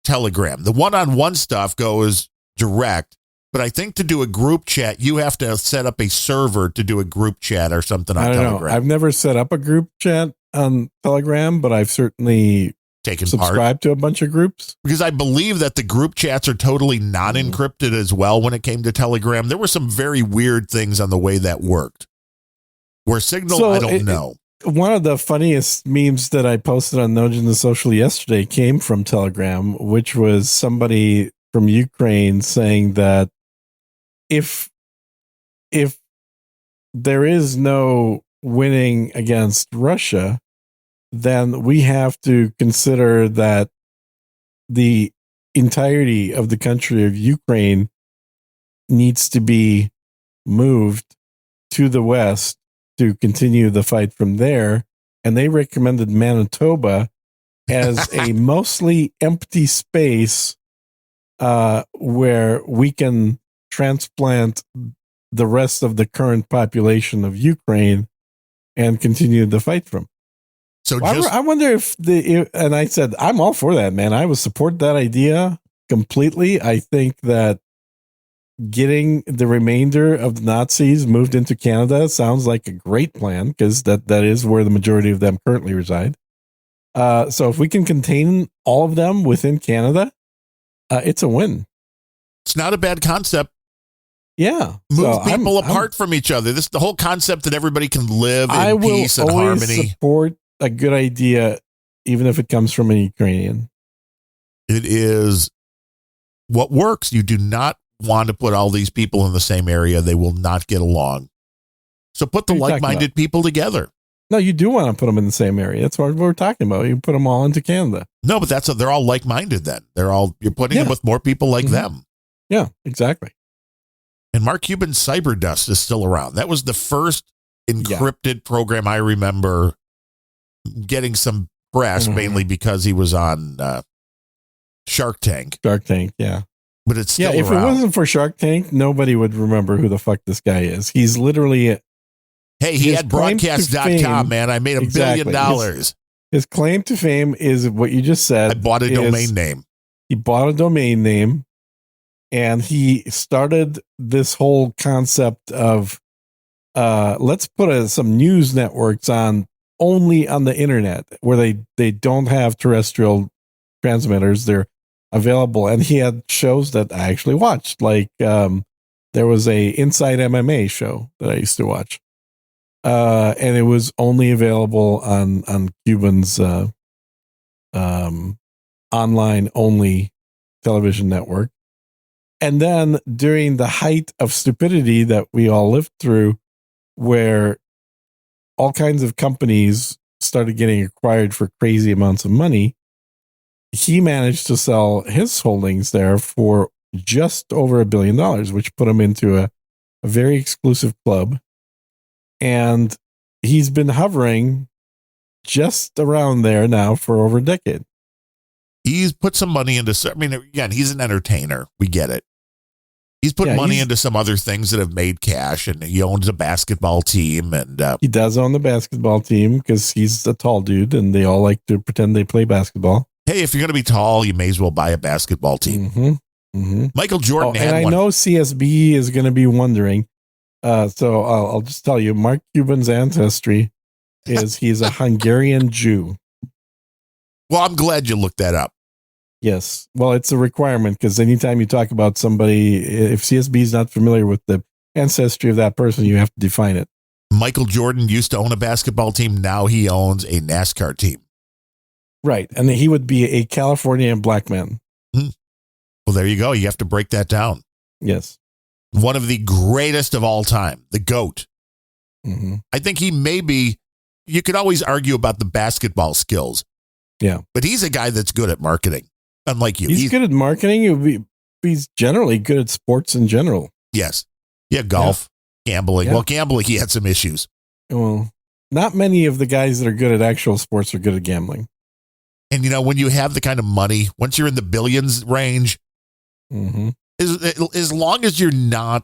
Speaker 1: Telegram. The one-on-one stuff goes direct, but I think to do a group chat, you have to set up a server to do a group chat or something on Telegram.
Speaker 2: I've never set up a group chat on Telegram, but I've certainly subscribed to a bunch of groups.
Speaker 1: Because I believe that the group chats are totally non-encrypted as well when it came to Telegram. There were some very weird things on the way that worked. Where Signal, I don't know.
Speaker 2: One of the funniest memes that I posted on Nojin the Social yesterday came from Telegram, which was somebody from Ukraine saying that if there is no winning against Russia, then we have to consider that the entirety of the country of Ukraine needs to be moved to the west to continue the fight from there. And they recommended Manitoba as a mostly empty space where we can transplant the rest of the current population of Ukraine and continue the fight from.
Speaker 1: So
Speaker 2: I wonder if and I said, I'm all for that, man. I would support that idea completely. I think that getting the remainder of the Nazis moved into Canada sounds like a great plan because that is where the majority of them currently reside. So if we can contain all of them within Canada, it's a win.
Speaker 1: It's not a bad concept.
Speaker 2: Yeah.
Speaker 1: Move people apart from each other. This the whole concept that everybody can live in peace and harmony. I will
Speaker 2: support a good idea, even if it comes from an Ukrainian.
Speaker 1: It is what works. You do not want to put all these people in the same area. They will not get along. So put the like-minded people together.
Speaker 2: No, you do want to put them in the same area. That's what we're talking about. You put them all into Canada.
Speaker 1: No, but they're all like-minded then. You're putting them with more people like them.
Speaker 2: Yeah, exactly.
Speaker 1: And Mark Cuban's Cyberdust is still around. That was the first encrypted program I remember getting some press, mainly because he was on Shark Tank.
Speaker 2: Shark Tank, yeah.
Speaker 1: But it's still
Speaker 2: if
Speaker 1: around.
Speaker 2: It wasn't for Shark Tank, nobody would remember who the fuck this guy is. He's literally...
Speaker 1: Hey, he had broadcast.com, man. I made $1 billion.
Speaker 2: His claim to fame is what you just said.
Speaker 1: I bought a domain name.
Speaker 2: He bought a domain name, and he started this whole concept of let's put some news networks only on the internet where they don't have terrestrial transmitters. They're available. And he had shows that I actually watched. Like there was a Inside MMA show that I used to watch. And it was only available on Cuban's online only television network. And then during the height of stupidity that we all lived through, where all kinds of companies started getting acquired for crazy amounts of money, he managed to sell his holdings there for just over $1 billion, which put him into a very exclusive club. And he's been hovering just around there now for over a decade.
Speaker 1: He's put some money into, I mean, again, he's an entertainer. We get it. He's put money into some other things that have made cash, and he owns a basketball team. And
Speaker 2: he does own the basketball team because he's a tall dude, and they all like to pretend they play basketball.
Speaker 1: Hey, if you're going to be tall, you may as well buy a basketball team.
Speaker 2: Mm-hmm. Mm-hmm.
Speaker 1: Michael Jordan had
Speaker 2: and
Speaker 1: one.
Speaker 2: I know CSB is going to be wondering. So I'll just tell you, Mark Cuban's ancestry is he's a Hungarian Jew.
Speaker 1: Well, I'm glad you looked that up.
Speaker 2: Yes. Well, it's a requirement because anytime you talk about somebody, if CSB is not familiar with the ancestry of that person, you have to define it.
Speaker 1: Michael Jordan used to own a basketball team. Now he owns a NASCAR team.
Speaker 2: Right. And he would be a Californian black man.
Speaker 1: Well, there you go. You have to break that down.
Speaker 2: Yes.
Speaker 1: One of the greatest of all time, the GOAT.
Speaker 2: Mm-hmm.
Speaker 1: I think he may be, you could always argue about the basketball skills.
Speaker 2: Yeah.
Speaker 1: But he's a guy that's good at marketing. Unlike you.
Speaker 2: He's good at marketing. He's generally good at sports in general.
Speaker 1: Yes. Yeah, golf, gambling. Yeah. Well, gambling, he had some issues.
Speaker 2: Well, not many of the guys that are good at actual sports are good at gambling.
Speaker 1: And, you know, when you have the kind of money, once you're in the billions range, as long as you're not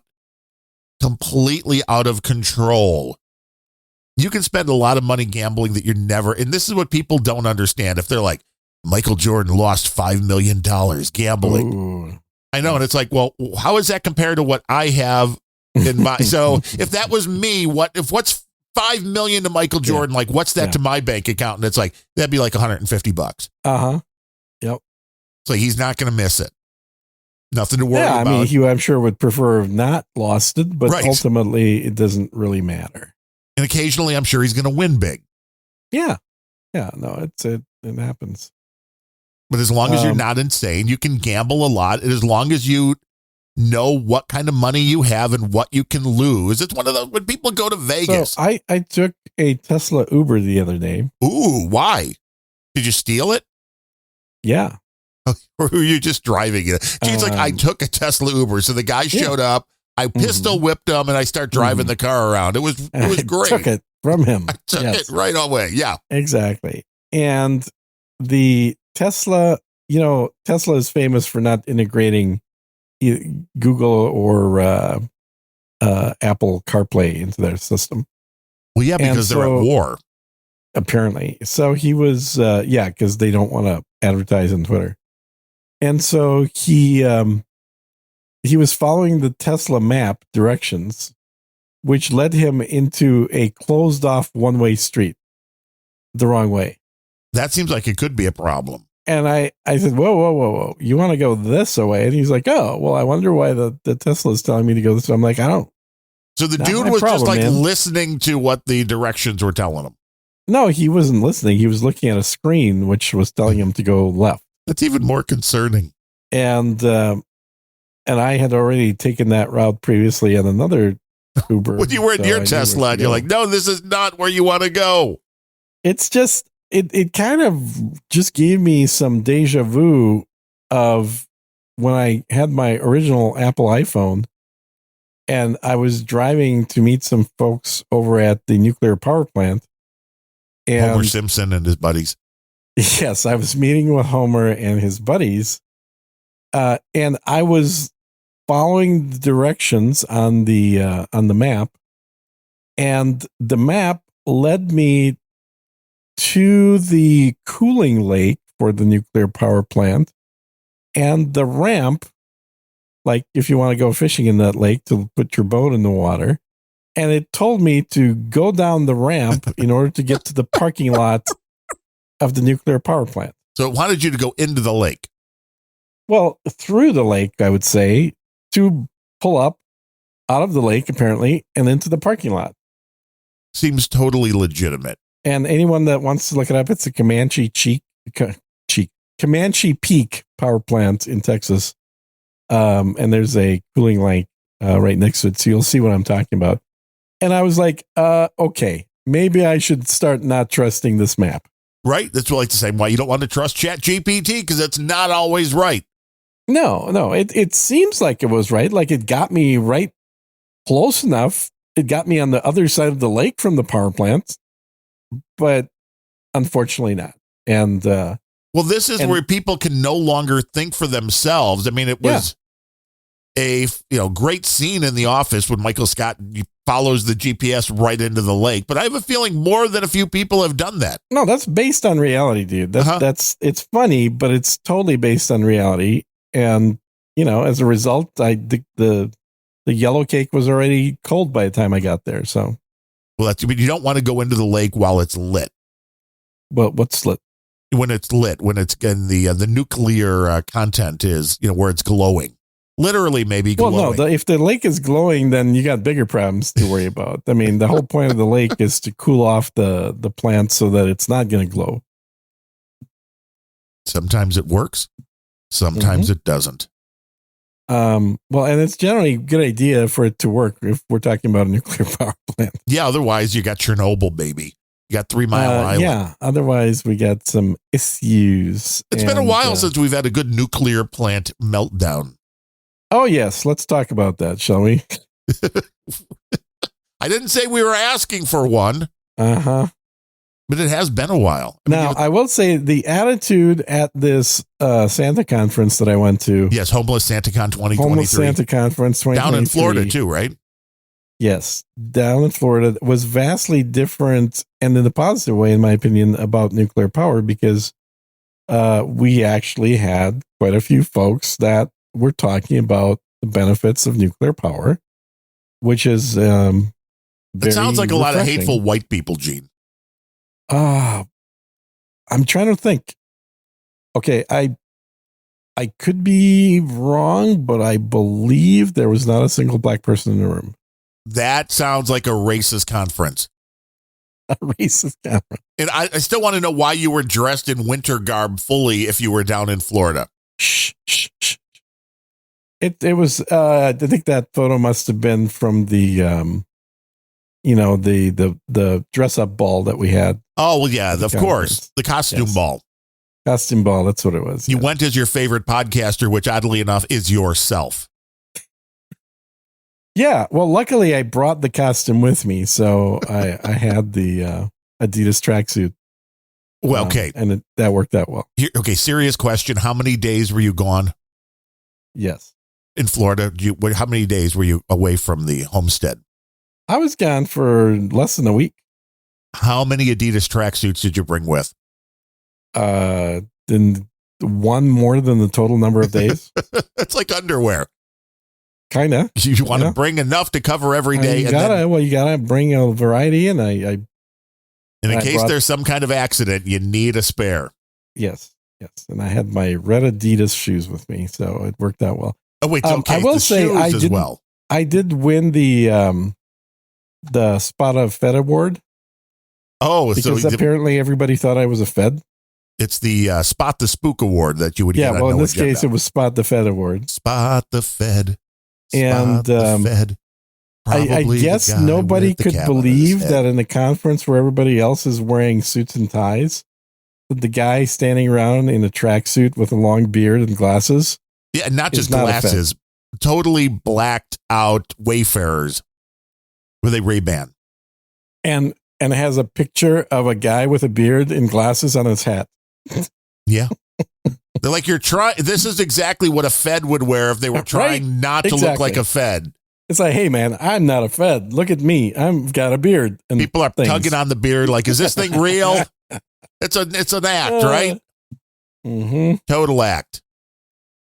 Speaker 1: completely out of control, you can spend a lot of money gambling that you're never. And this is what people don't understand. If they're like, Michael Jordan lost $5 million gambling. Ooh. I know. And it's like, well, how is that compared to what I have in my, so if that was me, what's $5 million to Michael Jordan? Like, what's that to my bank account? And it's like, that'd be like $150.
Speaker 2: Yep.
Speaker 1: So he's not going to miss it. Nothing to worry about.
Speaker 2: I mean, he, I'm sure would prefer have not lost it, but ultimately it doesn't really matter.
Speaker 1: And occasionally I'm sure he's going to win big.
Speaker 2: Yeah. Yeah. No, it happens.
Speaker 1: But as long as you're not insane, you can gamble a lot. And as long as you know what kind of money you have and what you can lose. It's one of those when people go to Vegas.
Speaker 2: So I took a Tesla Uber the other day.
Speaker 1: Ooh, why? Did you steal it?
Speaker 2: Yeah.
Speaker 1: Or were you just driving it? It's like I took a Tesla Uber. So the guy showed up. I pistol whipped him and I start driving the car around. It was great.
Speaker 2: I took it from him.
Speaker 1: I took it right away. Yeah.
Speaker 2: Exactly. And the Tesla, Tesla is famous for not integrating Google or Apple CarPlay into their system.
Speaker 1: Well, yeah, because they're at war.
Speaker 2: Apparently. So he was, because they don't want to advertise on Twitter. And so he was following the Tesla map directions, which led him into a closed off one-way street the wrong way.
Speaker 1: That seems like it could be a problem.
Speaker 2: And I said, whoa. You want to go this way? And he's like, oh, well, I wonder why the Tesla is telling me to go this way. I'm like, I don't.
Speaker 1: So the dude was just like listening to what the directions were telling him.
Speaker 2: No, he wasn't listening. He was looking at a screen, which was telling him to go left.
Speaker 1: That's even more concerning.
Speaker 2: And I had already taken that route previously on another Uber.
Speaker 1: When you were in your Tesla, and you're like, no, this is not where you want to go.
Speaker 2: It's just, it kind of just gave me some deja vu of when I had my original Apple iPhone and I was driving to meet some folks over at the nuclear power plant. And
Speaker 1: Homer Simpson and his buddies.
Speaker 2: Yes, I was meeting with Homer and his buddies. And I was following the directions on the map, and the map led me to the cooling lake for the nuclear power plant and the ramp, like if you want to go fishing in that lake to put your boat in the water. And it told me to go down the ramp in order to get to the parking lot of the nuclear power plant.
Speaker 1: So it wanted you to go into the lake.
Speaker 2: Well, through the lake, I would say, to pull up out of the lake, apparently, and into the parking lot.
Speaker 1: Seems totally legitimate.
Speaker 2: And anyone that wants to look it up, it's a Comanche Comanche Peak power plant in Texas. And there's a cooling lake right next to it. So you'll see what I'm talking about. And I was like, okay, maybe I should start not trusting this map.
Speaker 1: Right? That's what I like to say. Why you don't want to trust ChatGPT, because it's not always right.
Speaker 2: No, it seems like it was right. Like it got me right close enough. It got me on the other side of the lake from the power plant, but unfortunately not. And
Speaker 1: well, this is where people can no longer think for themselves. I mean, it was a great scene in The Office when Michael Scott follows the GPS right into the lake. But I have a feeling more than a few people have done that.
Speaker 2: No, that's based on reality, dude. That's it's funny, but it's totally based on reality. And as a result, the yellow cake was already cold by the time I got there. So,
Speaker 1: well, you don't want to go into the lake while it's lit.
Speaker 2: Well, what's lit?
Speaker 1: When it's lit, when it's in the nuclear content is, where it's glowing, literally maybe glowing.
Speaker 2: Well, no, if the lake is glowing, then you got bigger problems to worry about. I mean, the whole point of the lake is to cool off the plant so that it's not going to glow.
Speaker 1: Sometimes it works. Sometimes it doesn't.
Speaker 2: Well, and it's generally a good idea for it to work if we're talking about a nuclear power plant.
Speaker 1: Yeah. Otherwise you got Chernobyl, baby. You got 3 Mile Island.
Speaker 2: Yeah. Otherwise, we got some issues.
Speaker 1: It's been a while since we've had a good nuclear plant meltdown.
Speaker 2: Oh, yes. Let's talk about that, shall we?
Speaker 1: I didn't say we were asking for one.
Speaker 2: Uh-huh.
Speaker 1: But it has been a while.
Speaker 2: I will say the attitude at this Santa conference that I went to.
Speaker 1: Yes, Homeless SantaCon 2023.
Speaker 2: Homeless Santa Conference 2023.
Speaker 1: Down in Florida, too, right?
Speaker 2: Yes, down in Florida was vastly different, and in a positive way, in my opinion, about nuclear power, because we actually had quite a few folks that were talking about the benefits of nuclear power, which is
Speaker 1: it sounds like a
Speaker 2: refreshing.
Speaker 1: lot of hateful white people, Gene.
Speaker 2: I'm trying to think. Okay, I could be wrong, but I believe there was not a single black person in the room.
Speaker 1: That sounds like a racist conference.
Speaker 2: A racist conference.
Speaker 1: And I still want to know why you were dressed in winter garb fully if you were down in Florida.
Speaker 2: Shh. It was. I think that photo must have been from the the dress up ball that we had.
Speaker 1: Oh well, yeah, of course, the costume ball.
Speaker 2: Costume ball. That's what it was.
Speaker 1: You went as your favorite podcaster, which oddly enough is yourself.
Speaker 2: Yeah, well, luckily I brought the costume with me, so I had the Adidas tracksuit.
Speaker 1: Well, okay,
Speaker 2: and that worked out well.
Speaker 1: Okay, serious question: how many days were you gone?
Speaker 2: Yes,
Speaker 1: in Florida. How many days were you away from the homestead?
Speaker 2: I was gone for less than a week.
Speaker 1: How many Adidas tracksuits did you bring with?
Speaker 2: Then one more than the total number of days.
Speaker 1: It's like underwear.
Speaker 2: Kind of.
Speaker 1: You want to bring enough to cover every day.
Speaker 2: You gotta bring a variety, and in
Speaker 1: case there's some kind of accident, you need a spare.
Speaker 2: Yes, and I had my red Adidas shoes with me, so it worked out well.
Speaker 1: Oh wait, okay.
Speaker 2: I will say I did win the Spot of Fed award.
Speaker 1: Oh,
Speaker 2: because so apparently everybody thought I was a Fed.
Speaker 1: It's the Spot the Spook award that you would get.
Speaker 2: Yeah, well, in this case, it was Spot the Fed award.
Speaker 1: Spot the Fed.
Speaker 2: And
Speaker 1: the Fed.
Speaker 2: I guess nobody could believe that in a conference where everybody else is wearing suits and ties, that the guy standing around in a tracksuit with a long beard and glasses.
Speaker 1: Yeah, not just glasses, totally blacked out wayfarers with a Ray-Ban.
Speaker 2: And it has a picture of a guy with a beard and glasses on his hat.
Speaker 1: Yeah. They're like, this is exactly what a Fed would wear if they were trying not to look like a Fed.
Speaker 2: It's like, hey man, I'm not a Fed. Look at me. I've got a beard. And
Speaker 1: people are tugging on the beard like, is this thing real? It's an act, right?
Speaker 2: Mm-hmm.
Speaker 1: Total act.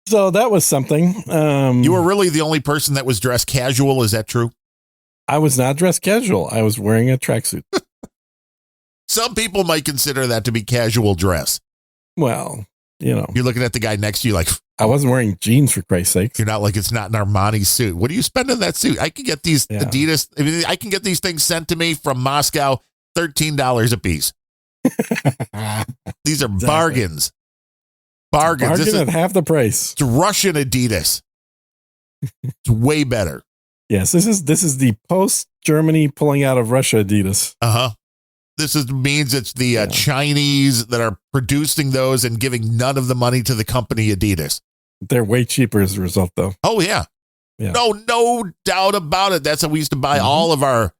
Speaker 2: So that was something.
Speaker 1: You were really the only person that was dressed casual. Is that true?
Speaker 2: I was not dressed casual. I was wearing a tracksuit.
Speaker 1: Some people might consider that to be casual dress.
Speaker 2: Well, you're
Speaker 1: looking at the guy next to you like,
Speaker 2: I wasn't wearing jeans for Christ's sake.
Speaker 1: You're not like, it's not an Armani suit. What do you spend on that suit? I can get these Adidas. I mean, I can get these things sent to me from Moscow, $13 a piece. These are bargains. Bargain.
Speaker 2: Bargain at half the price.
Speaker 1: It's Russian Adidas. It's way better.
Speaker 2: Yes, this is the post Germany pulling out of Russia Adidas.
Speaker 1: This means it's the Chinese that are producing those and giving none of the money to the company Adidas.
Speaker 2: They're way cheaper as a result, though.
Speaker 1: Oh yeah. No doubt about it. That's how we used to buy all of our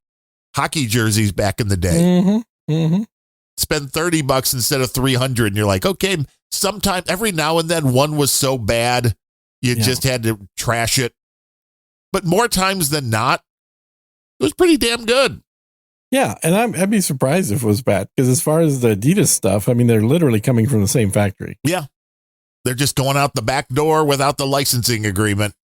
Speaker 1: hockey jerseys back in the day. Spend $30 instead of $300, and you're like, okay. Sometime every now and then, one was so bad you just had to trash it. But more times than not, it was pretty damn good.
Speaker 2: Yeah, and I'd be surprised if it was bad, because as far as the Adidas stuff, I mean, they're literally coming from the same factory.
Speaker 1: Yeah. They're just going out the back door without the licensing agreement.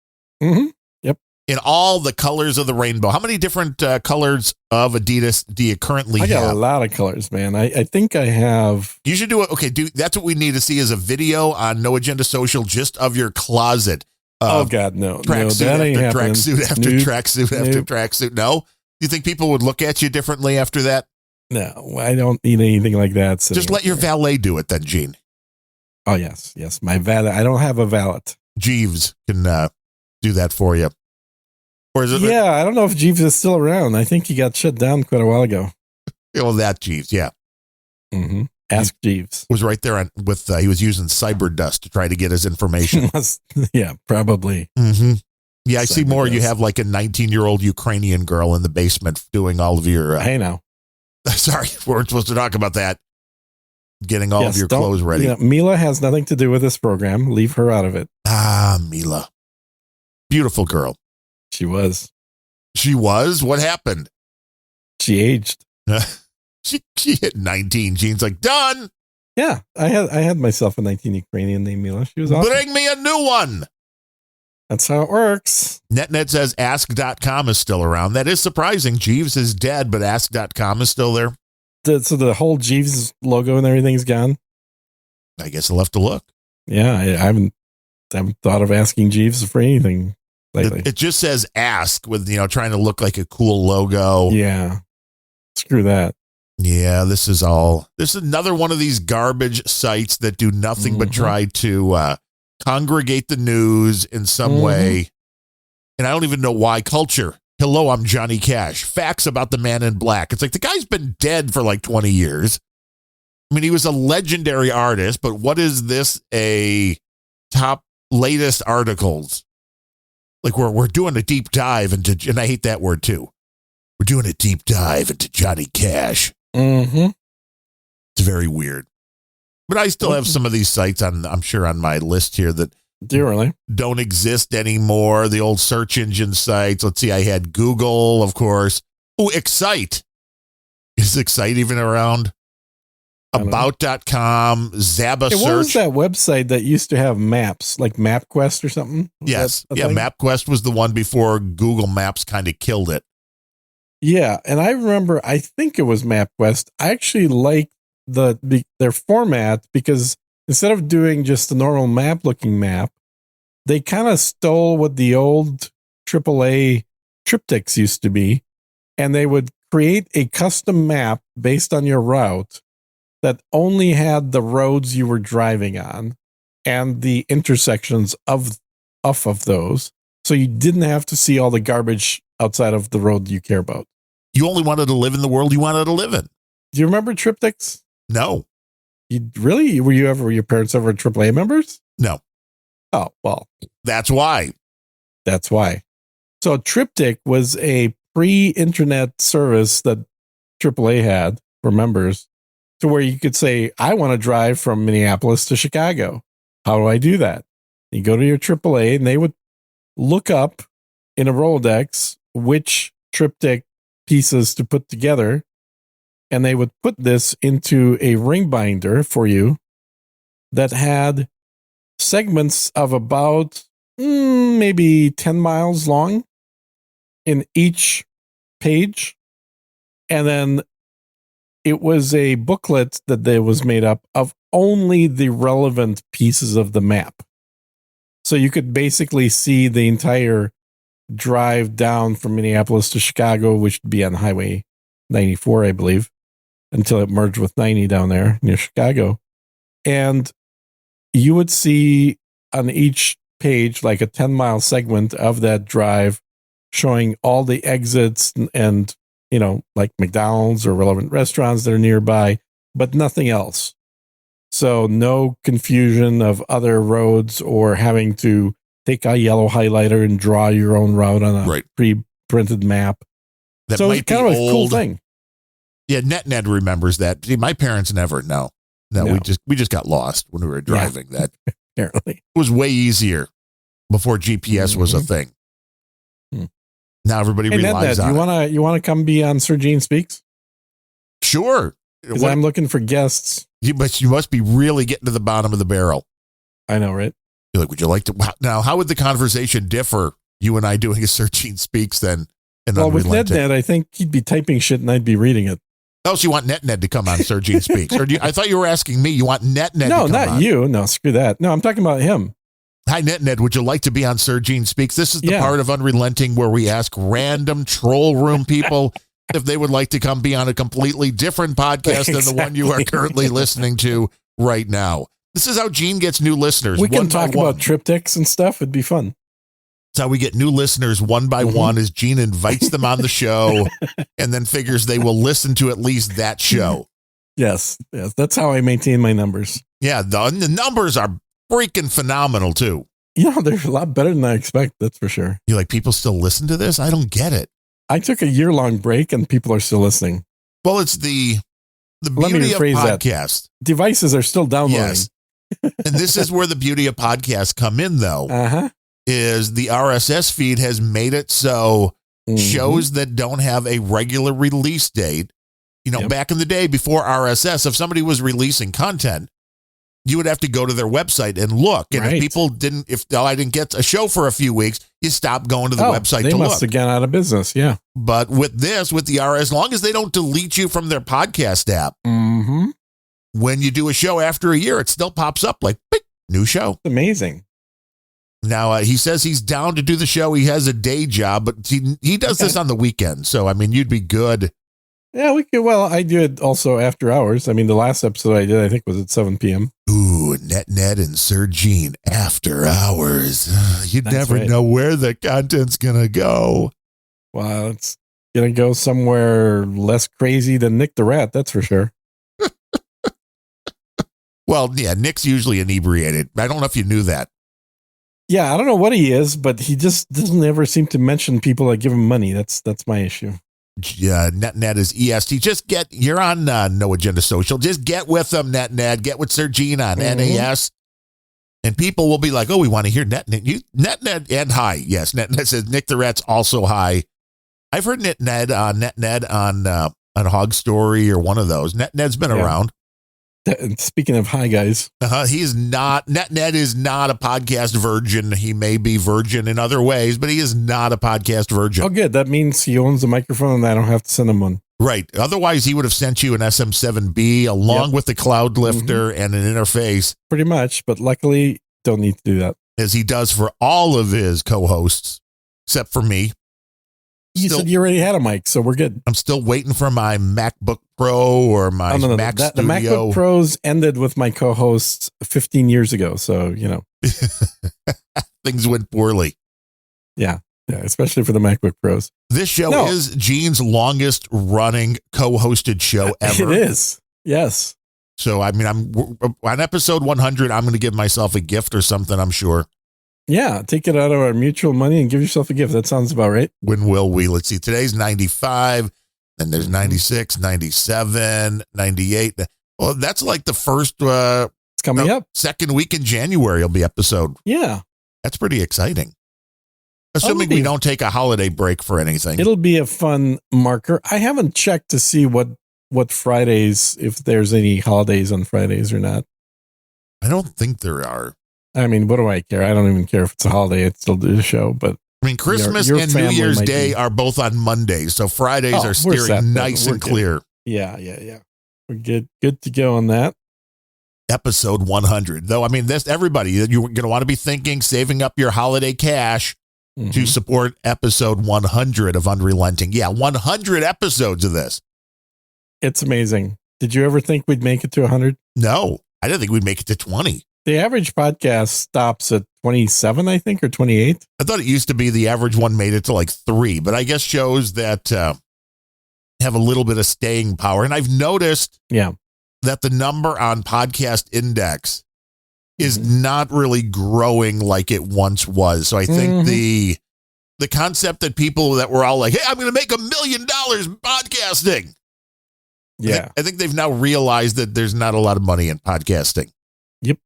Speaker 2: Yep.
Speaker 1: In all the colors of the rainbow. How many different colors of Adidas do you currently have?
Speaker 2: I got a lot of colors, man. I think I have.
Speaker 1: You should do it. Okay, that's what we need to see is a video on No Agenda Social just of your closet.
Speaker 2: Oh, God, no.
Speaker 1: Tracksuit
Speaker 2: ain't
Speaker 1: after
Speaker 2: happening.
Speaker 1: tracksuit after tracksuit after tracksuit. No? You think people would look at you differently after that?
Speaker 2: No, I don't need anything like that.
Speaker 1: Just let your valet do it then, Gene.
Speaker 2: Oh, yes. My valet. I don't have a valet.
Speaker 1: Jeeves can do that for you. Or is it?
Speaker 2: Yeah, I don't know if Jeeves is still around. I think he got shut down quite a while ago.
Speaker 1: Oh, that Jeeves, yeah.
Speaker 2: Ask Jeeves.
Speaker 1: Was right there with he was using cyber dust to try to get his information.
Speaker 2: Yeah, probably.
Speaker 1: Yeah, I see more. You have like a 19-year-old Ukrainian girl in the basement doing all of your.
Speaker 2: Hey, now.
Speaker 1: Sorry, we weren't supposed to talk about that. Getting all of your clothes ready.
Speaker 2: You know, Mila has nothing to do with this program. Leave her out of it.
Speaker 1: Ah, Mila. Beautiful girl.
Speaker 2: She was.
Speaker 1: She was? What happened?
Speaker 2: She aged.
Speaker 1: She hit 19. Gene's like, done.
Speaker 2: Yeah, I had myself a 19 Ukrainian named Mila. She was awesome.
Speaker 1: Bring me a new one.
Speaker 2: That's how it works.
Speaker 1: NetNet says ask.com is still around. That is surprising. Jeeves is dead, but ask.com is still there.
Speaker 2: So the whole Jeeves logo and everything's gone?
Speaker 1: I guess I'll have to look.
Speaker 2: Yeah, I haven't thought of asking Jeeves for anything lately.
Speaker 1: It just says ask with, trying to look like a cool logo.
Speaker 2: Yeah. Screw that.
Speaker 1: Yeah, this is another one of these garbage sites that do nothing but try to congregate the news in some way. And I don't even know why. Culture. Hello, I'm Johnny Cash. Facts about the man in black. It's like the guy's been dead for like 20 years. I mean, he was a legendary artist, but what is this? A top latest articles? Like we're doing a deep dive into, and I hate that word too. We're doing a deep dive into Johnny Cash. It's very weird. But I still have some of these sites I'm sure on my list here that don't exist anymore. The old search engine sites. Let's see. I had Google, of course. Oh, Excite. Is Excite even around? About.com, Zaba Search.
Speaker 2: What was that website that used to have maps, like MapQuest or something?
Speaker 1: Yes. Yeah, MapQuest was the one before Google Maps kind of killed it.
Speaker 2: Yeah, and I remember, I think it was MapQuest. I actually liked their format because instead of doing just a normal map-looking map, they kind of stole what the old AAA triptychs used to be, and they would create a custom map based on your route that only had the roads you were driving on and the intersections of those, so you didn't have to see all the garbage outside of the road you care about.
Speaker 1: You only wanted to live in the world you wanted to live in.
Speaker 2: Do you remember triptychs?
Speaker 1: No.
Speaker 2: You really? Were your parents ever AAA members?
Speaker 1: No.
Speaker 2: Oh, well.
Speaker 1: That's why.
Speaker 2: So Triptych was a pre-internet service that AAA had for members to where you could say, I want to drive from Minneapolis to Chicago. How do I do that? You go to your AAA and they would look up in a Rolodex which Triptych pieces to put together, and they would put this into a ring binder for you that had segments of about maybe 10 miles long in each page. And then it was a booklet that was made up of only the relevant pieces of the map. So you could basically see the entire drive down from Minneapolis to Chicago, which would be on Highway 94, I believe, until it merged with 90 down there near Chicago. And you would see on each page like a 10-mile segment of that drive showing all the exits and like McDonald's or relevant restaurants that are nearby, but nothing else. So no confusion of other roads or having to take a yellow highlighter and draw your own route on a pre-printed map.
Speaker 1: That
Speaker 2: so
Speaker 1: might
Speaker 2: it's kind
Speaker 1: be
Speaker 2: of a
Speaker 1: old.
Speaker 2: cool thing.
Speaker 1: Yeah, NetNed remembers that. See, my parents never know. No, we just got lost when we were driving. That
Speaker 2: apparently
Speaker 1: was way easier before GPS was a thing. Now everybody relies on it.
Speaker 2: You wanna come be on Sir Gene Speaks?
Speaker 1: Sure.
Speaker 2: Because I'm looking for guests.
Speaker 1: You must be really getting to the bottom of the barrel.
Speaker 2: I know, right?
Speaker 1: You're like, would you like to? Now, how would the conversation differ? You and I doing a Sir Gene Speaks then?
Speaker 2: Well, with NetNed, I think he'd be typing shit and I'd be reading it.
Speaker 1: Oh, so you want NetNed to come on Sir Gene Speaks? Or I thought you were asking me. You want NetNed to come on?
Speaker 2: No, not you. No, screw that. No, I'm talking about him.
Speaker 1: Hi, NetNed. Would you like to be on Sir Gene Speaks? This is the part of Unrelenting where we ask random troll room people if they would like to come be on a completely different podcast than the one you are currently listening to right now. This is how Gene gets new listeners.
Speaker 2: We can talk about triptychs and stuff. It'd be fun.
Speaker 1: That's how we get new listeners one by one, as Gene invites them on the show and then figures they will listen to at least that show.
Speaker 2: Yes. That's how I maintain my numbers.
Speaker 1: Yeah, the numbers are freaking phenomenal, too.
Speaker 2: They're a lot better than I expect. That's for sure.
Speaker 1: You're like, people still listen to this? I don't get it.
Speaker 2: I took a year-long break and people are still listening.
Speaker 1: Well, it's the beauty of podcasts.
Speaker 2: That. Devices are still downloading.
Speaker 1: Yes. And this is where the beauty of podcasts come in, though, is the RSS feed has made it so shows that don't have a regular release date, back in the day before RSS, if somebody was releasing content, you would have to go to their website and look. And if people I didn't get a show for a few weeks, you stop going to the website to look.
Speaker 2: They must have gone out of business, yeah.
Speaker 1: But with the RSS, as long as they don't delete you from their podcast app, when you do a show after a year, it still pops up like, beep, new show.
Speaker 2: It's amazing.
Speaker 1: Now, he says he's down to do the show. He has a day job, but he does this on the weekend. So, I mean, you'd be good.
Speaker 2: Yeah, we could. Well, I do it also after hours. I mean, the last episode I did, I think, was at 7 p.m.
Speaker 1: Ooh, NetNed and Sir Gene after hours. You'd never know where the content's going to go.
Speaker 2: Well, it's going to go somewhere less crazy than Nick the Rat, that's for sure.
Speaker 1: Well, yeah, Nick's usually inebriated. I don't know if you knew that.
Speaker 2: Yeah, I don't know what he is, but he just doesn't ever seem to mention people that give him money. That's my issue.
Speaker 1: NetNed is EST. You're on No Agenda Social. Just get with them, NetNed. Get with Sir Gene on NAS. And people will be like, oh, we want to hear NetNed. NetNed and hi. Yes, NetNed says Nick the Rat's also hi. I've heard NetNed on Hog Story or one of those. NetNed's been around.
Speaker 2: Speaking of hi guys,
Speaker 1: he's not. NetNed is not a podcast virgin. He may be virgin in other ways, but he is not a podcast virgin.
Speaker 2: Oh, good. That means he owns a microphone, and I don't have to send him one.
Speaker 1: Right. Otherwise, he would have sent you an SM7B along with the cloud lifter and an interface.
Speaker 2: Pretty much, but luckily, don't need to do that,
Speaker 1: as he does for all of his co-hosts, except for me.
Speaker 2: You said you already had a mic, so we're good.
Speaker 1: I'm still waiting for my MacBook Pro or my Mac Studio.
Speaker 2: The MacBook Pros ended with my co-hosts 15 years ago, so,
Speaker 1: Things went poorly.
Speaker 2: Yeah, especially for the MacBook Pros.
Speaker 1: This show is Gene's longest running co-hosted show ever.
Speaker 2: It is, yes.
Speaker 1: So, I mean, I'm on episode 100, I'm going to give myself a gift or something, I'm sure.
Speaker 2: Yeah, take it out of our mutual money and give yourself a gift. That sounds about right.
Speaker 1: When will we? Let's see. Today's 95, then there's 96, 97, 98. Well, that's like the first
Speaker 2: it's coming up.
Speaker 1: Second week in January will be episode.
Speaker 2: Yeah.
Speaker 1: That's pretty exciting. Assuming we don't take a holiday break for anything.
Speaker 2: It'll be a fun marker. I haven't checked to see what Fridays, if there's any holidays on Fridays or not.
Speaker 1: I don't think there are.
Speaker 2: I mean, what do I care? I don't even care if it's a holiday. I'd still do the show, but
Speaker 1: I mean, Christmas and New Year's Day are both on Mondays, so Fridays are steering nice and clear.
Speaker 2: Yeah. We're good to go on that.
Speaker 1: Episode 100, though. I mean, everybody, you're going to want to be thinking, saving up your holiday cash to support episode 100 of Unrelenting. Yeah, 100 episodes of this.
Speaker 2: It's amazing. Did you ever think we'd make it to 100?
Speaker 1: No, I didn't think we'd make it to 20.
Speaker 2: The average podcast stops at 27, I think, or 28.
Speaker 1: I thought it used to be the average one made it to like 3, but I guess shows that have a little bit of staying power. And I've noticed that the number on Podcast Index is not really growing like it once was. So I think the concept that people that were all like, hey, I'm going to make $1 million podcasting.
Speaker 2: Yeah.
Speaker 1: I think they've now realized that there's not a lot of money in podcasting.
Speaker 2: Yep.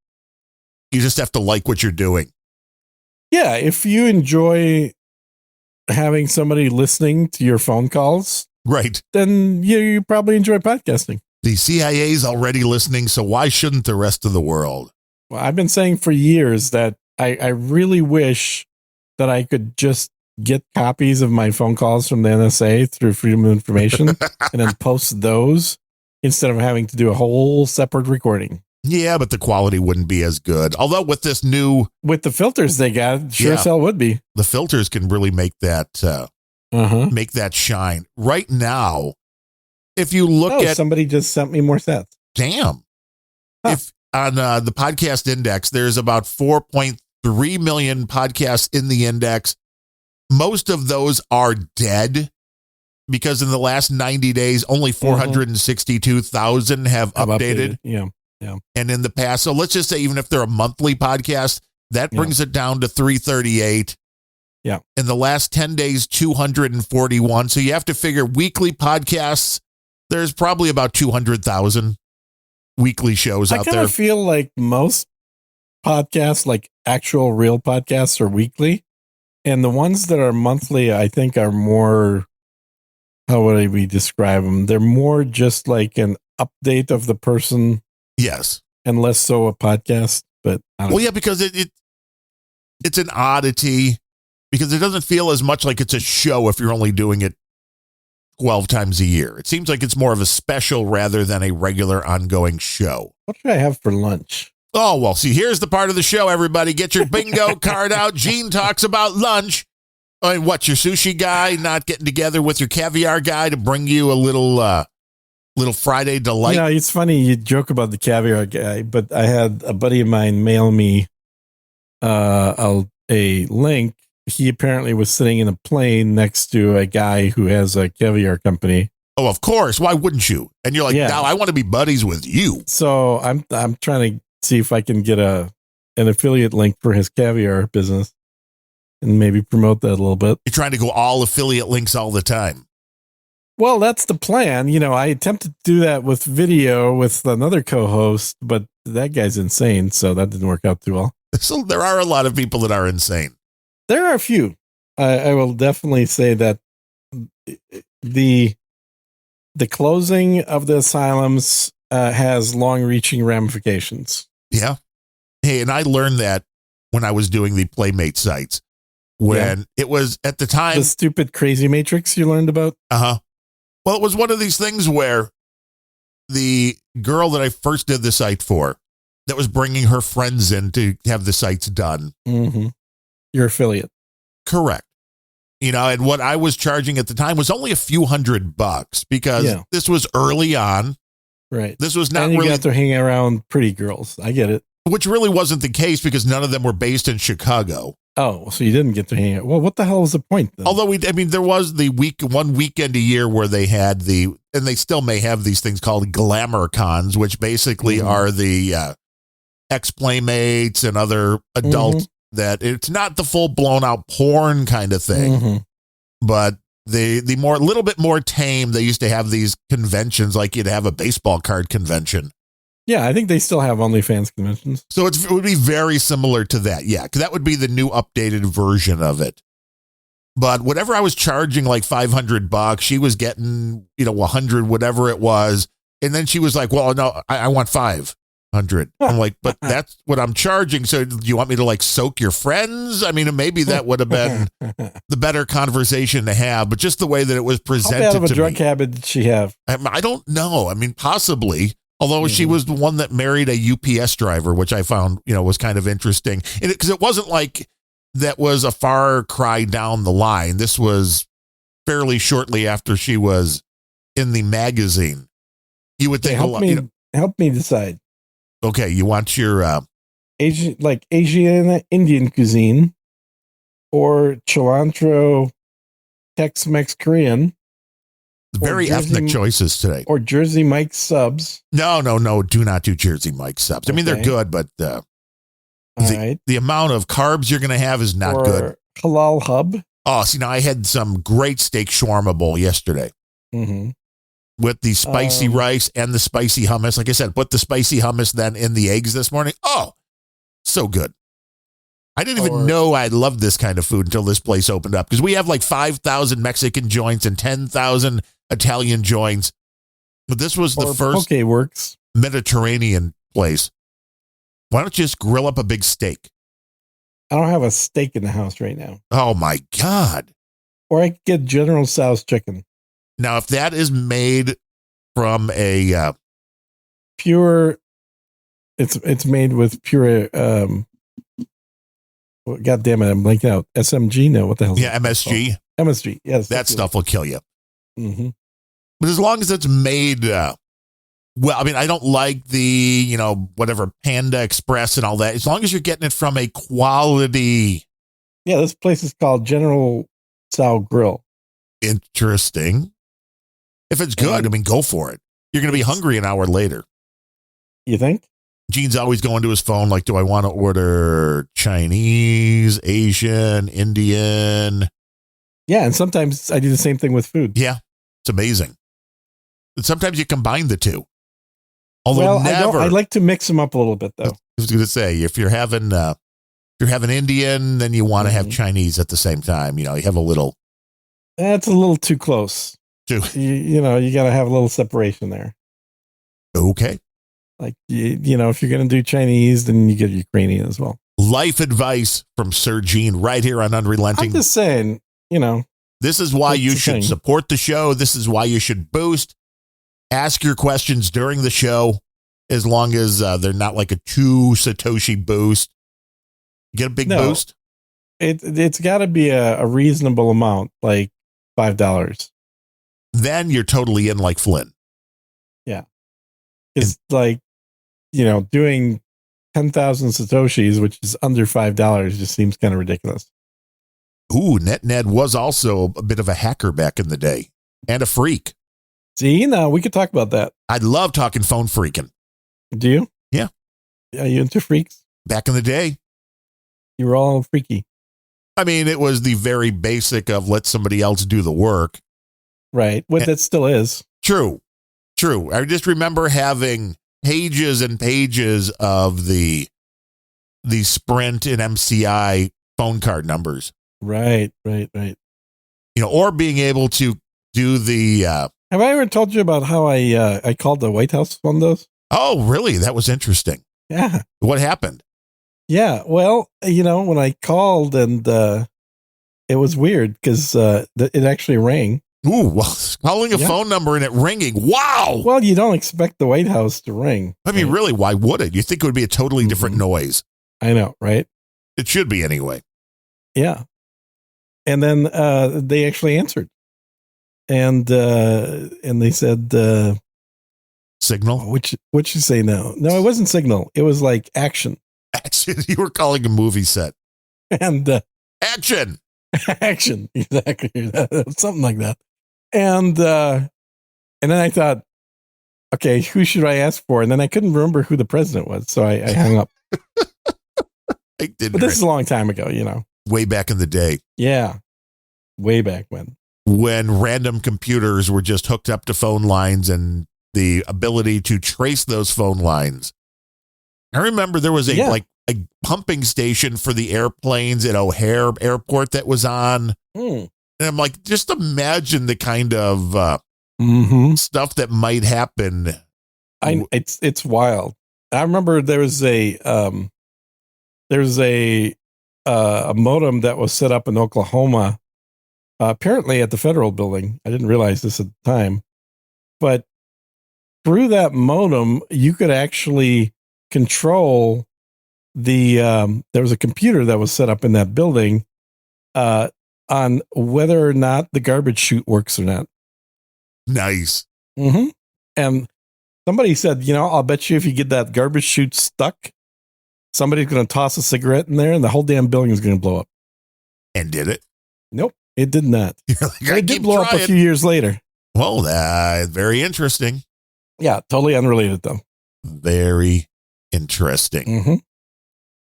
Speaker 1: You just have to like what you're doing.
Speaker 2: Yeah. If you enjoy having somebody listening to your phone calls,
Speaker 1: right,
Speaker 2: then you probably enjoy podcasting.
Speaker 1: The CIA's already listening, so why shouldn't the rest of the world?
Speaker 2: Well, I've been saying for years that I really wish that I could just get copies of my phone calls from the NSA through Freedom of Information and then post those instead of having to do a whole separate recording.
Speaker 1: Yeah, but the quality wouldn't be as good. Although with this new...
Speaker 2: With the filters they got, sure as hell would be.
Speaker 1: The filters can really make that shine. Right now, if you look at...
Speaker 2: Somebody just sent me more sets.
Speaker 1: Damn. Huh. If on the podcast index, there's about 4.3 million podcasts in the index. Most of those are dead because in the last 90 days, only 462,000 have updated.
Speaker 2: Yeah.
Speaker 1: And in the past, so let's just say even if they're a monthly podcast, that brings it down to 338.
Speaker 2: Yeah.
Speaker 1: In the last 10 days, 241. So you have to figure weekly podcasts, there's probably about 200,000 weekly shows out there. I
Speaker 2: kind of feel like most podcasts, like actual real podcasts, are weekly. And the ones that are monthly, I think, are more, how would we describe them? They're more just like an update of the person.
Speaker 1: Yes.
Speaker 2: And less so a podcast. But
Speaker 1: yeah, because it's an oddity, because it doesn't feel as much like it's a show if you're only doing it 12 times a year. It seems like it's more of a special rather than a regular ongoing show.
Speaker 2: What should I have for lunch?
Speaker 1: Oh, well, see, here's the part of the show, everybody. Get your bingo card out. Gene talks about lunch. I mean, what, your sushi guy not getting together with your caviar guy to bring you a little Friday delight?
Speaker 2: Yeah, it's funny you joke about the caviar guy, but I had a buddy of mine mail me a link. He apparently was sitting in a plane next to a guy who has a caviar company.
Speaker 1: Oh, of course. Why wouldn't you? And you're like, now I want to be buddies with you.
Speaker 2: So I'm trying to see if I can get an affiliate link for his caviar business and maybe promote that a little bit.
Speaker 1: You're trying to go all affiliate links all the time.
Speaker 2: Well, that's the plan. You know, I attempted to do that with video with another co-host, but that guy's insane. So that didn't work out too well.
Speaker 1: So there are a lot of people that are insane.
Speaker 2: There are a few. I will definitely say that the closing of the asylums has long-reaching ramifications.
Speaker 1: Yeah. Hey, and I learned that when I was doing the Playmate sites, when it was at the time.
Speaker 2: The stupid crazy matrix you learned about?
Speaker 1: Uh-huh. Well, it was one of these things where the girl that I first did the site for, that was bringing her friends in to have the sites done.
Speaker 2: Mm-hmm. Your affiliate.
Speaker 1: Correct. You know, and what I was charging at the time was only a few $100 because this was early on.
Speaker 2: Right.
Speaker 1: This was not
Speaker 2: and you
Speaker 1: really
Speaker 2: got to hang around pretty girls. I get it.
Speaker 1: Which really wasn't the case because none of them were based in Chicago.
Speaker 2: Oh, so you didn't get to hang out. Well, what the hell was the point then?
Speaker 1: Although there was one weekend a year where they had and they still may have these things called glamour cons, which basically are the ex-playmates and other adult that it's not the full blown out porn kind of thing, but the little bit more tame. They used to have these conventions like you'd have a baseball card convention.
Speaker 2: Yeah, I think they still have OnlyFans conventions.
Speaker 1: So it would be very similar to that. Yeah, because that would be the new updated version of it. But whatever I was charging, like $500, she was getting, 100, whatever it was. And then she was like, well, no, I want 500. I'm like, but that's what I'm charging. So do you want me to like soak your friends? I mean, maybe that would have been the better conversation to have, but just the way that it was presented.
Speaker 2: How bad of a drug habit did she have?
Speaker 1: I don't know. I mean, possibly. Although she was the one that married a UPS driver, which I found, was kind of interesting. Because it wasn't like that was a far cry down the line. This was fairly shortly after she was in the magazine. You would think
Speaker 2: help me decide.
Speaker 1: Okay, you want your
Speaker 2: Asian Indian cuisine, or cilantro Tex-Mex Korean,
Speaker 1: Very ethnic choices today.
Speaker 2: or Jersey Mike's subs.
Speaker 1: No. Do not do Jersey Mike's subs. I mean, they're good, but
Speaker 2: All right.
Speaker 1: The amount of carbs you're going to have is not good.
Speaker 2: Halal Hub.
Speaker 1: Oh, see, now I had some great steak shawarma bowl yesterday with the spicy rice and the spicy hummus. Like I said, put the spicy hummus then in the eggs this morning. Oh, so good. I didn't even know I loved this kind of food until this place opened up, because we have like 5,000 Mexican joints and 10,000 Italian joints. But this was the first
Speaker 2: Pokeworks
Speaker 1: Mediterranean place. Why don't you just grill up a big steak?
Speaker 2: I don't have a steak in the house right now.
Speaker 1: Oh, my God.
Speaker 2: Or I could get General Tso's chicken.
Speaker 1: Now, if that is made from a
Speaker 2: pure, it's made with pure, God damn it, I'm blanking out. SMG? No, what the hell?
Speaker 1: Yeah, MSG.
Speaker 2: MSG, yes.
Speaker 1: That stuff will kill you.
Speaker 2: Mm-hmm.
Speaker 1: But as long as it's made, well, I mean, I don't like the, whatever, Panda Express and all that. As long as you're getting it from a quality.
Speaker 2: Yeah, this place is called General Tso Grill.
Speaker 1: Interesting. If it's good, I mean, go for it. You're going to be hungry an hour later.
Speaker 2: You think?
Speaker 1: Gene's always going to his phone like, do I want to order Chinese, Asian, Indian?
Speaker 2: Yeah, and sometimes I do the same thing with food.
Speaker 1: Yeah, it's amazing. And sometimes you combine the two. Although
Speaker 2: I like to mix them up a little bit, though.
Speaker 1: I was going to say, if you're having Indian, then you want to have Chinese at the same time. You have a little.
Speaker 2: That's a little too close. You got to have a little separation there.
Speaker 1: Okay.
Speaker 2: Like, if you're going to do Chinese, then you get Ukrainian as well.
Speaker 1: Life advice from Sir Gene right here on Unrelenting.
Speaker 2: I'm just saying,
Speaker 1: This is why you should support the show. This is why you should boost. Ask your questions during the show, as long as they're not like a 2 Satoshi boost. Get a big boost.
Speaker 2: It's got to be a reasonable amount, like $5.
Speaker 1: Then you're totally in like Flynn.
Speaker 2: Yeah. It's doing 10,000 Satoshis, which is under $5, just seems kind of ridiculous.
Speaker 1: Ooh, NetNed was also a bit of a hacker back in the day and a freak.
Speaker 2: See, we could talk about that.
Speaker 1: I love talking phone freaking.
Speaker 2: Do you?
Speaker 1: Yeah.
Speaker 2: Are you into freaks?
Speaker 1: Back in the day.
Speaker 2: You were all freaky.
Speaker 1: I mean, it was the very basic of let somebody else do the work.
Speaker 2: Right. What that still is.
Speaker 1: True. I just remember having pages and pages of the Sprint and MCI phone card numbers.
Speaker 2: Right.
Speaker 1: Or being able to do the.
Speaker 2: Have I ever told you about how I called the White House one of those?
Speaker 1: Oh, really? That was interesting.
Speaker 2: Yeah.
Speaker 1: What happened?
Speaker 2: Yeah. Well, when I called and it was weird because it actually rang.
Speaker 1: Ooh, well, calling a phone number and it ringing. Wow.
Speaker 2: Well, you don't expect the White House to ring.
Speaker 1: I mean, really, why would it? You think it would be a totally different noise.
Speaker 2: I know, right?
Speaker 1: It should be anyway.
Speaker 2: Yeah. And then they actually answered. And they said
Speaker 1: Signal?
Speaker 2: What'd you say now? No, it wasn't Signal. It was like Action.
Speaker 1: Action. You were calling a movie set.
Speaker 2: And
Speaker 1: Action.
Speaker 2: Action. Exactly. Something like that. And then I thought, okay, who should I ask for? And then I couldn't remember who the president was, so I hung up. But this is a long time ago,
Speaker 1: Way back in the day.
Speaker 2: Yeah. Way back when.
Speaker 1: When random computers were just hooked up to phone lines and the ability to trace those phone lines. I remember there was a pumping station for the airplanes at O'Hare Airport that was on. And I'm like, just imagine the kind of stuff that might happen.
Speaker 2: It's wild. I remember there was a modem that was set up in Oklahoma, apparently at the federal building. I didn't realize this at the time, but through that modem, you could actually control there was a computer that was set up in that building on whether or not the garbage chute works or not.
Speaker 1: Nice.
Speaker 2: And somebody said, I'll bet you if you get that garbage chute stuck, somebody's going to toss a cigarette in there and the whole damn building is going to blow up.
Speaker 1: And did it?
Speaker 2: Nope, it did not.
Speaker 1: Like,
Speaker 2: it did blow up a few years later.
Speaker 1: Well, very interesting.
Speaker 2: Yeah, totally unrelated though.
Speaker 1: Very interesting.
Speaker 2: Mm-hmm.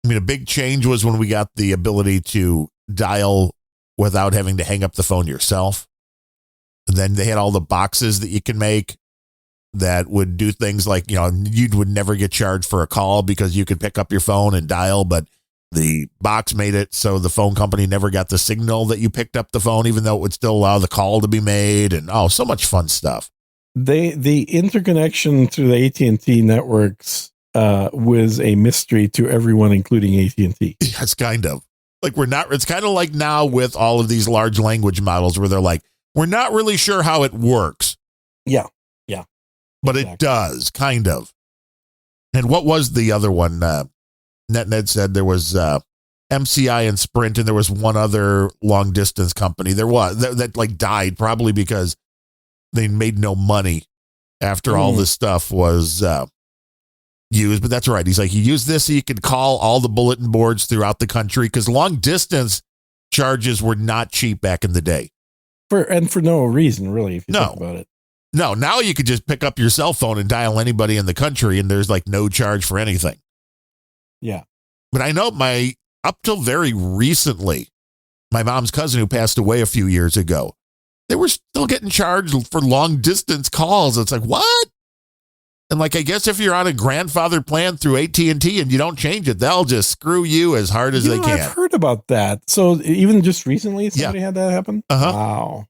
Speaker 1: I mean, a big change was when we got the ability to dial without having to hang up the phone yourself. And then they had all the boxes that you can make that would do things like, you would never get charged for a call because you could pick up your phone and dial, but the box made it so the phone company never got the signal that you picked up the phone, even though it would still allow the call to be made. And so much fun stuff. The interconnection through the AT&T networks was a mystery to everyone, including AT&T. It's kind of like it's kind of like now with all of these large language models where they're like, we're not really sure how it works.
Speaker 2: Yeah.
Speaker 1: But exactly. It does, kind of. And what was the other one? Ned said there was MCI and Sprint, and there was one other long distance company. There was that like died probably because they made no money after all this stuff was used. But that's right. He's like, you use this so you could call all the bulletin boards throughout the country because long distance charges were not cheap back in the day. For no reason, really, if you think about it. No, now you could just pick up your cell phone and dial anybody in the country, and there's like no charge for anything.
Speaker 2: Yeah.
Speaker 1: But I know up till very recently, my mom's cousin who passed away a few years ago, they were still getting charged for long distance calls. It's like, what? And like, I guess if you're on a grandfather plan through AT&T and you don't change it, they'll just screw you as hard as they can.
Speaker 2: I've heard about that. So even just recently, somebody had that happen?
Speaker 1: Uh-huh.
Speaker 2: Wow.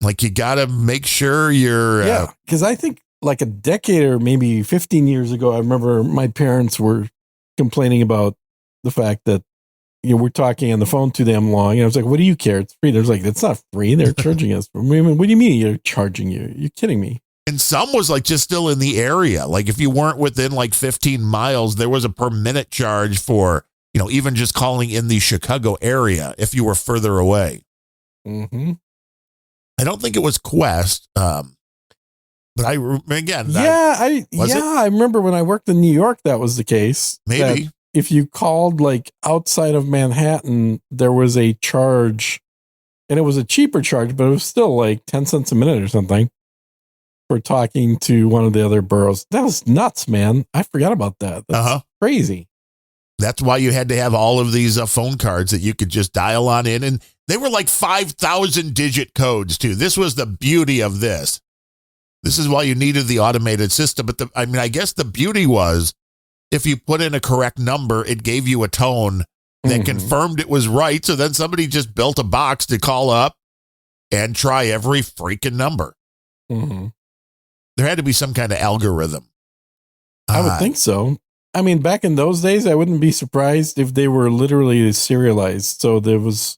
Speaker 1: Like, you got to make sure you're...
Speaker 2: Yeah, because I think like a decade or maybe 15 years ago, I remember my parents were complaining about the fact that, we're talking on the phone too damn long. And I was like, what do you care? It's free. They're like, it's not free. They're charging us. What do you mean you're charging you? You're kidding me.
Speaker 1: And some was like just still in the area. Like if you weren't within like 15 miles, there was a per minute charge for, even just calling in the Chicago area if you were further away.
Speaker 2: Mm-hmm.
Speaker 1: I don't think it was Quest, but I
Speaker 2: remember when I worked in New York, that was the case.
Speaker 1: Maybe
Speaker 2: if you called like outside of Manhattan, there was a charge, and it was a cheaper charge, but it was still like 10 cents a minute or something for talking to one of the other boroughs. That was nuts, man. I forgot about that. That's crazy.
Speaker 1: That's why you had to have all of these phone cards that you could just dial on in. And they were like 5,000 digit codes too. This was the beauty of this. This is why you needed the automated system. But I guess the beauty was if you put in a correct number, it gave you a tone that confirmed it was right. So then somebody just built a box to call up and try every freaking number.
Speaker 2: Mm-hmm.
Speaker 1: There had to be some kind of algorithm.
Speaker 2: I would think so. I mean, back in those days, I wouldn't be surprised if they were literally serialized. So there was,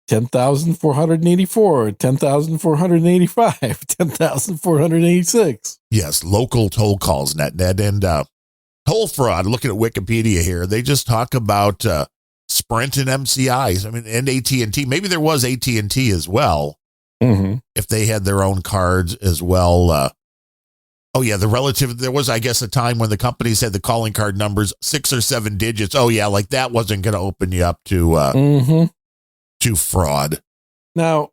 Speaker 2: 10,484, 10,485, 10,486.
Speaker 1: Yes, local toll calls, Ned. And toll fraud, looking at Wikipedia here, they just talk about Sprint and MCIs. And AT&T. Maybe there was AT&T as well, if they had their own cards as well. There was, I guess, a time when the companies had the calling card numbers 6 or 7 digits. Oh, yeah, like that wasn't going to open you up to fraud.
Speaker 2: Now,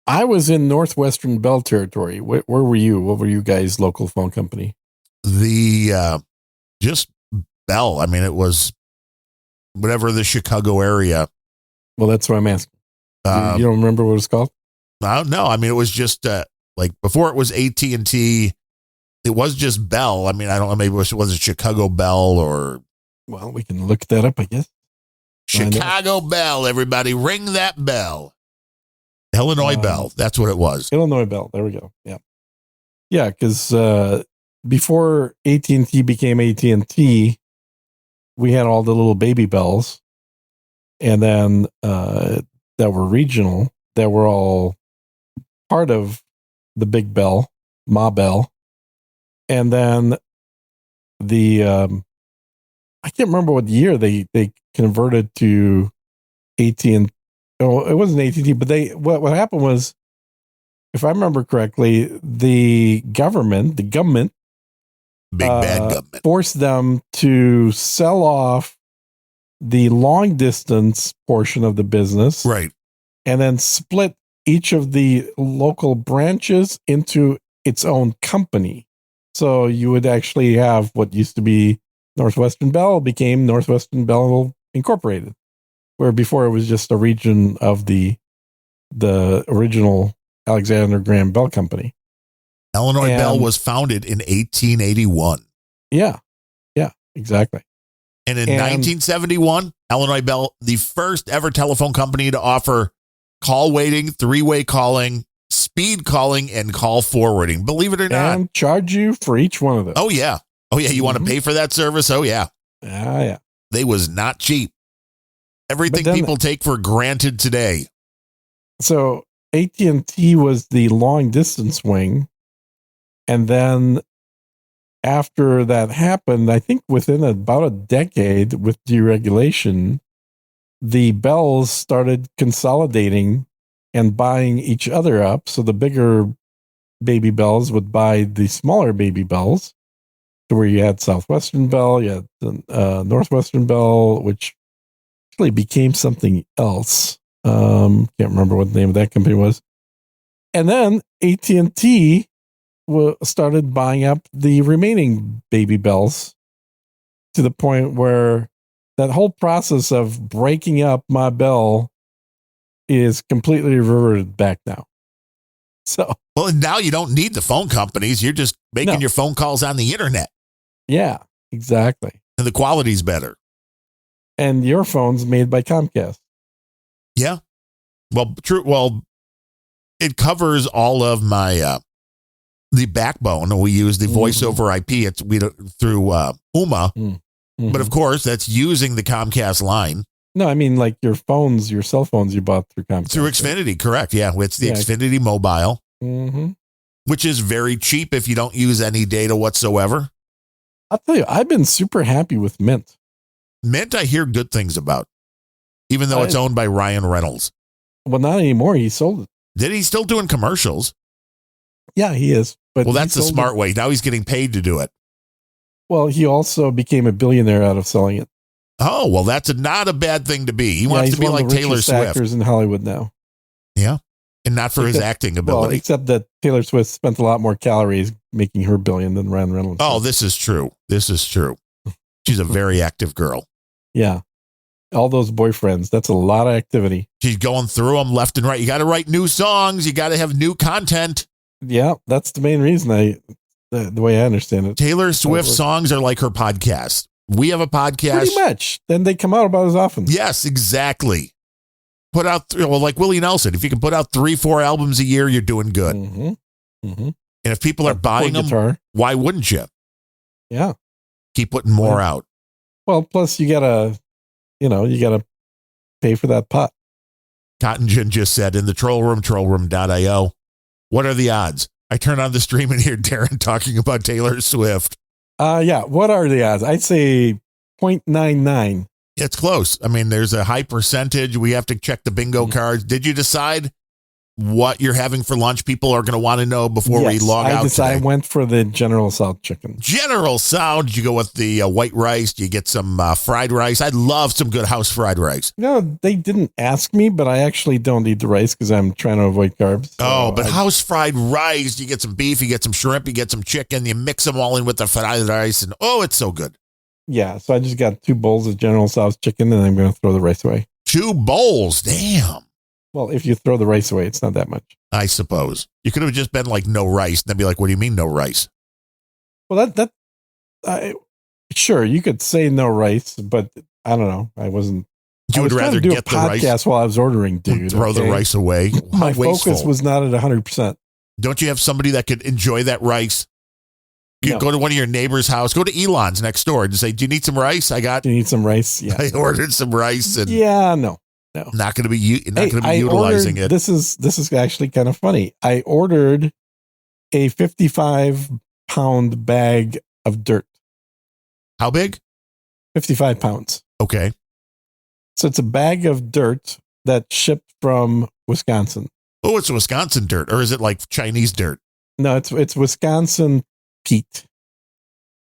Speaker 2: I was in Northwestern Bell Territory. Where were you? What were you guys' local phone company?
Speaker 1: Just Bell. It was whatever the Chicago area.
Speaker 2: Well, that's what I'm asking. You don't remember what it was called?
Speaker 1: No. It was just like before it was AT&T. It was just Bell. I don't know. Maybe it was Chicago Bell or.
Speaker 2: Well, we can look that up, I guess.
Speaker 1: Chicago Bell. Everybody ring that bell. Illinois Bell. That's what it was.
Speaker 2: Illinois Bell. There we go. Yeah. Yeah. Because before AT&T became AT&T, we had all the little baby bells. And then that were regional, that were all part of the big bell, Ma Bell. And then I can't remember what year they converted to AT&T. Oh, it wasn't AT&T, but what happened was, if I remember correctly, the government
Speaker 1: Big bad government.
Speaker 2: forced them to sell off the long distance portion of the business,
Speaker 1: Right.
Speaker 2: and then split each of the local branches into its own company. So you would actually have what used to be Northwestern Bell became Northwestern Bell Incorporated, where before it was just a region of the original Alexander Graham Bell Company.
Speaker 1: Illinois Bell was founded in 1881.
Speaker 2: Yeah, exactly.
Speaker 1: And in 1971, Illinois Bell, the first ever telephone company to offer call waiting, three-way calling, speed calling, and call forwarding. Believe it or not.
Speaker 2: And charge you for each one of them.
Speaker 1: Oh, yeah. Oh, yeah. You want to pay for that service? Oh, yeah.
Speaker 2: Yeah.
Speaker 1: They was not cheap. Everything people take for granted today.
Speaker 2: So AT&T was the long distance wing. And then after that happened, I think within about a decade with deregulation, the Bells started consolidating and buying each other up. So the bigger Baby Bells would buy the smaller Baby Bells, to where you had Southwestern Bell, you had the Northwestern Bell, which actually became something else. Can't remember what the name of that company was. And then AT&T started buying up the remaining Baby Bells, to the point where that whole process of breaking up my bell is completely reverted back now. So,
Speaker 1: well, now you don't need the phone companies. You're just making your phone calls on the internet.
Speaker 2: Yeah, exactly.
Speaker 1: And the quality's better.
Speaker 2: And your phone's made by Comcast.
Speaker 1: Yeah. Well, true. Well, it covers all of my the backbone. We use the voice over IP. It's through UMA, but of course that's using the Comcast line.
Speaker 2: No, I mean like your cell phones you bought through Comcast.
Speaker 1: Through Xfinity, right? Correct? Yeah, it's the Xfinity Mobile, which is very cheap if you don't use any data whatsoever.
Speaker 2: I'll tell you, I've been super happy with Mint.
Speaker 1: Mint, I hear good things about, even though it's owned by Ryan Reynolds.
Speaker 2: Well, not anymore. He sold it.
Speaker 1: Did he still doing commercials?
Speaker 2: Yeah, he is. But
Speaker 1: well, that's the smart way. Now he's getting paid to do it.
Speaker 2: Well, he also became a billionaire out of selling it.
Speaker 1: Oh, well, that's not a bad thing to be. He wants to be like Taylor Swift.
Speaker 2: Actors in Hollywood now.
Speaker 1: Yeah, and not for his acting ability.
Speaker 2: Well, except that Taylor Swift spent a lot more calories making her billion than Ryan Reynolds.
Speaker 1: Oh, this is true. This is true. She's a very active girl.
Speaker 2: Yeah. All those boyfriends. That's a lot of activity.
Speaker 1: She's going through them left and right. You got to write new songs. You got to have new content.
Speaker 2: Yeah, that's the main reason the way I understand it.
Speaker 1: Taylor Swift songs are like her podcast. We have a podcast.
Speaker 2: Pretty much. Then they come out about as often.
Speaker 1: Yes, exactly. Put out, like Willie Nelson. If you can put out 3-4 albums a year, you're doing good. And if people are buying them, why wouldn't you?
Speaker 2: Yeah.
Speaker 1: Keep putting more out.
Speaker 2: Well, plus you gotta pay for that pot.
Speaker 1: Cotton Gin just said in the troll room, trollroom.io. What are the odds? I turn on the stream and hear Darren talking about Taylor Swift.
Speaker 2: Yeah. What are the odds? I'd say 0.99.
Speaker 1: It's close. I mean, there's a high percentage. We have to check the bingo cards. Did you decide what you're having for lunch? People are going to want to know before we log out today.
Speaker 2: I went for the General Tso chicken.
Speaker 1: General Tso. Did you go with the white rice? Do you get some fried rice? I love some good house fried rice.
Speaker 2: No, they didn't ask me, but I actually don't eat the rice because I'm trying to avoid carbs.
Speaker 1: So but house fried rice, you get some beef, you get some shrimp, you get some chicken, you mix them all in with the fried rice, and it's so good.
Speaker 2: Yeah, so I just got 2 bowls of General Tso's chicken, and I'm going to throw the rice away.
Speaker 1: 2 bowls? Damn.
Speaker 2: Well, if you throw the rice away, it's not that much.
Speaker 1: I suppose. You could have just been like, no rice. And then be like, what do you mean no rice?
Speaker 2: Well, sure, you could say no rice, but I don't know. I wasn't.
Speaker 1: You would rather get the rice?
Speaker 2: Podcast while I was ordering, dude.
Speaker 1: Throw the rice away?
Speaker 2: My focus was not at 100%.
Speaker 1: Don't you have somebody that could enjoy that rice? You go to one of your neighbor's house, go to Elon's next door and say, do you need some rice?
Speaker 2: Do you need some rice? Yeah.
Speaker 1: I ordered some rice. And
Speaker 2: no.
Speaker 1: Not going to be utilizing it.
Speaker 2: This is actually kind of funny. I ordered a 55-pound bag of dirt.
Speaker 1: How big?
Speaker 2: 55 pounds.
Speaker 1: Okay.
Speaker 2: So it's a bag of dirt that shipped from Wisconsin.
Speaker 1: Oh, it's Wisconsin dirt, or is it like Chinese dirt?
Speaker 2: No, it's Wisconsin peat.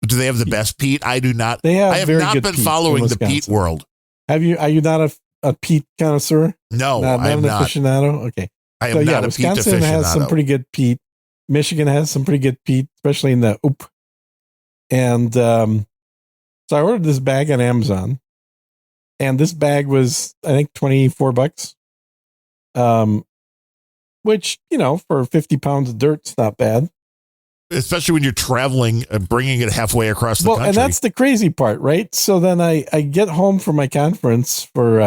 Speaker 1: Do they have the best peat? I do not.
Speaker 2: They have
Speaker 1: I have
Speaker 2: very
Speaker 1: not
Speaker 2: good
Speaker 1: been
Speaker 2: peat
Speaker 1: following
Speaker 2: in
Speaker 1: the peat
Speaker 2: Wisconsin.
Speaker 1: world.
Speaker 2: Are you not a peat connoisseur?
Speaker 1: No,
Speaker 2: not
Speaker 1: I am
Speaker 2: an
Speaker 1: not.
Speaker 2: aficionado? Okay.
Speaker 1: I am not a peat
Speaker 2: Wisconsin has some
Speaker 1: aficionado.
Speaker 2: pretty good peat. Michigan has some pretty good peat, especially in the OOP. And so I ordered this bag on Amazon. And this bag was, I think, $24. Which, for 50 pounds of dirt, it's not bad.
Speaker 1: Especially when you're traveling and bringing it halfway across the country.
Speaker 2: And that's the crazy part, right? So then I get home from my conference for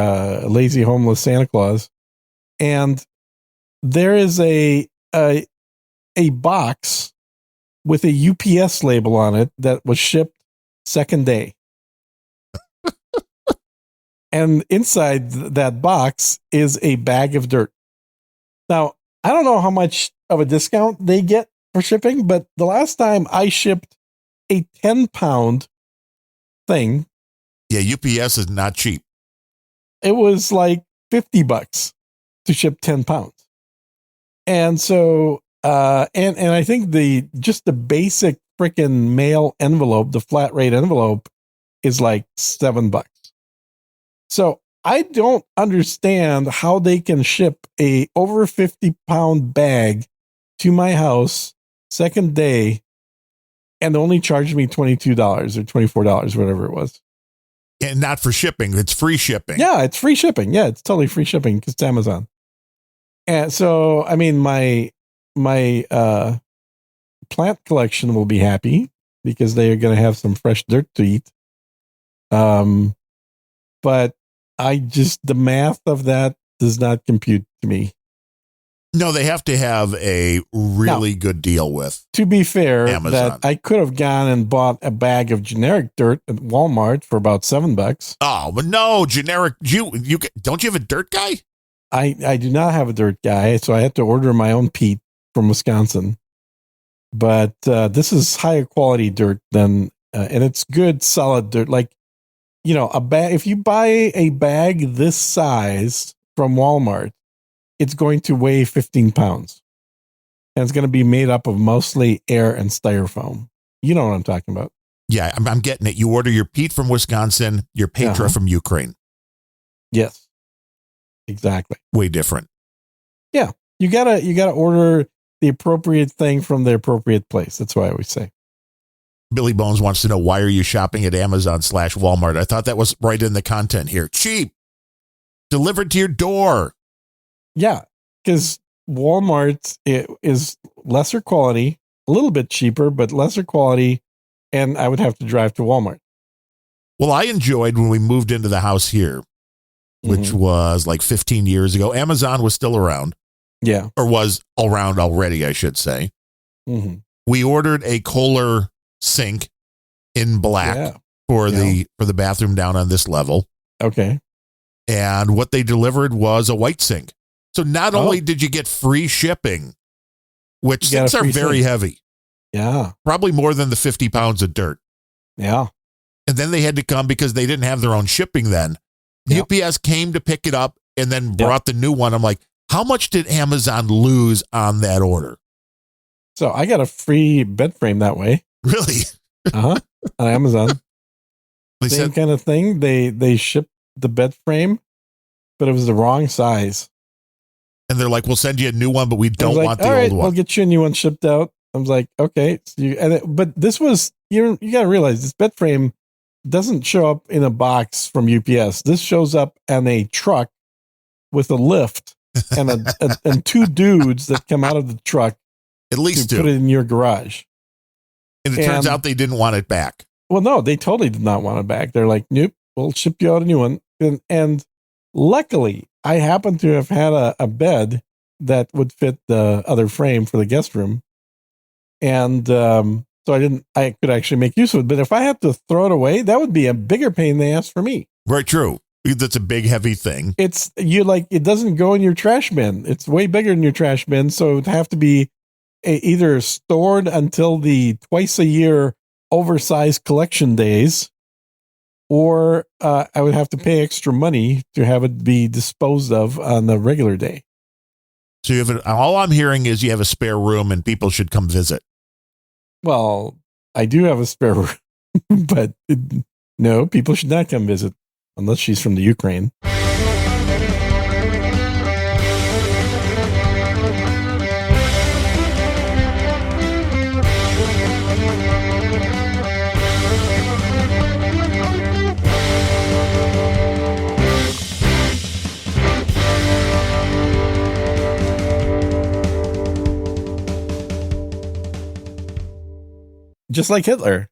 Speaker 2: Lazy Homeless Santa Claus, and there is a box with a UPS label on it that was shipped second day. And inside that box is a bag of dirt. Now, I don't know how much of a discount they get for shipping, but the last time I shipped a 10-pound thing.
Speaker 1: Yeah, UPS is not cheap.
Speaker 2: It was like $50 to ship 10 pounds. And so, and I think the basic freaking mail envelope, the flat rate envelope is like $7. So I don't understand how they can ship a over 50-pound bag to my house second day and only charge me $22 or $24, whatever it was.
Speaker 1: And not for shipping. It's free shipping.
Speaker 2: Yeah, it's free shipping. Yeah, it's totally free shipping because it's Amazon. And so, I mean, my plant collection will be happy because they are going to have some fresh dirt to eat. But the math of that does not compute to me.
Speaker 1: No, they have to have a really good deal with.
Speaker 2: To be fair,
Speaker 1: Amazon.
Speaker 2: that I could have gone and bought a bag of generic dirt at Walmart for about $7.
Speaker 1: Oh, but no, generic. You don't you have a dirt guy?
Speaker 2: I do not have a dirt guy, so I had to order my own peat from Wisconsin. But this is higher quality dirt than, and it's good, solid dirt. Like, a bag. If you buy a bag this size from Walmart, it's going to weigh 15 pounds. And it's going to be made up of mostly air and styrofoam. You know what I'm talking about.
Speaker 1: Yeah, I'm getting it. You order your peat from Wisconsin, your Petra from Ukraine.
Speaker 2: Yes, exactly.
Speaker 1: Way different.
Speaker 2: Yeah, you gotta order the appropriate thing from the appropriate place. That's what I always say.
Speaker 1: Billy Bones wants to know, why are you shopping at Amazon/Walmart? I thought that was right in the content here. Cheap. Delivered to your door.
Speaker 2: Yeah, because Walmart is lesser quality, a little bit cheaper, but lesser quality, and I would have to drive to Walmart.
Speaker 1: Well, I enjoyed when we moved into the house here, which was like 15 years ago. Amazon was still around.
Speaker 2: Yeah.
Speaker 1: Or was around already, I should say.
Speaker 2: Mm-hmm.
Speaker 1: We ordered a Kohler sink in black for the bathroom down on this level.
Speaker 2: Okay.
Speaker 1: And what they delivered was a white sink. So not only did you get free shipping, which sinks are very heavy.
Speaker 2: Yeah.
Speaker 1: Probably more than the 50 pounds of dirt.
Speaker 2: Yeah.
Speaker 1: And then they had to come because they didn't have their own shipping then. Yep. UPS came to pick it up and then brought the new one. I'm like, how much did Amazon lose on that order?
Speaker 2: So I got a free bed frame that way.
Speaker 1: Really?
Speaker 2: On Amazon.
Speaker 1: They
Speaker 2: Same
Speaker 1: said,
Speaker 2: kind of thing. They shipped the bed frame, but it was the wrong size.
Speaker 1: And they're like, we'll send you a new one, but we don't want the old one.
Speaker 2: I'll get you a new one shipped out. I was like, okay. So but this was, you got to realize this bed frame doesn't show up in a box from UPS. This shows up on a truck with a lift and and two dudes that come out of the truck.
Speaker 1: At least
Speaker 2: to
Speaker 1: two.
Speaker 2: Put it in your garage.
Speaker 1: And it turns out they didn't want it back.
Speaker 2: Well, no, they totally did not want it back. They're like, nope, we'll ship you out a new one. And luckily, I happen to have had a bed that would fit the other frame for the guest room. And so I could actually make use of it. But if I had to throw it away, that would be a bigger pain in the ass for me.
Speaker 1: Right, true. That's a big, heavy thing.
Speaker 2: It doesn't go in your trash bin. It's way bigger than your trash bin. So it would have to be either stored until the twice a year oversized collection days, or I would have to pay extra money to have it be disposed of on the regular day.
Speaker 1: So all I'm hearing is you have a spare room and people should come visit.
Speaker 2: Well, I do have a spare room. But no, people should not come visit unless she's from the Ukraine. Just like Hitler.